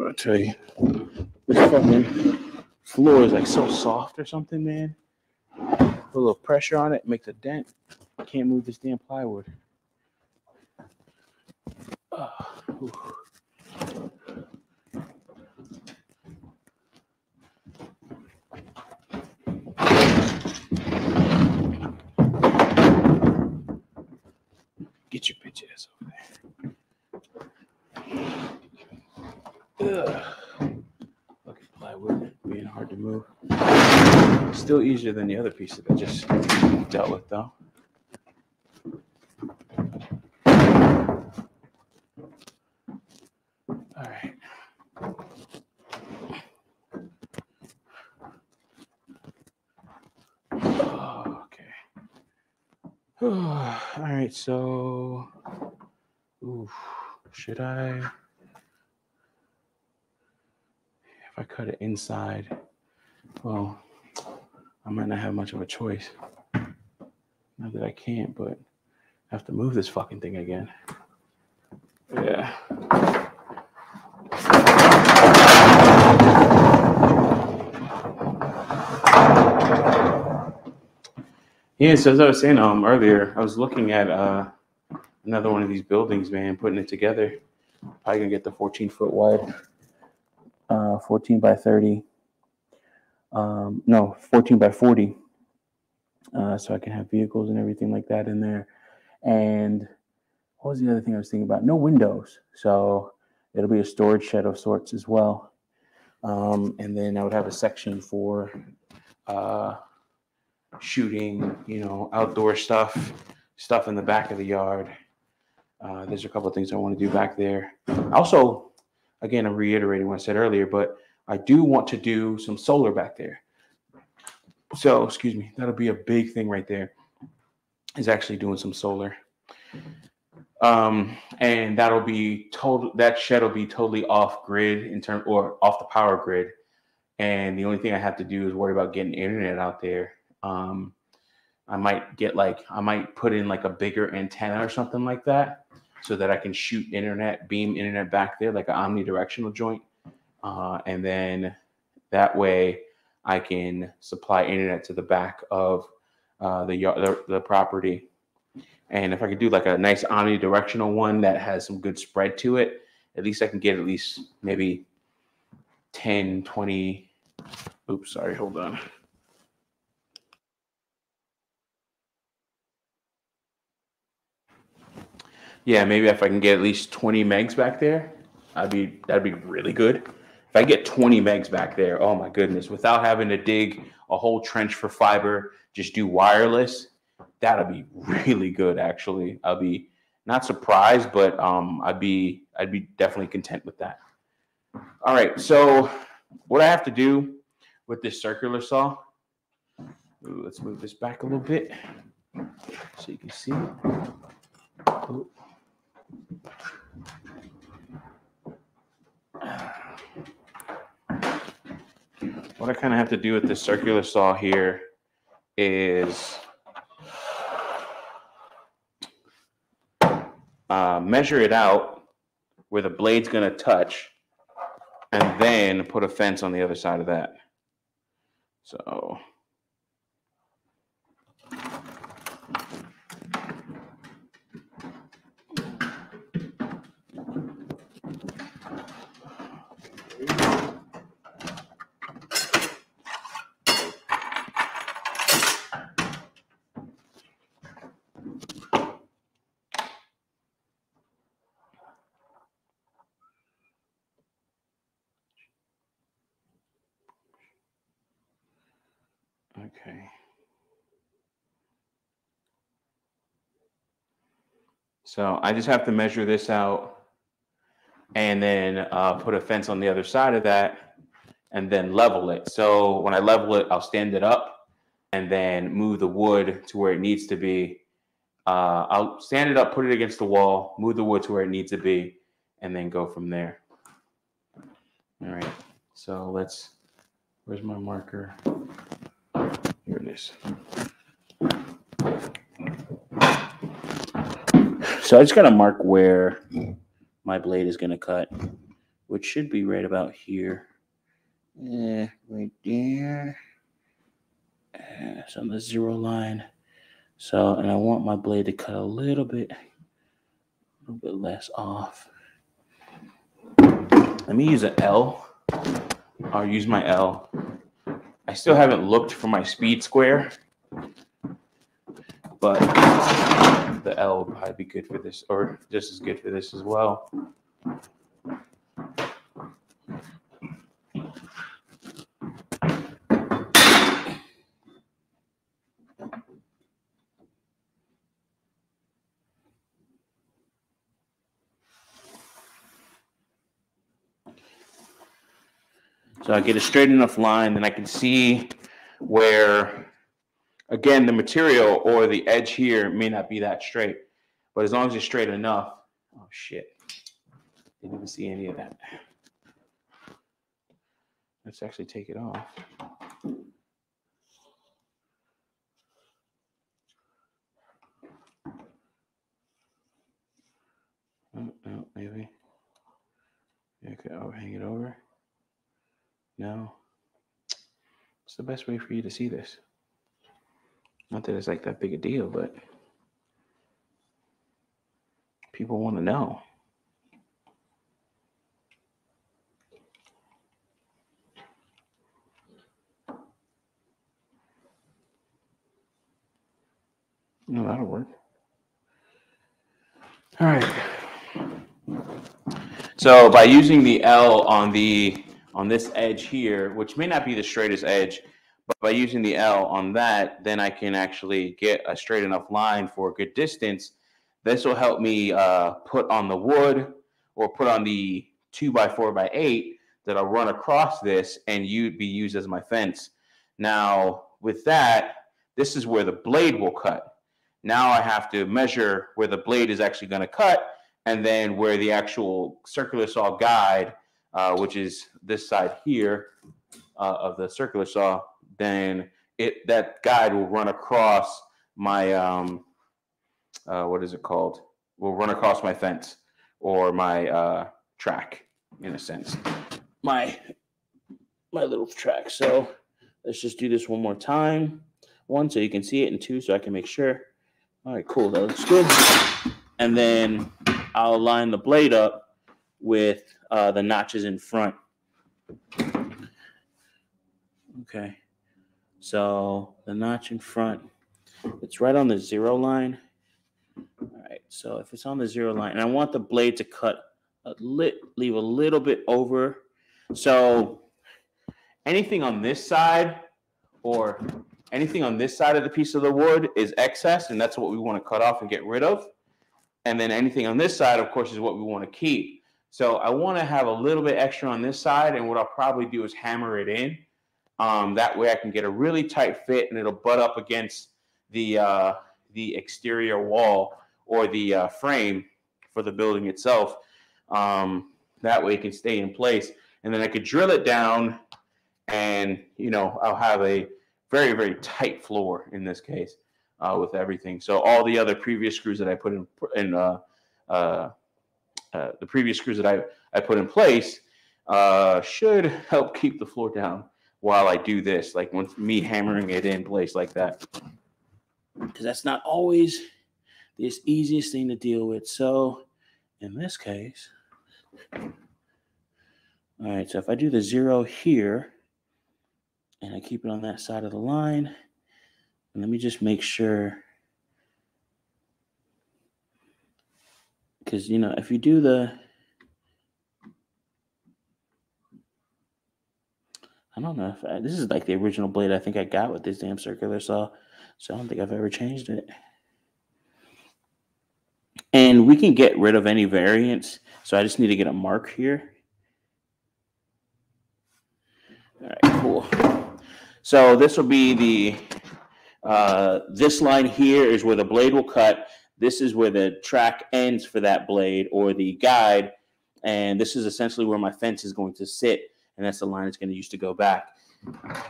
I'll tell you, this fucking floor is like so soft or something, man. Put a little pressure on it, makes a dent. I can't move this damn plywood. Get your bitch ass over there. Ugh. Fucking plywood being hard to move. Still easier than the other pieces I just dealt with, though. All right. Oh, okay. All right, so should I? If I cut it inside, well, I might not have much of a choice. Not that I can't, but I have to move this fucking thing again. Yeah. Yeah, so as I was saying earlier, I was looking at another one of these buildings, man, putting it together. Probably gonna get the 14-foot wide, 14 by 30. No, 14 by 40. So I can have vehicles and everything like that in there. And what was the other thing I was thinking about? No windows. So it'll be a storage shed of sorts as well. And then I would have a section for shooting, you know, outdoor stuff in the back of the yard. There's a couple of things I want to do back there. Also, again, I'm reiterating what I said earlier, but I do want to do some solar back there. So, excuse me, that'll be a big thing right there, is actually doing some solar. And that'll be that shed will be totally off grid or off the power grid. And the only thing I have to do is worry about getting internet out there. I might put in like a bigger antenna or something like that. so that I can shoot beam internet back there like an omnidirectional joint. And then that way I can supply internet to the back of the property. And if I could do like a nice omnidirectional one that has some good spread to it, at least I can get at least maybe 10, 20. Oops, sorry, hold on. Yeah, maybe if I can get at least 20 megs back there, that'd be really good. If I get 20 megs back there, oh my goodness, without having to dig a whole trench for fiber, just do wireless, that'd be really good actually. I'll be not surprised, but I'd be definitely content with that. All right, so what I have to do with this circular saw, let's move this back a little bit so you can see. What I kind of have to do with this circular saw here is measure it out where the blade's going to touch and then put a fence on the other side of that. So okay. So I just have to measure this out and then put a fence on the other side of that and then level it. So when I level it, I'll stand it up and then move the wood to where it needs to be. I'll stand it up, put it against the wall, move the wood to where it needs to be, and then go from there. All right, so where's my marker? Here it is. So I just got to mark where my blade is going to cut, which should be right about here. Yeah, right there. It's on the 0 line. So, and I want my blade to cut a little bit less off. Let me use an L. I'll use my L. I still haven't looked for my speed square, but the L will probably be good for this, or just as good for this as well. So I get a straight enough line, then I can see where, again, the material or the edge here may not be that straight, but as long as it's straight enough. Oh shit, didn't even see any of that. Let's actually take it off. Oh, maybe. Okay, I'll hang it over. No. What's the best way for you to see this? Not that it's like that big a deal, but people want to know. No, that'll work. All right. So by using the L on this edge here, which may not be the straightest edge, but by using the L on that, then I can actually get a straight enough line for a good distance. This will help me put on the wood or put on the 2x4x8 that I'll run across this and be used as my fence. Now, with that, this is where the blade will cut. Now I have to measure where the blade is actually going to cut, and then where the actual circular saw guide, which is this side here of the circular saw, then that guide will run across my what is it called? will run across my fence or my track, in a sense. My little track. So let's just do this one more time. 1, so you can see it, and 2, so I can make sure. All right, cool. That looks good. And then I'll line the blade up with the notches in front. Okay. So the notch in front, it's right on the 0 line. All right. So if it's on the 0 line, and I want the blade to cut leave a little bit over. So anything on this side or anything on this side of the piece of the wood is excess, and that's what we want to cut off and get rid of. And then anything on this side, of course, is what we want to keep. So I want to have a little bit extra on this side, and what I'll probably do is hammer it in. That way I can get a really tight fit, and it'll butt up against the exterior wall or the frame for the building itself. That way it can stay in place. And then I could drill it down, and, you know, I'll have a very, very tight floor in this case with everything. So all the other previous screws that I put in the previous screws that I put in place should help keep the floor down while I do this, like with me hammering it in place like that. Because that's not always the easiest thing to deal with. So in this case, all right, so if I do the 0 here, and I keep it on that side of the line, and let me just make sure, because, you know, if you do I don't know if this is like the original blade I think I got with this damn circular saw, so I don't think I've ever changed it. And we can get rid of any variance, so I just need to get a mark here. All right, cool. So this will be this line here is where the blade will cut. This is where the track ends for that blade or the guide. And this is essentially where my fence is going to sit. And that's the line it's going to use to go back.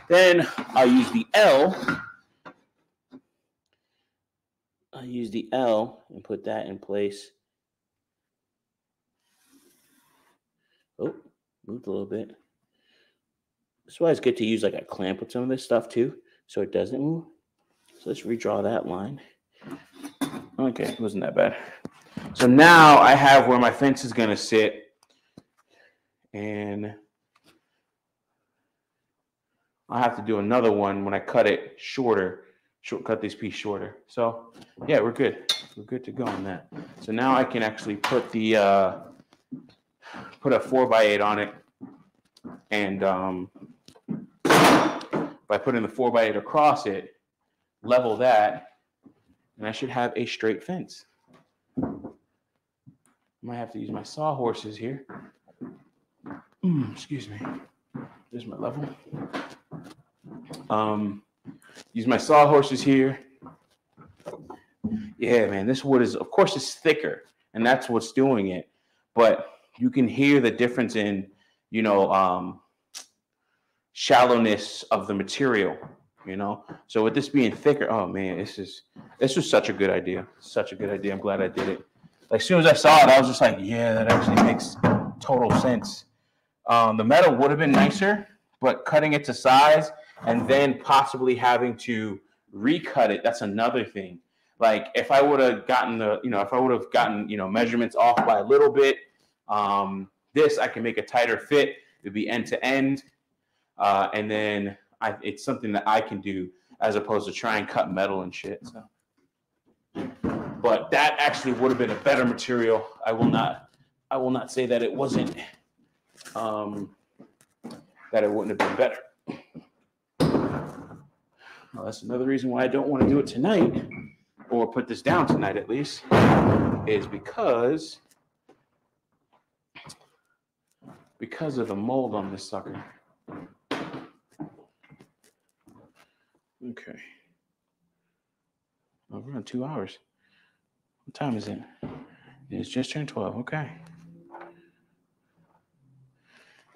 Then I'll use the L. I'll use the L and put that in place. Oh, moved a little bit. That's why it's good to use like a clamp with some of this stuff too, so it doesn't move. So let's redraw that line. Okay, it wasn't that bad. So now I have where my fence is going to sit, and I'll have to do another one when I cut it shorter, cut this piece shorter. So yeah, we're good. We're good to go on that. So now I can actually put the put a 4x8 on it, and by putting the 4x8 across it, level that, and I should have a straight fence. I might have to use my sawhorses here. Excuse me. There's my level. Use my sawhorses here. Yeah, man, this wood is, of course, it's thicker, and that's what's doing it. But you can hear the difference in, you know, shallowness of the material, you know. So with this being thicker, oh man, this was such a good idea. Such a good idea. I'm glad I did it. Like, as soon as I saw it, I was just like, yeah, that actually makes total sense. The metal would have been nicer, but cutting it to size and then possibly having to recut it, that's another thing. Like, if I would have gotten measurements off by a little bit, this I can make a tighter fit. It'd be end to end. And then it's something that I can do as opposed to try and cut metal and shit. So, but that actually would have been a better material. I will not say that it wasn't, that it wouldn't have been better. Well, that's another reason why I don't want to do it tonight, or put this down tonight at least, is because of the mold on this sucker. Okay. Oh, we're on 2 hours. What time is it? It's just turned 12. Okay.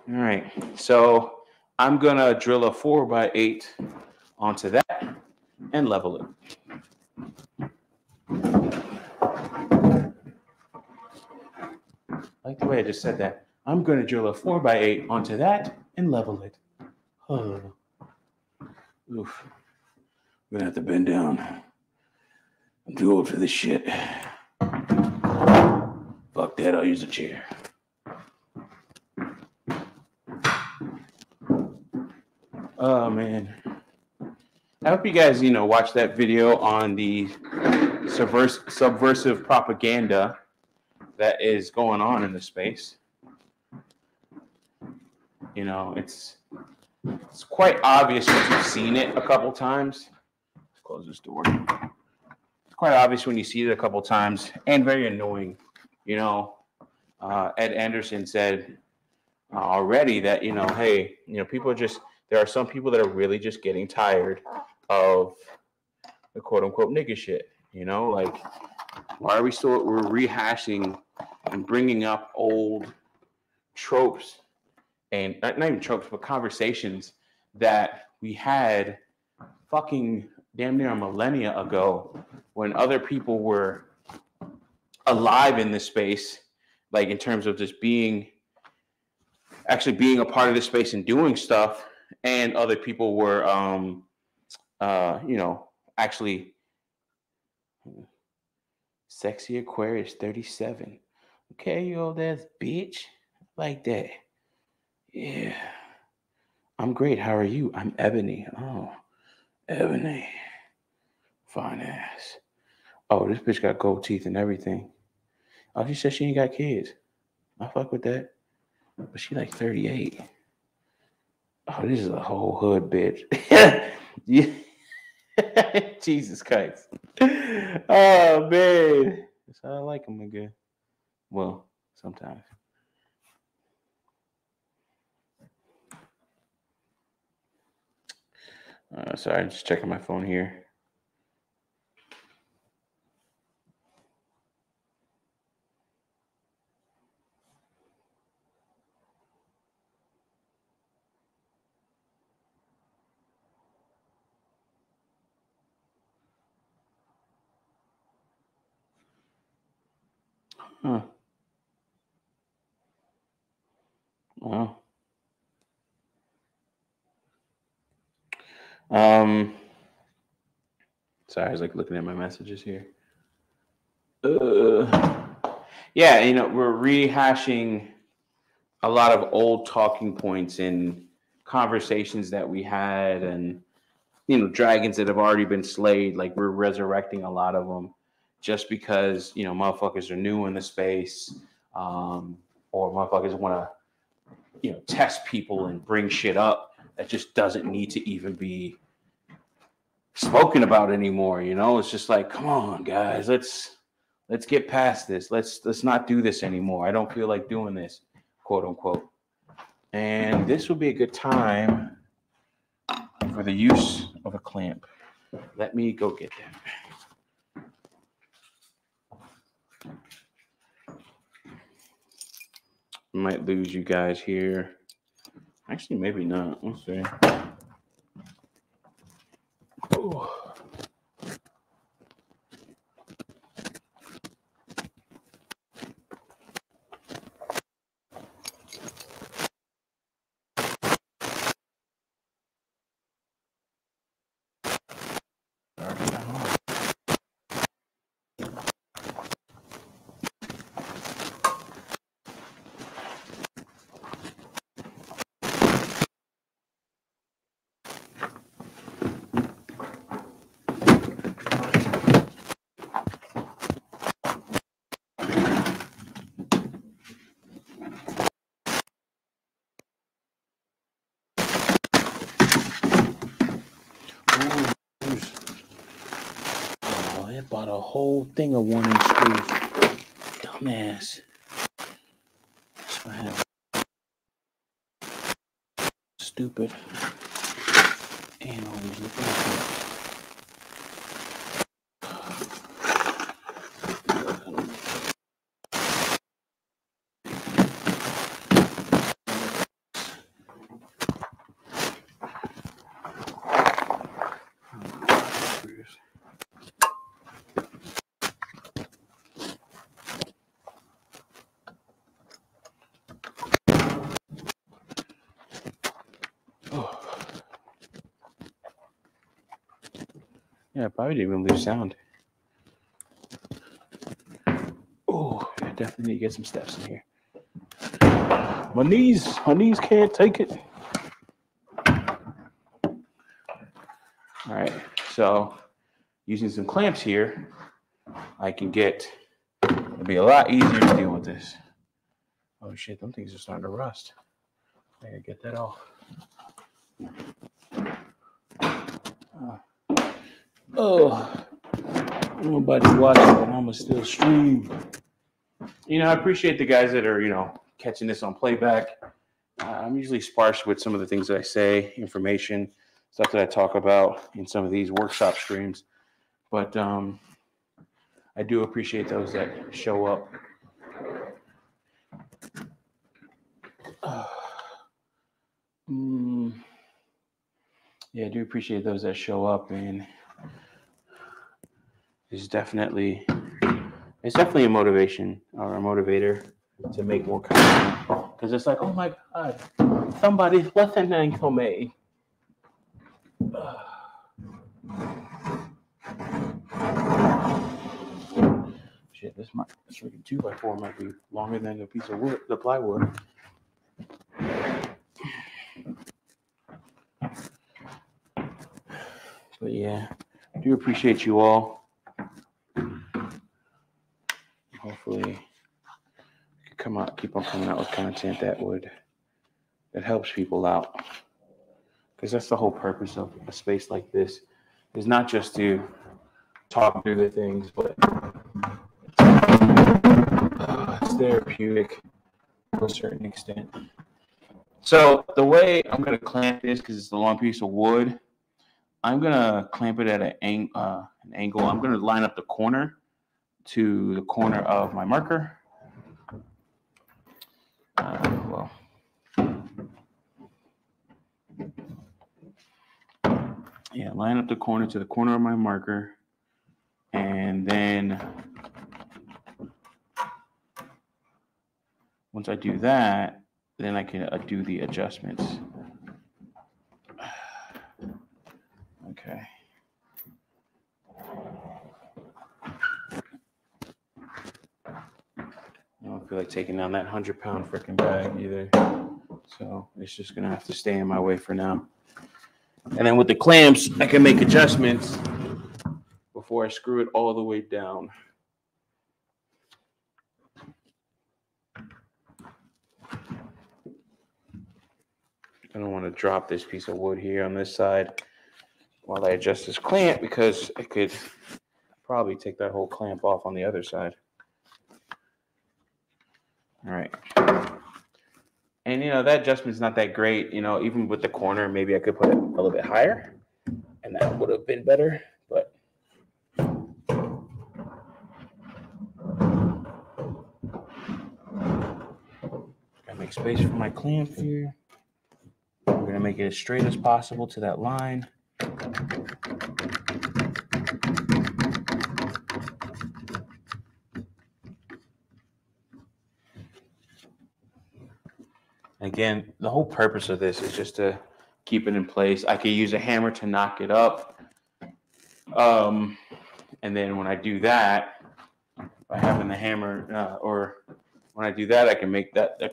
All right. So I'm going to drill a 4x8 onto that and level it. I like the way I just said that. I'm going to drill a 4x8 onto that and level it. Oh. Oof. I'm going to have to bend down. I'm too old for this shit. Fuck that, I'll use a chair. Oh, man. I hope you guys, watch that video on the subversive propaganda that is going on in the space. It's quite obvious once you've seen it a couple times. Let's close this door. It's quite obvious when you see it a couple times and very annoying. Ed Anderson said already that, hey, people are there are some people that are really just getting tired of the quote unquote nigga shit. Like, why are we're rehashing and bringing up old tropes and not even tropes, but conversations that we had fucking damn near a millennia ago when other people were alive in this space, like in terms of just actually being a part of this space and doing stuff, and other people were actually sexy Aquarius 37. Okay, you old ass bitch. Like that. Yeah. I'm great. How are you? I'm Ebony. Oh, Ebony. Fine ass. Oh, this bitch got gold teeth and everything. Oh, she said she ain't got kids. I fuck with that. But she like 38. Oh, this is a whole hood bitch. Yeah. Jesus Christ. Oh, man. That's how I like them again. Well, sometimes. Sorry, I'm just checking my phone here. Huh. Wow. Sorry, I was like looking at my messages here. Yeah, we're rehashing a lot of old talking points and conversations that we had, and dragons that have already been slayed. Like, we're resurrecting a lot of them just because motherfuckers are new in the space, or motherfuckers want to test people and bring shit up that just doesn't need to even be spoken about anymore. It's just like, come on, guys, let's get past this. Let's not do this anymore. I don't feel like doing this, quote unquote. And this would be a good time for the use of a clamp. Let me go get that. Might lose you guys here. Actually, maybe not. Let's see. Oh. I bought a whole thing of 1-inch screws. Dumbass. That's what happened. Stupid. And always looking at that. Yeah, I probably didn't even lose sound. Oh, I definitely need to get some steps in here. My knees can't take it. All right, so using some clamps here, it'll be a lot easier to deal with this. Oh shit, them things are starting to rust. I gotta get that off. Nobody watching, but I'ma still stream. I appreciate the guys that are, catching this on playback. I'm usually sparse with some of the things that I say, information, stuff that I talk about in some of these workshop streams. But I do appreciate those that show up. Yeah, I do appreciate those that show up, and it's definitely a motivation or a motivator to make more content, because it's like, oh my god, somebody's listening to me. Shit, this freaking 2x4 might be longer than the piece of wood, the plywood. But yeah, I do appreciate you all. Hopefully, I can keep on coming out with content that helps people out. Because that's the whole purpose of a space like this, is not just to talk through the things, but it's therapeutic to a certain extent. So the way I'm going to clamp this, because it's a long piece of wood, I'm going to clamp it at an angle. I'm going to line up the corner to the corner of my marker. Line up the corner to the corner of my marker. And then once I do that, then I can do the adjustments. Okay. I don't feel like taking down that 100-pound freaking bag either. So it's just going to have to stay in my way for now. And then with the clamps, I can make adjustments before I screw it all the way down. I don't want to drop this piece of wood here on this side while I adjust this clamp, because I could probably take that whole clamp off on the other side. All right. And, that adjustment's not that great. Even with the corner, maybe I could put it a little bit higher, and that would have been better. But gotta make space for my clamp here. We're going to make it as straight as possible to that line. Again, the whole purpose of this is just to keep it in place. I could use a hammer to knock it up. And then when I do that, by having the hammer, when I do that, I can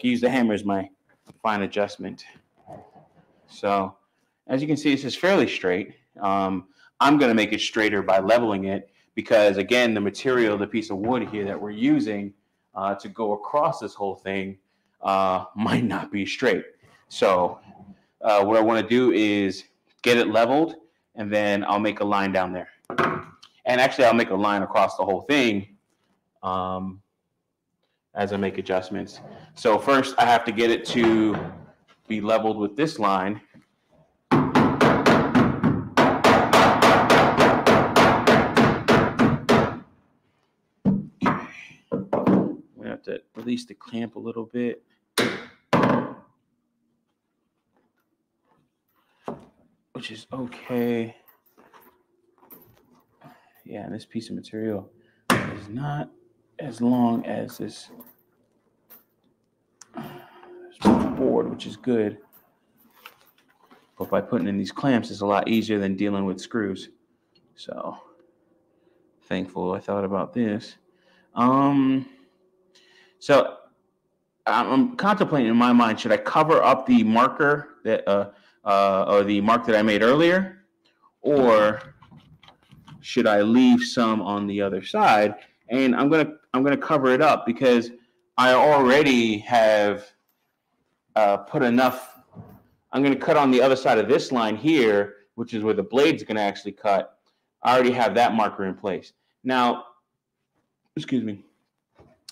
use the hammer as my fine adjustment. So as you can see, this is fairly straight. I'm going to make it straighter by leveling it, because again, the material, the piece of wood here that we're using to go across this whole thing might not be straight. So what I want to do is get it leveled, and then I'll make a line down there. And actually, I'll make a line across the whole thing as I make adjustments. So first, I have to get it to be leveled with this line. We have to release the clamp a little bit. Which is okay. Yeah, and this piece of material is not as long as this board, which is good. But by putting in these clamps, it's a lot easier than dealing with screws. So thankful I thought about this. So I'm contemplating in my mind, should I cover up the marker that or the mark that I made earlier, or should I leave some on the other side? And I'm gonna cover it up because I already have put enough. I'm gonna cut on the other side of this line here, which is where the blade's gonna actually cut. I already have that marker in place. Now, excuse me.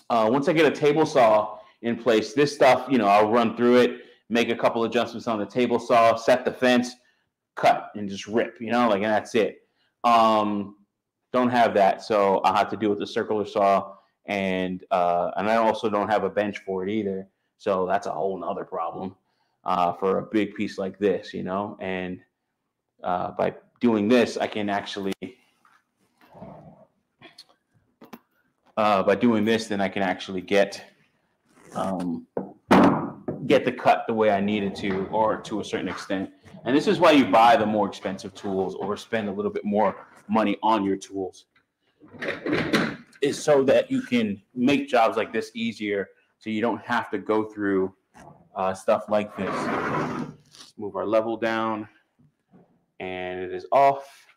Once I get a table saw in place, this stuff, I'll run through it, make a couple adjustments on the table saw, set the fence, cut, and just rip, and that's it. Don't have that, so I'll have to do with the circular saw, and I also don't have a bench for it either, so that's a whole nother problem for a big piece like this, and by doing this, I can actually then I can actually get the cut the way I needed to, or to a certain extent. And this is why you buy the more expensive tools or spend a little bit more money on your tools, is so that you can make jobs like this easier, so you don't have to go through stuff like this. Let's move our level down, and it is off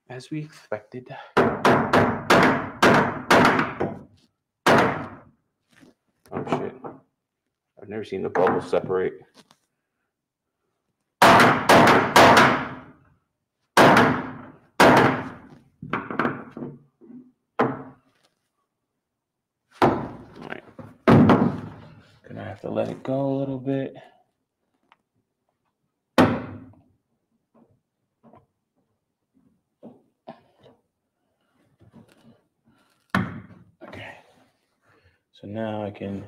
as we expected. Oh shit, I've never seen the bubbles separate. Alright. Gonna have to let it go a little bit. Okay. So now I can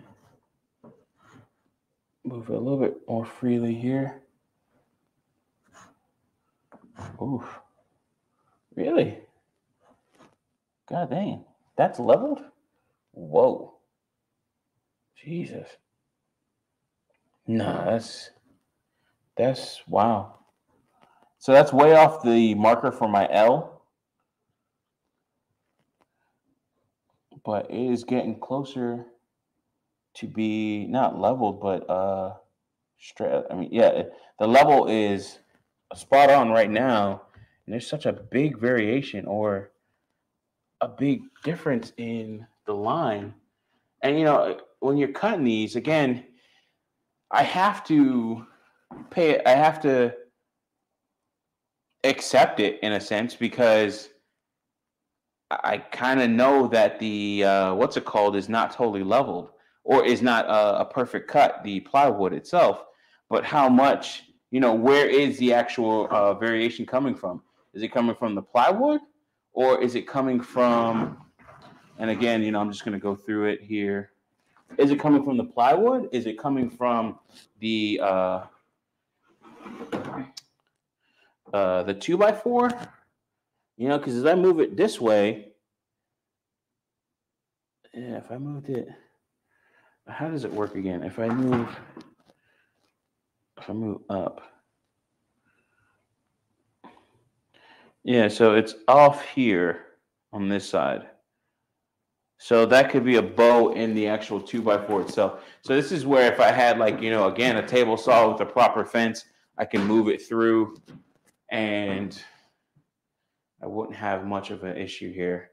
move it a little bit more freely here. Oof. Really? God dang. That's leveled? Whoa. Jesus. Nah, that's wow. So that's way off the marker for my L. But it is getting closer to be not leveled, but straight. I mean, yeah, the level is spot on right now, and there's such a big variation or a big difference in the line. And when you're cutting these, again, I have to accept it in a sense, because I kind of know that the what's it called is not totally leveled, or is not a perfect cut, the plywood itself. But how much, where is the actual variation coming from? Is it coming from the plywood, or is it coming from, and again, I'm just going to go through it here. Is it coming from the plywood? Is it coming from the 2x4? Because as I move it this way, yeah, if I moved it, how does it work again? If I move up, yeah, so it's off here on this side. So that could be a bow in the actual 2x4 itself. So this is where, if I had, like, again, a table saw with a proper fence, I can move it through, and I wouldn't have much of an issue here.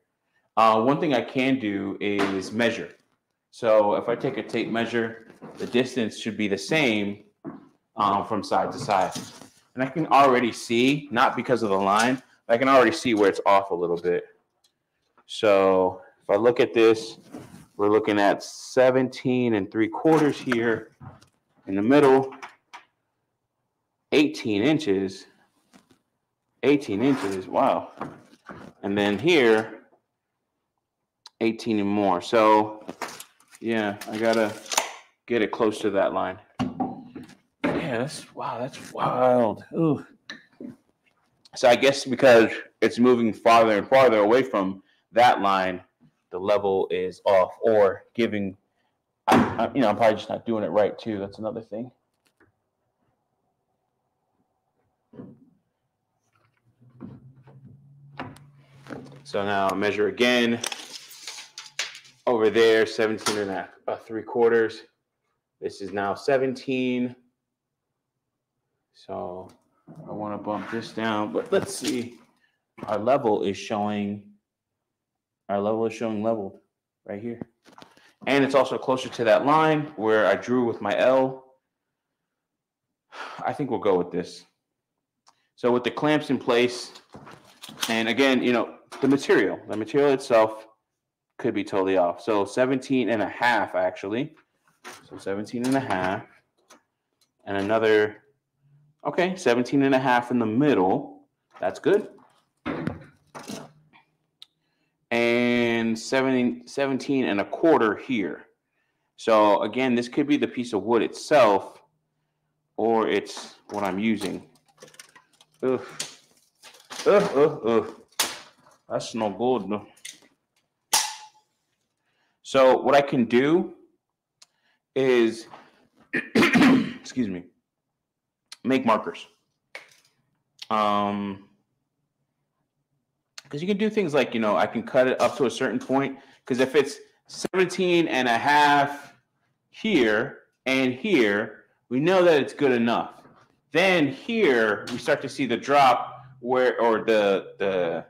One thing I can do is measure. So if I take a tape measure, the distance should be the same from side to side. And I can already see, not because of the line, but I can already see where it's off a little bit. So if I look at this, we're looking at 17 3/4 here in the middle, 18 inches. 18 inches, wow. And then here, 18 and more. So yeah, I gotta get it close to that line. Yeah, that's wild. Ooh. So I guess because it's moving farther and farther away from that line, the level is off, or giving, I'm probably just not doing it right too. That's another thing. So now measure again. Over there, 17 and a 3/4. This is now 17. So I want to bump this down, but let's see. Our level is showing level right here. And it's also closer to that line where I drew with my L. I think we'll go with this. So with the clamps in place, and again, the material itself could be totally off. So 17 and a half, actually. So 17 and a half. And another, okay, 17 and a half in the middle. That's good. And 17 and a quarter here. So again, this could be the piece of wood itself, or it's what I'm using. Ugh. That's no good. No. So what I can do is, excuse me, make markers. Because you can do things like, I can cut it up to a certain point. Because if it's 17 and a half here and here, we know that it's good enough. Then here we start to see the drop or the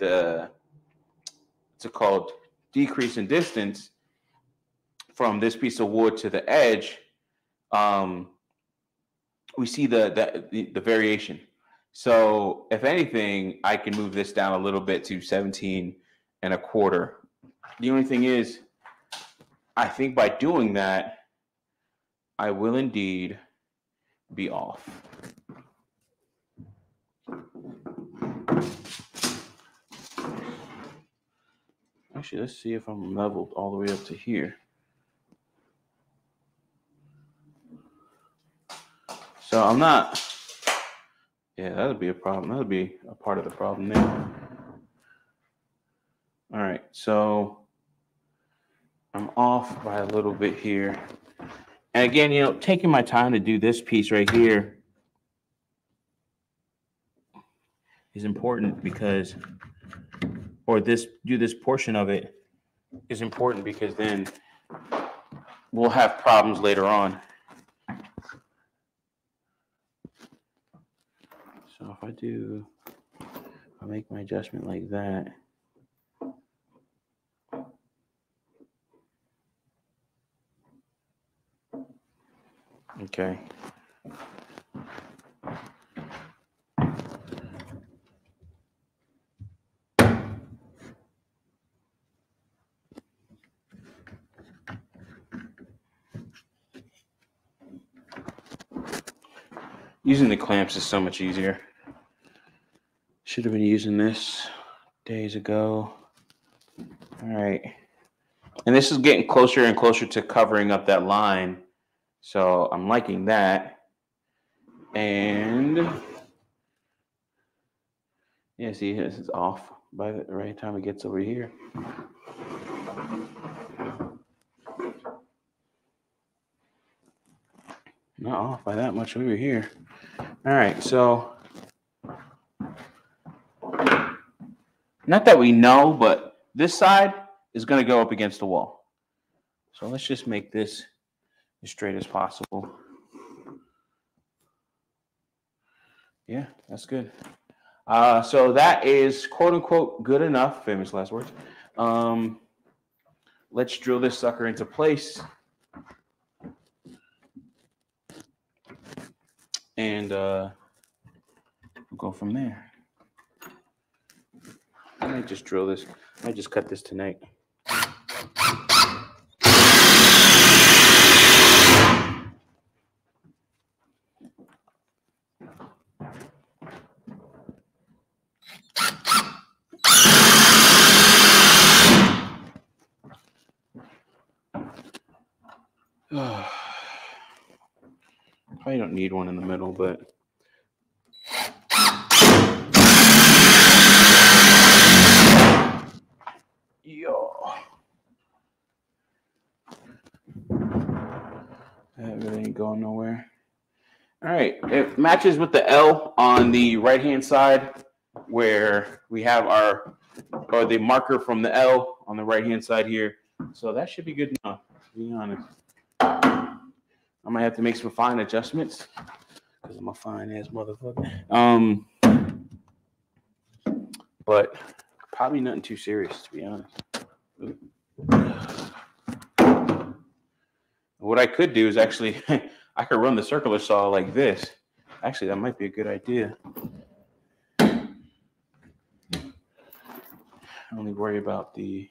what's it called, decrease in distance from this piece of wood to the edge. We see the variation. So if anything, I can move this down a little bit to 17 and a quarter. The only thing is, I think by doing that, I will indeed be off. Actually, let's see if I'm leveled all the way up to here. So I'm not, yeah, that would be a problem. That would be a part of the problem there. All right, so I'm off by a little bit here. And again, taking my time to do this piece right here is important because, or do this portion of it is important because then we'll have problems later on. So if I make my adjustment like that. Okay. Using the clamps is so much easier. Should have been using this days ago. All right. And this is getting closer and closer to covering up that line. So I'm liking that. And yeah, see, this is off by the right time it gets over here. Not off by that much over here. All right, so not that we know, but this side is going to go up against the wall. So let's just make this as straight as possible. Yeah, that's good. So that is quote unquote good enough. Famous last words. Let's drill this sucker into place. And we'll go from there. I might just drill this. I might just cut this tonight. Probably don't need one in the middle, but that really ain't going nowhere. All right, it matches with the L on the right-hand side where we have our or the marker from the L on the right hand side here. So that should be good enough, to be honest. I might have to make some fine adjustments because I'm a fine ass motherfucker. But probably nothing too serious, to be honest. What I could do is actually, I could run the circular saw like this. Actually, that might be a good idea. Only worry about the,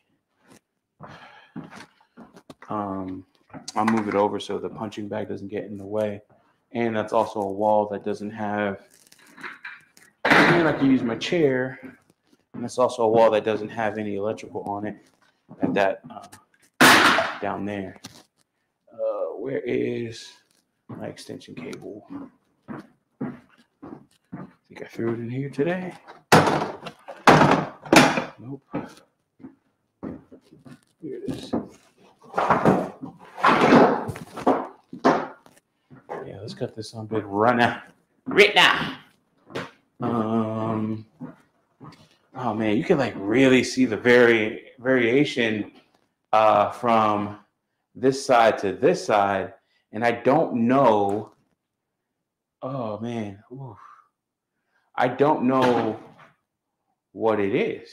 I'll move it over so the punching bag doesn't get in the way. And that's also a wall that doesn't have, and I can use my chair. And that's also a wall that doesn't have any electrical on it. At that down there. Where is my extension cable? I think I threw it in here today. Nope. Here it is. Yeah, let's cut this on big right now. Right now. Oh man, you can like really see the variation from this side to this side, and I don't know. Oh man, oof. I don't know what it is.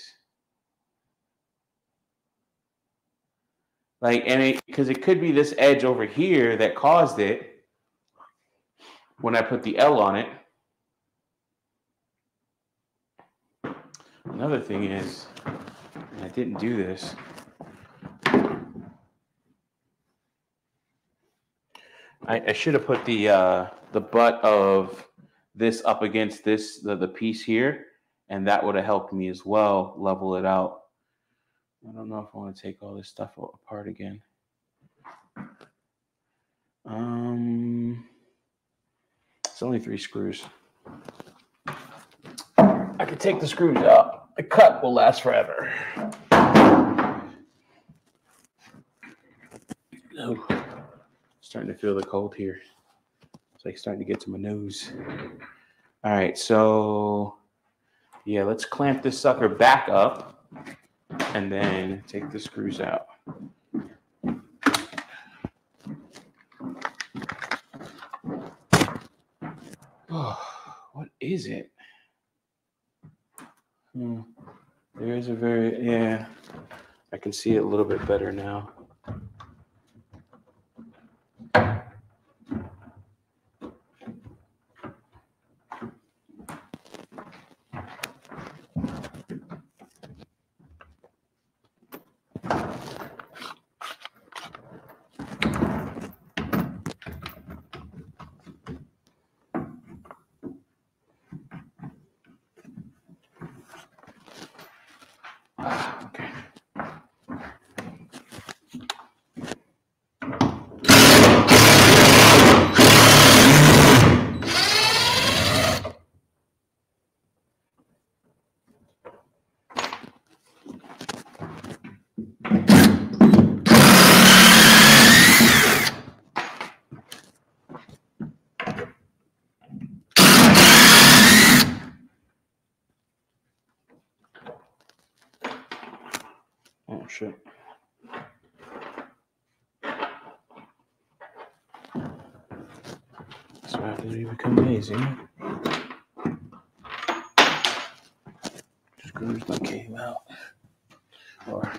Like, and because it could be this edge over here that caused it when I put the L on it. Another thing is, and I didn't do this. I should have put the butt of this up against this the piece here, and that would have helped me as well level it out. I don't know if I want to take all this stuff apart again. It's only 3 screws. I could take the screws out. The cut will last forever. Oh, starting to feel the cold here. It's like starting to get to my nose. All right, so yeah, let's clamp this sucker back up and then take the screws out. Oh, what is it? There is a yeah, I can see it a little bit better now. Okay. Oh shit. So after you become lazy, screws that came out, or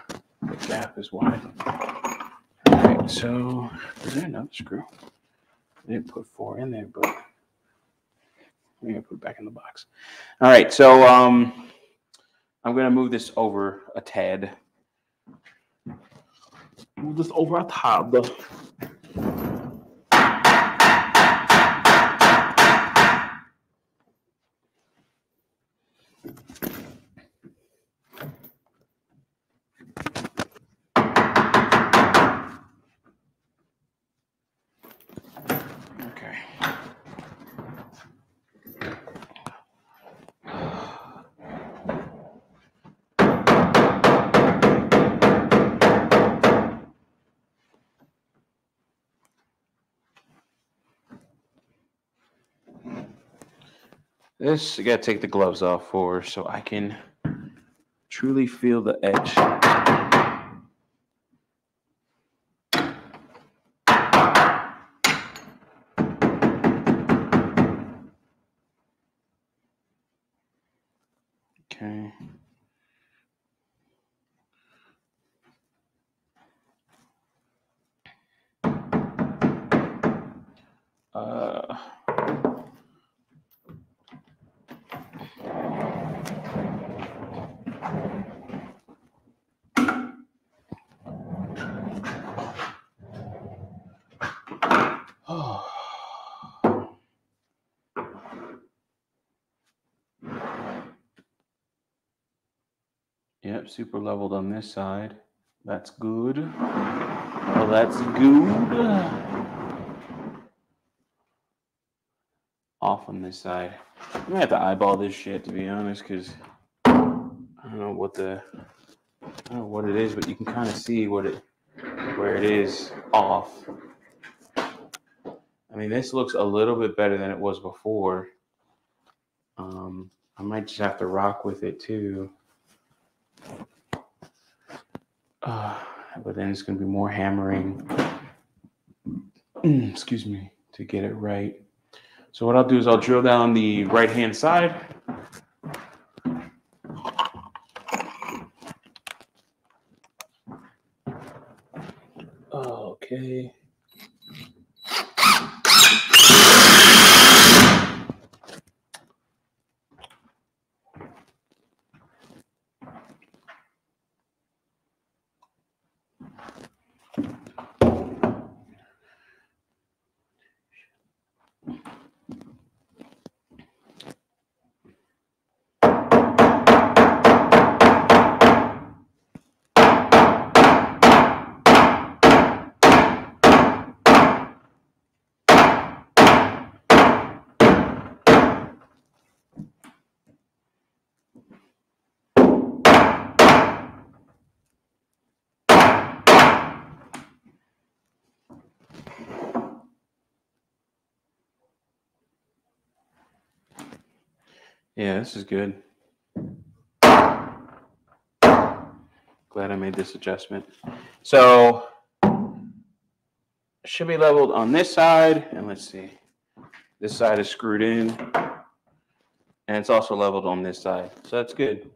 the gap is wide. All right, so is there another screw? I didn't put 4 in there, but I'm gonna put it back in the box. All right, so I'm gonna move this over a tad. Move this over a tad. Okay. This I gotta take the gloves off for so I can truly feel the edge. Okay. Yep, super leveled on this side. That's good. Well, that's good. Off on this side. I'm gonna have to eyeball this shit, to be honest, because I don't know what it is, but you can kind of see where it is off. I mean, this looks a little bit better than it was before. I might just have to rock with it too. But then it's going to be more hammering, excuse me, to get it right. So what I'll do is I'll drill down the right-hand side. Okay. Yeah, this is good. Glad I made this adjustment. So it should be leveled on this side, and let's see. This side is screwed in, and it's also leveled on this side. So that's good.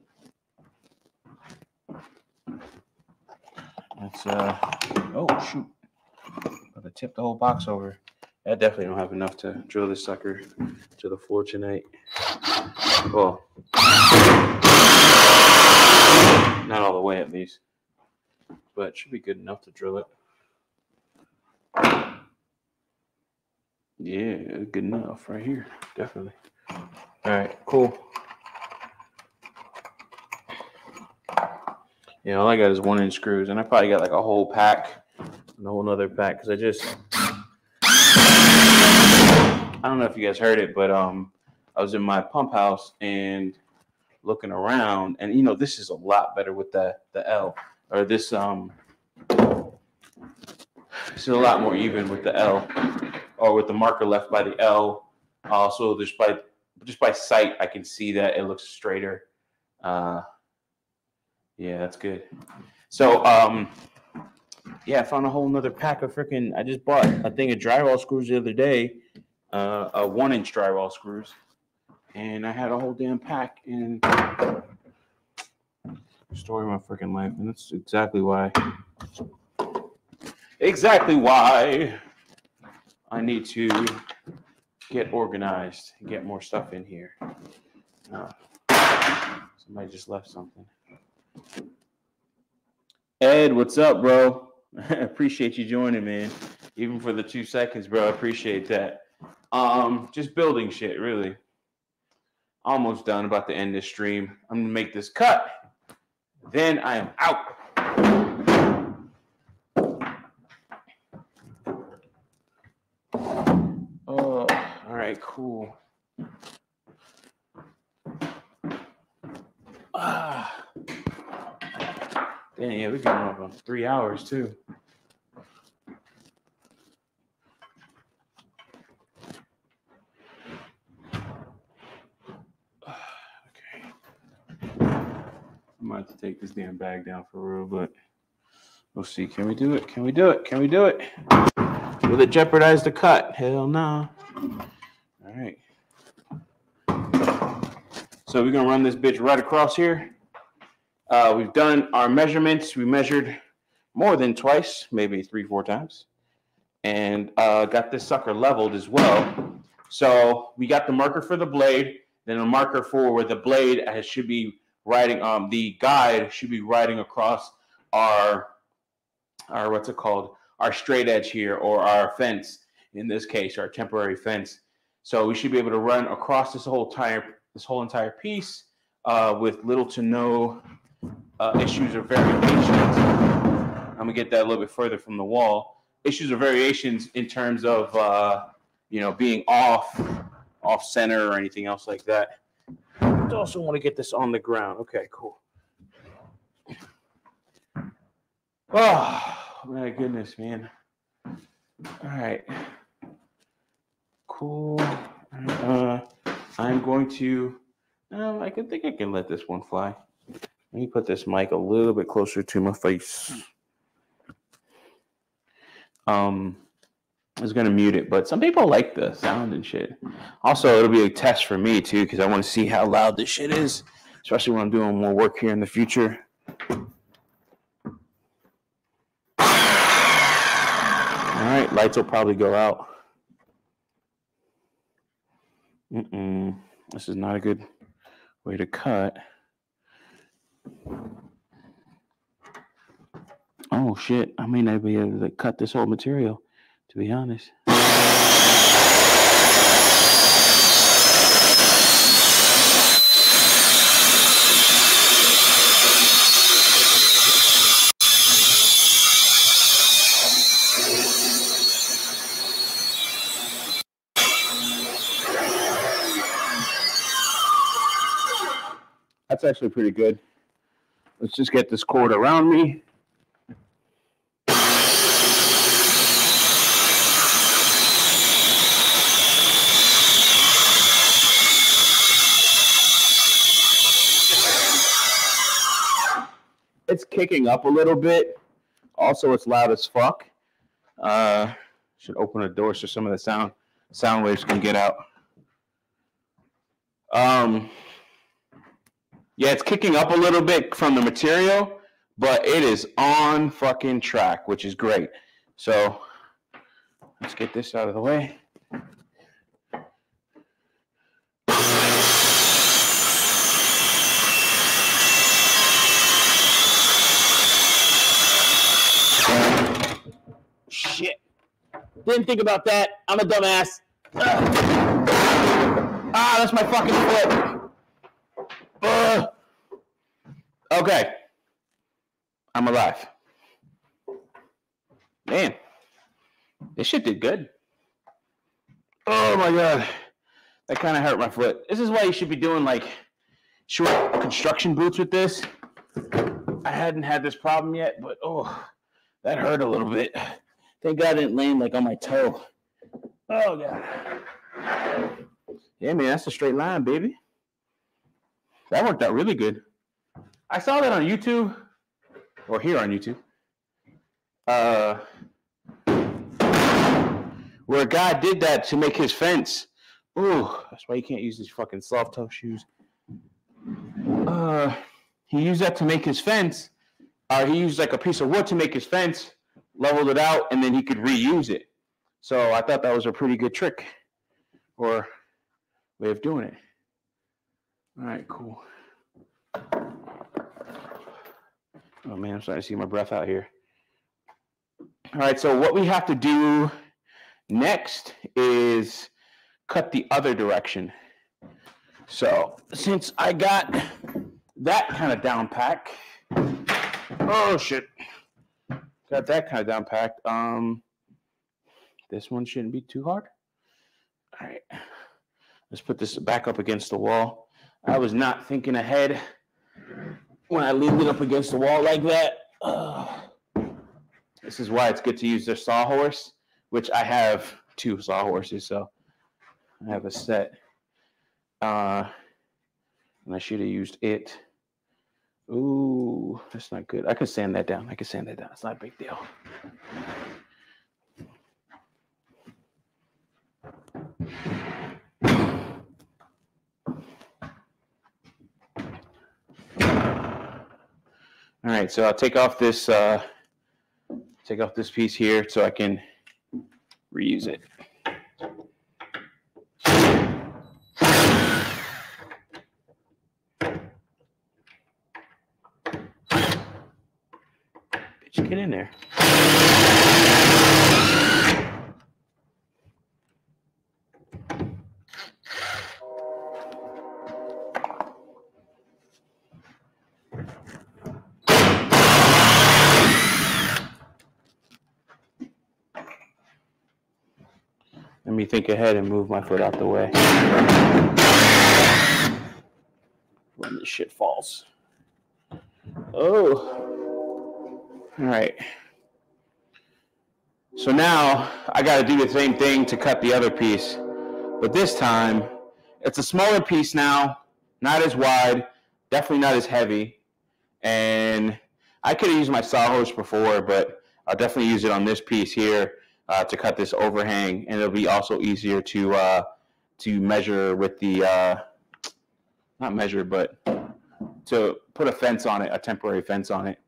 Let's oh shoot. Got to tip the whole box over. I definitely don't have enough to drill this sucker to the floor tonight. Well, not all the way at least, but it should be good enough to drill it. Yeah, good enough right here, definitely. All right, cool. Yeah, all I got is 1-inch screws, and I probably got like a whole pack, and a whole nother pack, because I don't know if you guys heard it, but I was in my pump house and looking around, and you know, this is a lot better with the L, or this is a lot more even with the L, or with the marker left by the L. So just by sight, I can see that it looks straighter. Yeah, that's good. So yeah, I found a whole nother pack of freaking. I just bought a thing of drywall screws the other day, a 1-inch drywall screws, and I had a whole damn pack. And story of my freaking life, and that's exactly why I need to get organized and get more stuff in here. Somebody just left something. Ed, what's up, bro? I appreciate you joining, man. Even for the 2 seconds, bro. I appreciate that. Just building shit, really. Almost done, about to end this stream. I'm gonna make this cut. Then I am out. Oh, all right, cool. Damn, yeah, we're going up on 3 hours too. Okay. I'm gonna have to take this damn bag down for real, but we'll see. Can we do it? Can we do it? Can we do it? Will it jeopardize the cut? Hell no. All right. So we're going to run this bitch right across here. We've done our measurements. We measured more than twice, maybe 3-4 times. And got this sucker leveled as well. So we got the marker for the blade, then a marker for where the blade should be riding, the guide should be riding across our what's it called? Our straight edge here, or our fence, in this case, our temporary fence. So we should be able to run across this whole entire piece with little to no issues or variations. I'm gonna get that a little bit further from the wall. Issues or variations in terms of being off center or anything else like that. I also want to get this on the ground. Okay, cool. Oh my goodness, man. All right, cool. I'm going to. I think I can let this one fly. Let me put this mic a little bit closer to my face. I was going to mute it, but some people like the sound and shit. Also, it'll be a test for me, too, because I want to see how loud this shit is, especially when I'm doing more work here in the future. All right, lights will probably go out. This is not a good way to cut. Oh, shit. I may not be able to cut this whole material, to be honest. That's actually pretty good. Let's just get this cord around me. It's kicking up a little bit. Also, it's loud as fuck. Should open a door so some of the sound waves can get out. Yeah, it's kicking up a little bit from the material, but it is on fucking track, which is great. So let's get this out of the way. Shit. Didn't think about that. I'm a dumbass. That's my fucking foot. Okay. I'm alive. Man. This shit did good. Oh my God. That kind of hurt my foot. This is why you should be doing like short construction boots with this. I hadn't had this problem yet, but that hurt a little bit. Thank God I didn't land like on my toe. Oh God. Yeah, man, that's a straight line, baby. That worked out really good. I saw that on YouTube, or here on YouTube, where a guy did that to make his fence. Ooh, that's why you can't use these fucking soft toe shoes. He used that to make his fence. He used like a piece of wood to make his fence, leveled it out, and then he could reuse it. So I thought that was a pretty good trick or way of doing it. All right, cool. Oh man, I'm starting to see my breath out here. All right, so what we have to do next is cut the other direction. So since I got that kind of down pack, oh shit, got that kind of down packed. This one shouldn't be too hard. All right, let's put this back up against the wall. I was not thinking ahead when I leaned it up against the wall like that. This is why it's good to use the sawhorse, which I have 2 sawhorses, so I have a set. And I should have used it. Ooh, that's not good. I can sand that down. It's not a big deal. All right, so I'll take off this piece here so I can reuse it. Bitch, get in there. Let me think ahead and move my foot out the way when this shit falls. Oh. All right. So now I got to do the same thing to cut the other piece. But this time, it's a smaller piece now, not as wide, definitely not as heavy. And I could have used my sawhorse before, but I'll definitely use it on this piece here to cut this overhang. And it'll be also easier to measure with the, not measure, but to put a fence on it, a temporary fence on it.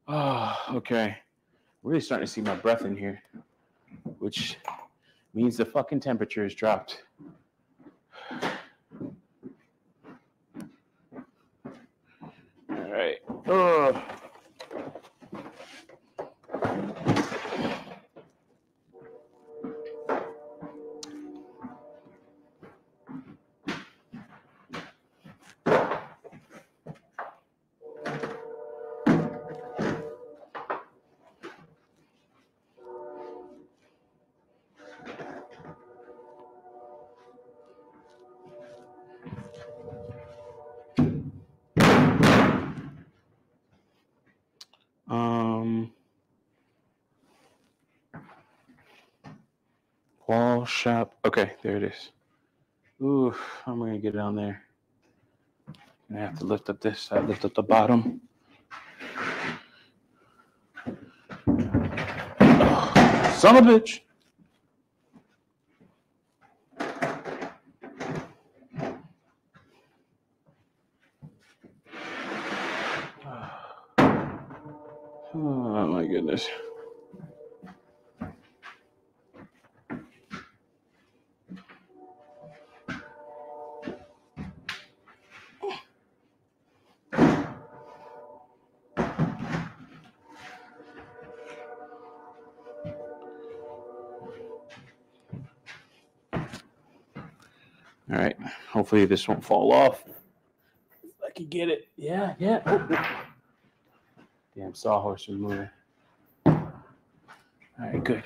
Oh, okay. Really starting to see my breath in here, which means the fucking temperature has dropped. All right. Oh. Wall shop. Okay, there it is. Ooh, I'm gonna get it on there. I have to lift up this side, lift up the bottom. Oh, son of a bitch. Oh my goodness. All right, hopefully this won't fall off. If I can get it. Yeah. Oh. Damn sawhorse is moving. All right, good.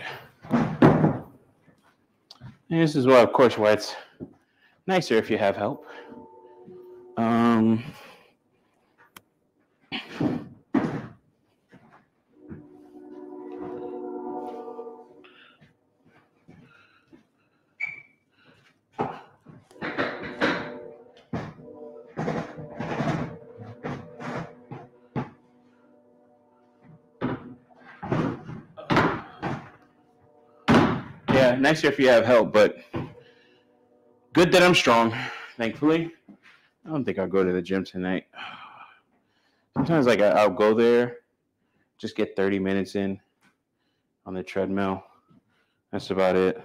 And this is why, of course, why it's nicer if you have help. Yeah, nicer if you have help, but good that I'm strong, thankfully. I don't think I'll go to the gym tonight. Sometimes, like, I'll go there, just get 30 minutes in on the treadmill. That's about it.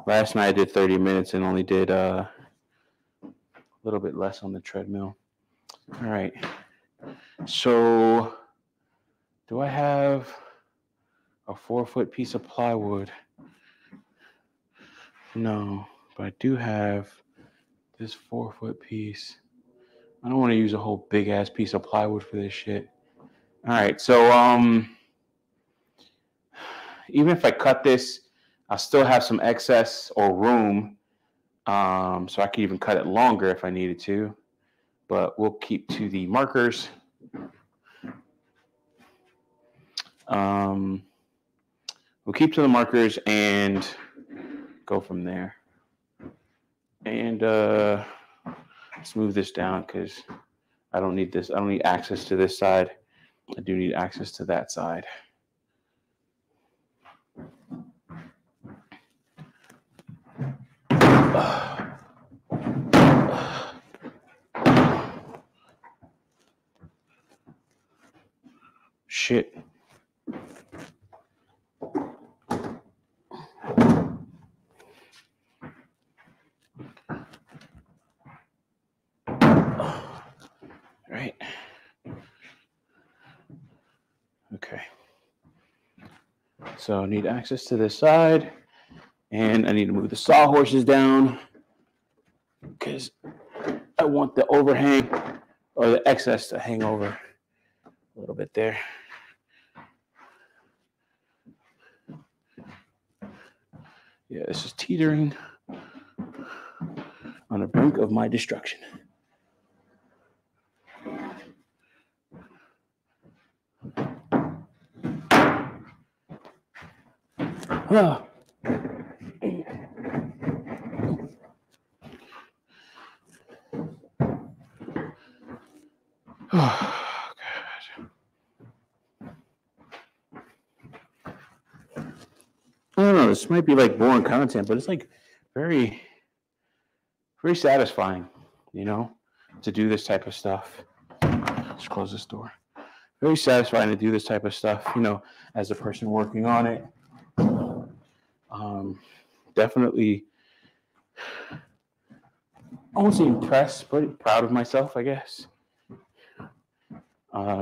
Last night I did 30 minutes and only did a little bit less on the treadmill. All right. So, do I have a 4-foot piece of plywood? No, but I do have this 4-foot piece. I don't want to use a whole big ass piece of plywood for this shit. All right, so even if I cut this, I'll still have some excess or room, so I could even cut it longer if I needed to. But we'll keep to the markers. We'll keep to the markers and go from there. And let's move this down because I don't need this. I don't need access to this side. I do need access to that side. Shit. Right. Okay. So I need access to this side, and I need to move the sawhorses down because I want the overhang or the excess to hang over a little bit there. Yeah, this is teetering on the brink of my destruction. Oh. Oh, God. I don't know. This might be like boring content, but it's like very, very satisfying, you know, to do this type of stuff. Let's close this door. Very satisfying to do this type of stuff, you know, as a person working on it. Definitely, I won't say impressed, but proud of myself, I guess.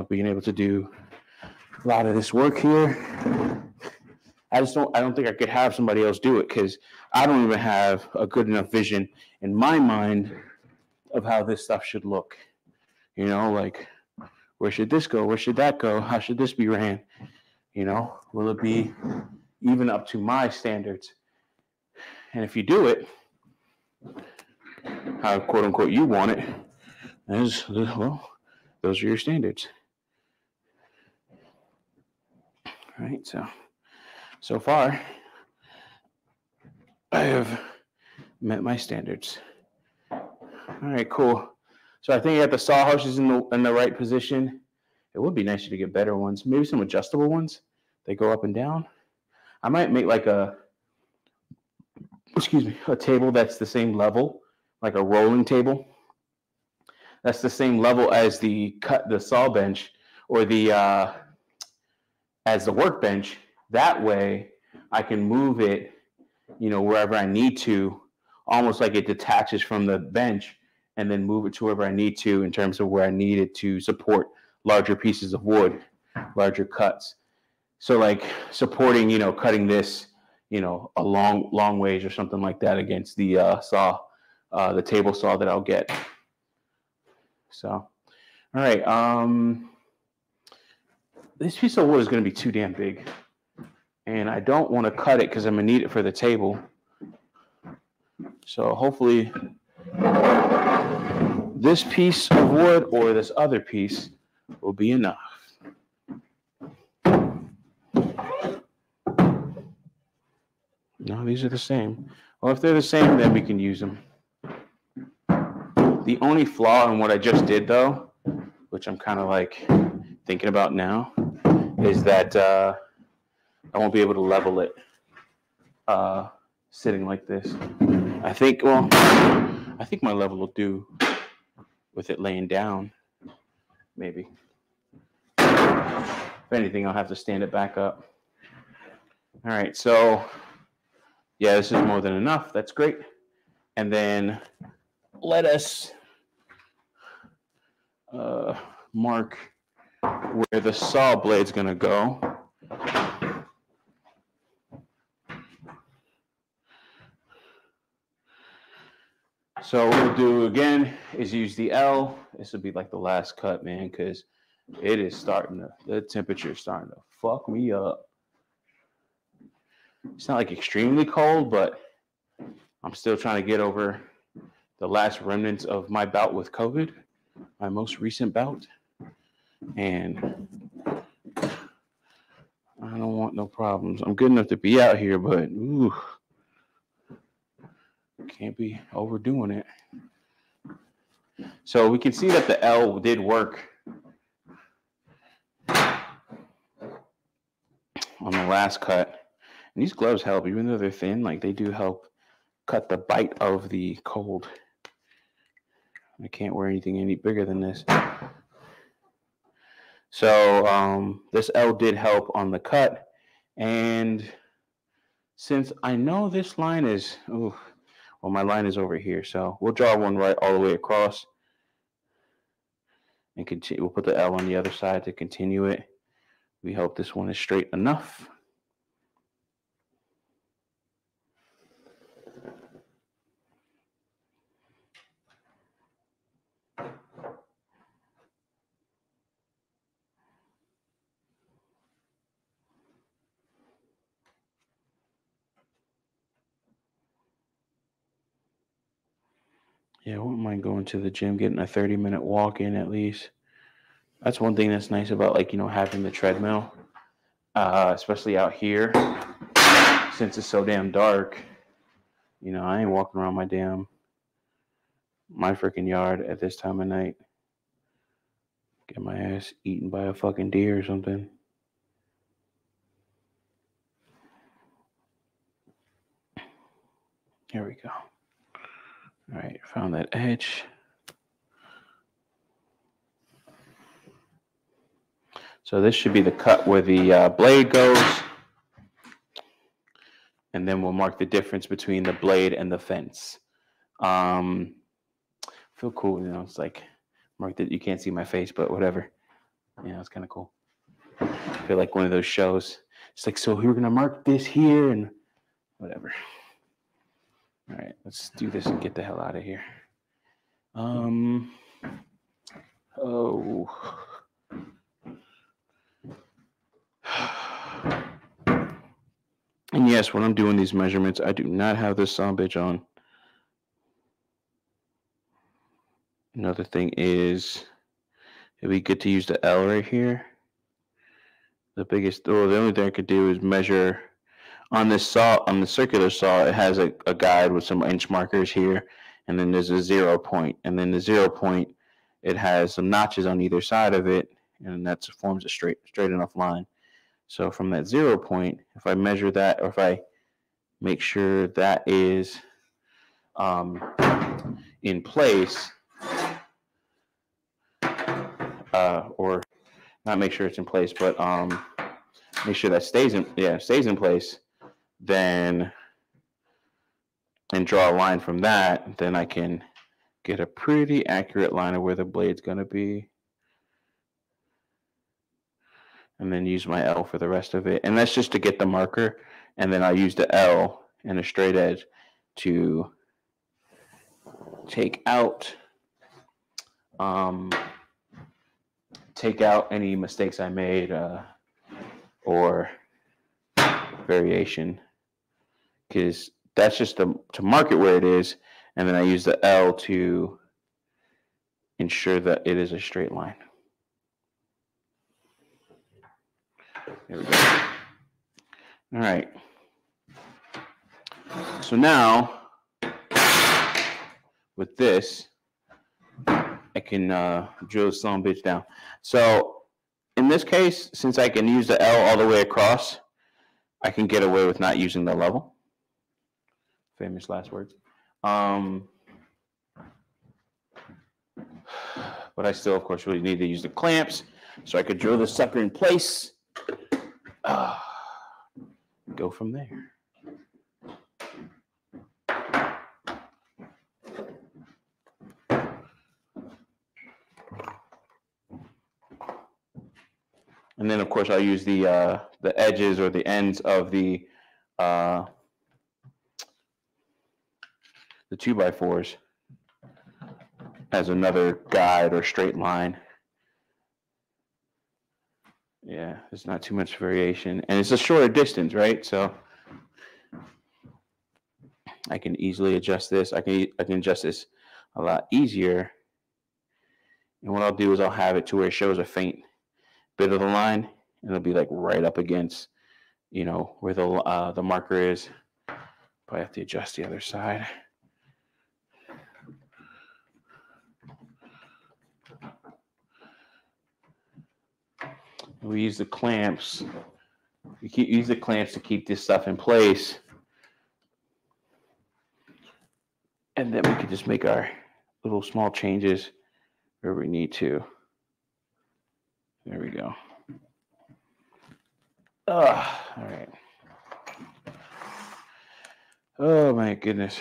Being able to do a lot of this work here. I don't think I could have somebody else do it because I don't even have a good enough vision in my mind of how this stuff should look. You know, like, where should this go? Where should that go? How should this be ran? You know, will it be even up to my standards? And if you do it, how quote unquote you want it, well, those are your standards. All right, so far, I have met my standards. All right, cool. So I think I got the sawhorses in the right position. It would be nicer to get better ones, maybe some adjustable ones. They go up and down. I might make like a table that's the same level, like a rolling table. That's the same level as the saw bench or as the workbench. That way, I can move it, you know, wherever I need to, almost like it detaches from the bench, and then move it to wherever I need to in terms of where I need it to support larger pieces of wood, larger cuts. So like supporting, you know, cutting this, you know, a long ways or something like that against the saw, the table saw that I'll get. So, all right. This piece of wood is going to be too damn big, and I don't want to cut it because I'm going to need it for the table. So hopefully this piece of wood or this other piece will be enough. No, these are the same. Well, if they're the same, then we can use them. The only flaw in what I just did, though, which I'm kind of like thinking about now, is that I won't be able to level it sitting like this. I think my level will do with it laying down, maybe. If anything, I'll have to stand it back up. All right, so yeah, this is more than enough. That's great. And then let us mark where the saw blade's going to go. So what we'll do again is use the L. This will be like the last cut, man, because it is the temperature is starting to fuck me up. It's not like extremely cold, but I'm still trying to get over the last remnants of my bout with COVID, my most recent bout. And I don't want no problems. I'm good enough to be out here, but ooh, Can't be overdoing it. So we can see that the L did work on the last cut. And these gloves help, even though they're thin, like they do help cut the bite of the cold. I can't wear anything any bigger than this. So this L did help on the cut. And since I know this line is, well, my line is over here. So we'll draw one right all the way across. And continue. We'll put the L on the other side to continue it. We hope this one is straight enough. Yeah, I wouldn't mind going to the gym, getting a 30-minute walk in at least. That's one thing that's nice about, like, having the treadmill, especially out here, since it's so damn dark. I ain't walking around my freaking yard at this time of night. Get my ass eaten by a fucking deer or something. Here we go. All right, found that edge. So this should be the cut where the blade goes. And then we'll mark the difference between the blade and the fence. Feel cool, it's like marked it. You can't see my face, but whatever. It's kind of cool. I feel like one of those shows. It's like, so we're gonna mark this here and whatever. All right, let's do this and get the hell out of here. And yes, when I'm doing these measurements, I do not have this bitch on. Another thing is, it'd be good to use the L right here. The only thing I could do is measure on this saw, on the circular saw. It has a guide with some inch markers here, and then there's a 0 point, and then the 0 point, it has some notches on either side of it, and that forms a straight enough line. So from that 0 point, if I measure that, or if I make sure that is in place, or not make sure it's in place, but make sure that stays in place, then, and draw a line from that, then I can get a pretty accurate line of where the blade's going to be. And then use my L for the rest of it. And that's just to get the marker. And then I'll use the L and a straight edge to take out any mistakes I made or variation. Because that's just to mark it where it is. And then I use the L to ensure that it is a straight line. There we go. All right. So now, with this, I can drill this son of a bitch down. So in this case, since I can use the L all the way across, I can get away with not using the level. Famous last words. But I still, of course, really need to use the clamps so I could drill this sucker in place. Go from there. And then, of course, I'll use the edges or the ends of the 2x4s as another guide or straight line. Yeah, there's not too much variation, and it's a shorter distance, right? So I can easily adjust this. I can adjust this a lot easier. And what I'll do is I'll have it to where it shows a faint bit of the line, and it'll be like right up against, where the marker is. But I have to adjust the other side. We use the clamps. Use the clamps to keep this stuff in place. And then we can just make our little small changes where we need to. There we go. All right. Oh my goodness.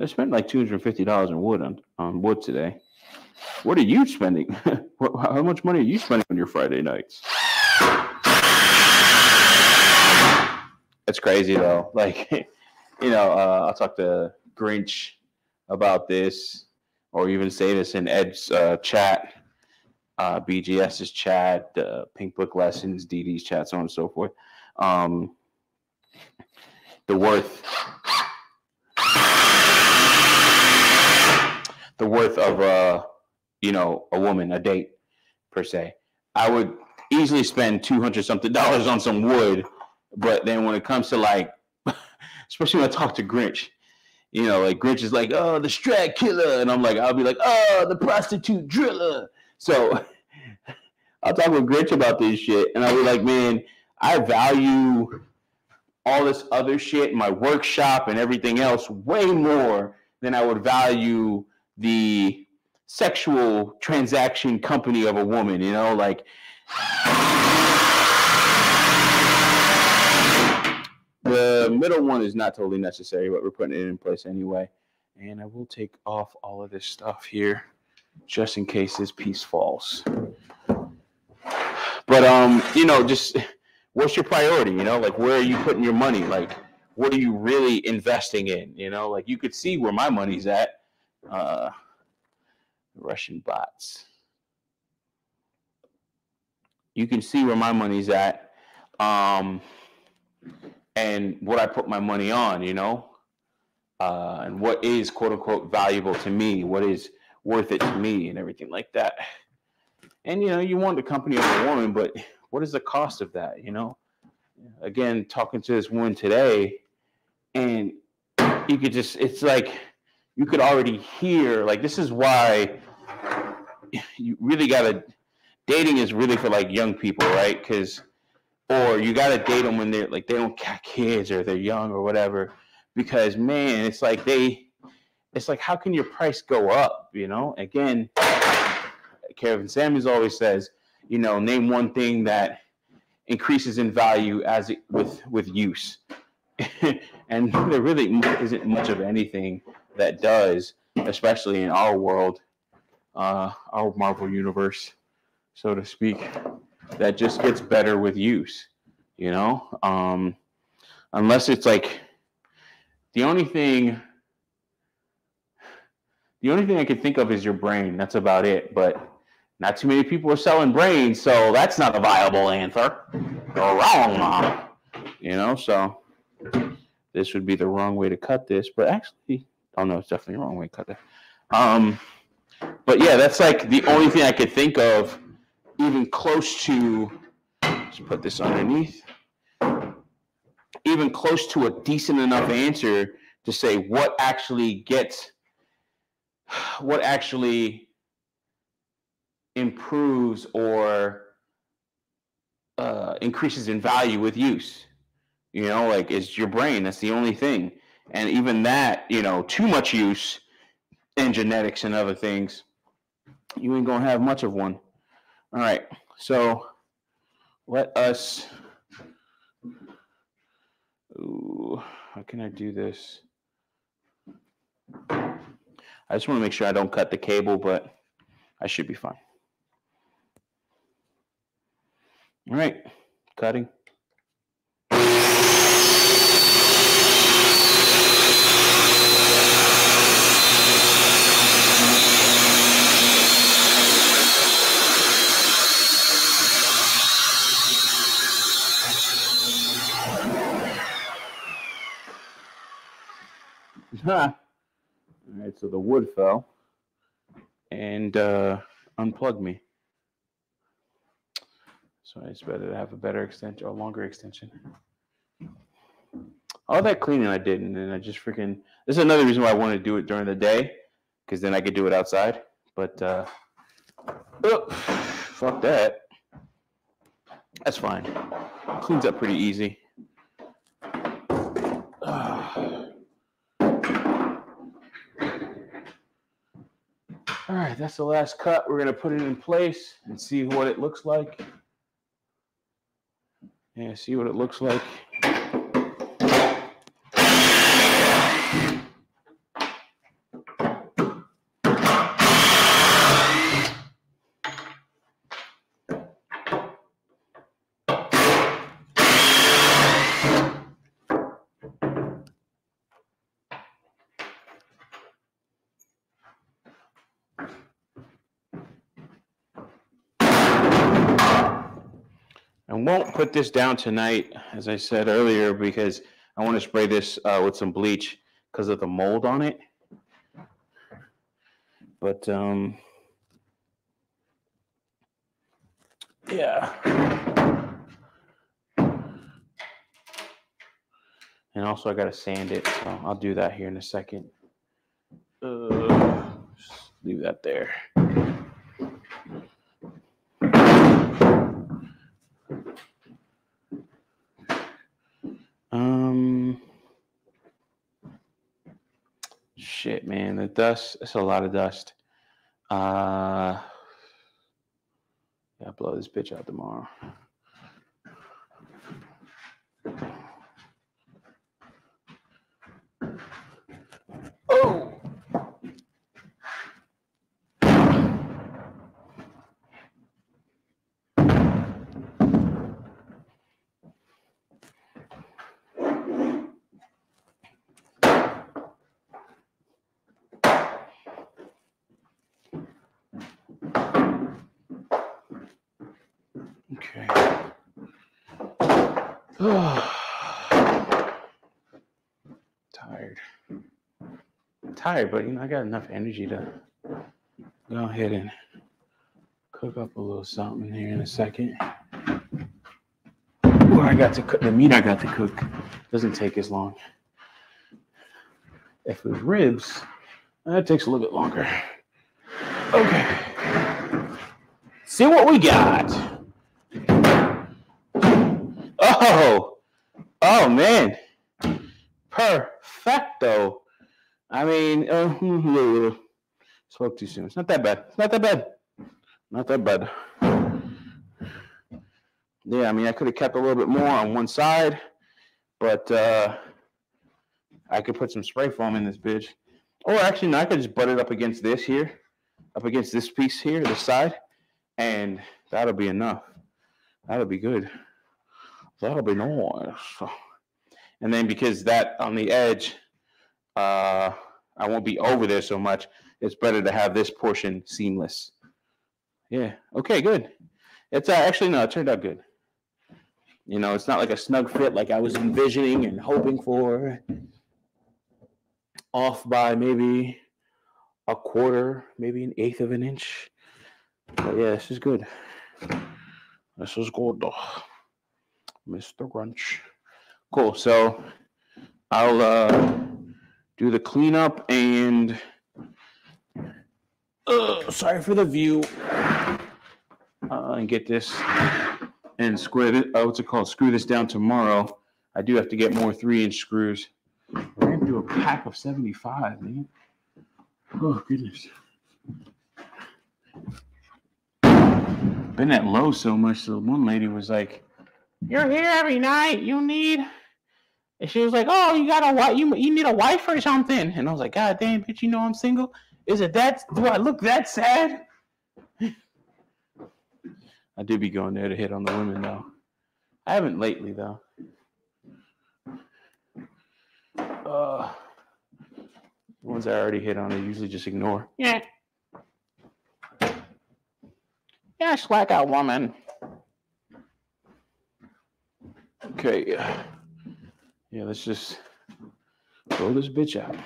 I spent like $250 in wood on wood today. What are you spending? How much money are you spending on your Friday nights? That's crazy though. Like, I'll talk to Grinch about this, or even say this in Ed's chat, BGS's chat, Pink Book Lessons, DD's chat, so on and so forth. The worth of a woman, a date per se. I would easily spend $200 something on some wood, but then when it comes to like, especially when I talk to Grinch, like Grinch is like, oh, the Strat Killer, and I'll be like, oh, the prostitute driller. So I'll talk with Grinch about this shit, and I'll be like, man, I value all this other shit, my workshop and everything else, way more than I would value the sexual transaction company of a woman, like the middle one is not totally necessary, but we're putting it in place anyway. And I will take off all of this stuff here just in case this piece falls. But just what's your priority? Like, where are you putting your money? Like, what are you really investing in? Like, you could see where my money's at. Russian bots. You can see where my money's at, and what I put my money on, and what is quote unquote valuable to me, what is worth it to me, and everything like that. And you want the company of a woman, but what is the cost of that? Again, talking to this woman today, and you could it's like you could already hear, like, this is why you really gotta, dating is really for like young people, right? Or you gotta date them when they're like, they don't got kids or they're young or whatever, because man, it's like how can your price go up? Again, Kevin Samuels always says, name one thing that increases in value with use. And there really isn't much of anything that does, especially in our world, our Marvel universe, so to speak, that just gets better with use, unless it's like the only thing I could think of is your brain. That's about it. But not too many people are selling brains, so that's not a viable answer. You're wrong, Mom. So this would be the wrong way to cut this. But actually, no, it's definitely the wrong way to cut that. But yeah, that's like the only thing I could think of, even close to. Let's put this underneath. Even close to a decent enough answer to say what actually improves or increases in value with use. Like, it's your brain. That's the only thing. And even that, too much use and genetics and other things, you ain't gonna have much of one. All right, so let us. Ooh, how can I do this? I just want to make sure I don't cut the cable, but I should be fine. All right, cutting. All right, so the wood fell and unplugged me. So it's better to have a better extension or longer extension. All that cleaning I did, and then I just freaking. This is another reason why I want to do it during the day, because then I could do it outside. But fuck that. That's fine. Cleans up pretty easy. All right, that's the last cut. We're gonna put it in place and see what it looks like. Yeah, see what it looks like. I won't put this down tonight, as I said earlier, because I want to spray this with some bleach because of the mold on it. But yeah. And also I got to sand it, so I'll do that here in a second. Just leave that there. Shit, man, the dust, it's a lot of dust. Yeah, blow this bitch out tomorrow. Oh! Okay. Tired, but I got enough energy to go ahead and cook up a little something here in a second. What I got to cook, the meat I got to cook doesn't take as long. If it was ribs, that takes a little bit longer. Okay. See what we got. Oh man. Perfecto. I mean, spoke too soon. It's not that bad. Not that bad. Yeah, I mean, I could have kept a little bit more on one side, but I could put some spray foam in this bitch. Or actually, no, I could just butt it up against this here, up against this piece here, this side, and that'll be enough. That'll be good. That'll be nice. And then because that on the edge, I won't be over there so much, it's better to have this portion seamless. Yeah. Okay, good. It's actually, no, it turned out good. It's not like a snug fit like I was envisioning and hoping for. Off by maybe a quarter, maybe an eighth of an inch. But yeah, this is good. This is good, Mr. Grunch. Cool. So I'll do the cleanup and sorry for the view. And get this and square it. What's it called? Screw this down tomorrow. I do have to get more 3-inch screws. We're going to do a pack of 75, man. Oh, goodness. Been at Lowe's so much, so one lady was like, "You're here every night. You need..." And she was like, "Oh, you got a wife? You need a wife or something?" And I was like, "God damn, bitch, I'm single. Is it that? Do I look that sad?" I do be going there to hit on the women, though. I haven't lately, though. The ones I already hit on, I usually just ignore. Yeah. Just like a woman. Okay. Yeah, let's just throw this bitch out.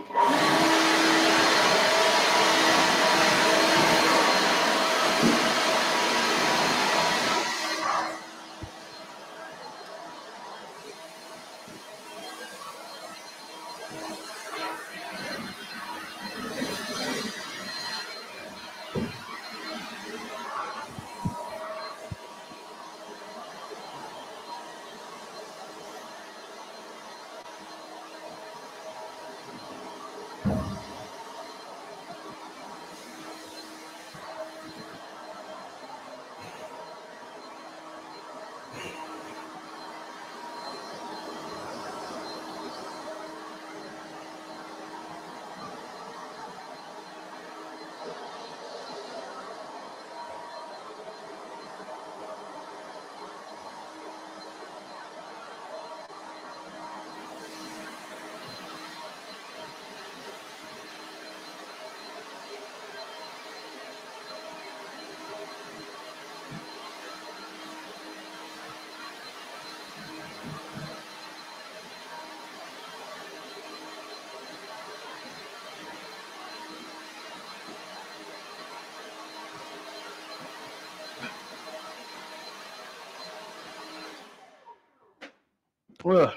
Ugh.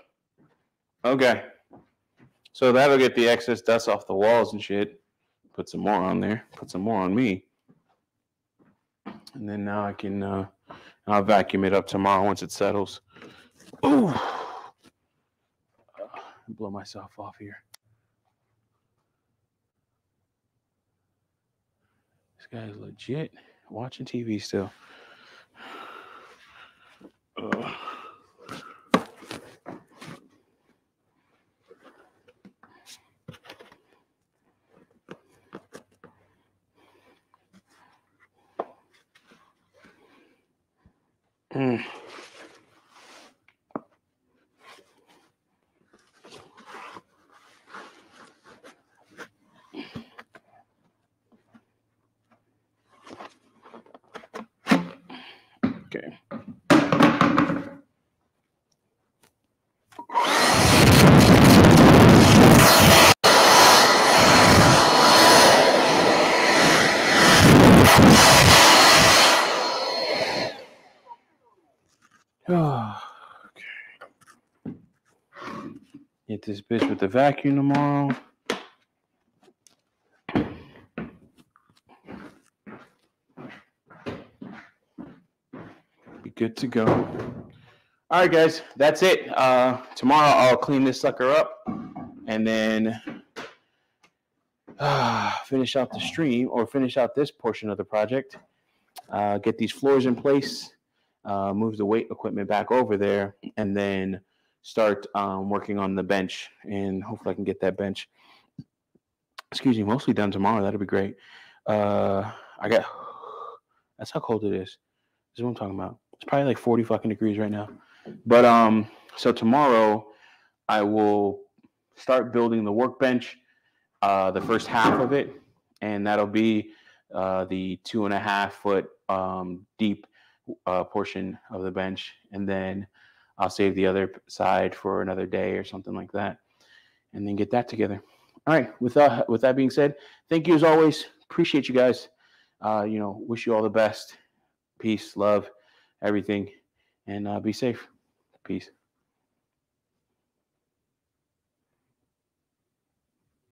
Okay. So that'll get the excess dust off the walls and shit. Put some more on there. Put some more on me. And then now I can I'll vacuum it up tomorrow once it settles. Ooh. Blow myself off here. This guy is legit watching TV still. Mm. Okay. Oh, okay. Get this bitch with the vacuum tomorrow. Be good to go. All right, guys, that's it. Tomorrow I'll clean this sucker up and then finish out the stream or finish out this portion of the project. Get these floors in place, move the weight equipment back over there, and then start working on the bench. And hopefully I can get that bench, mostly done tomorrow. That'll be great. That's how cold it is. This is what I'm talking about. It's probably like 40 fucking degrees right now. But so tomorrow I will start building the workbench, the first half of it, and that'll be the 2.5 foot deep portion of the bench, and then I'll save the other side for another day or something like that, and then get that together. All right. With that being said, thank you as always. Appreciate you guys. Wish you all the best. Peace, love, everything, and be safe. Peace.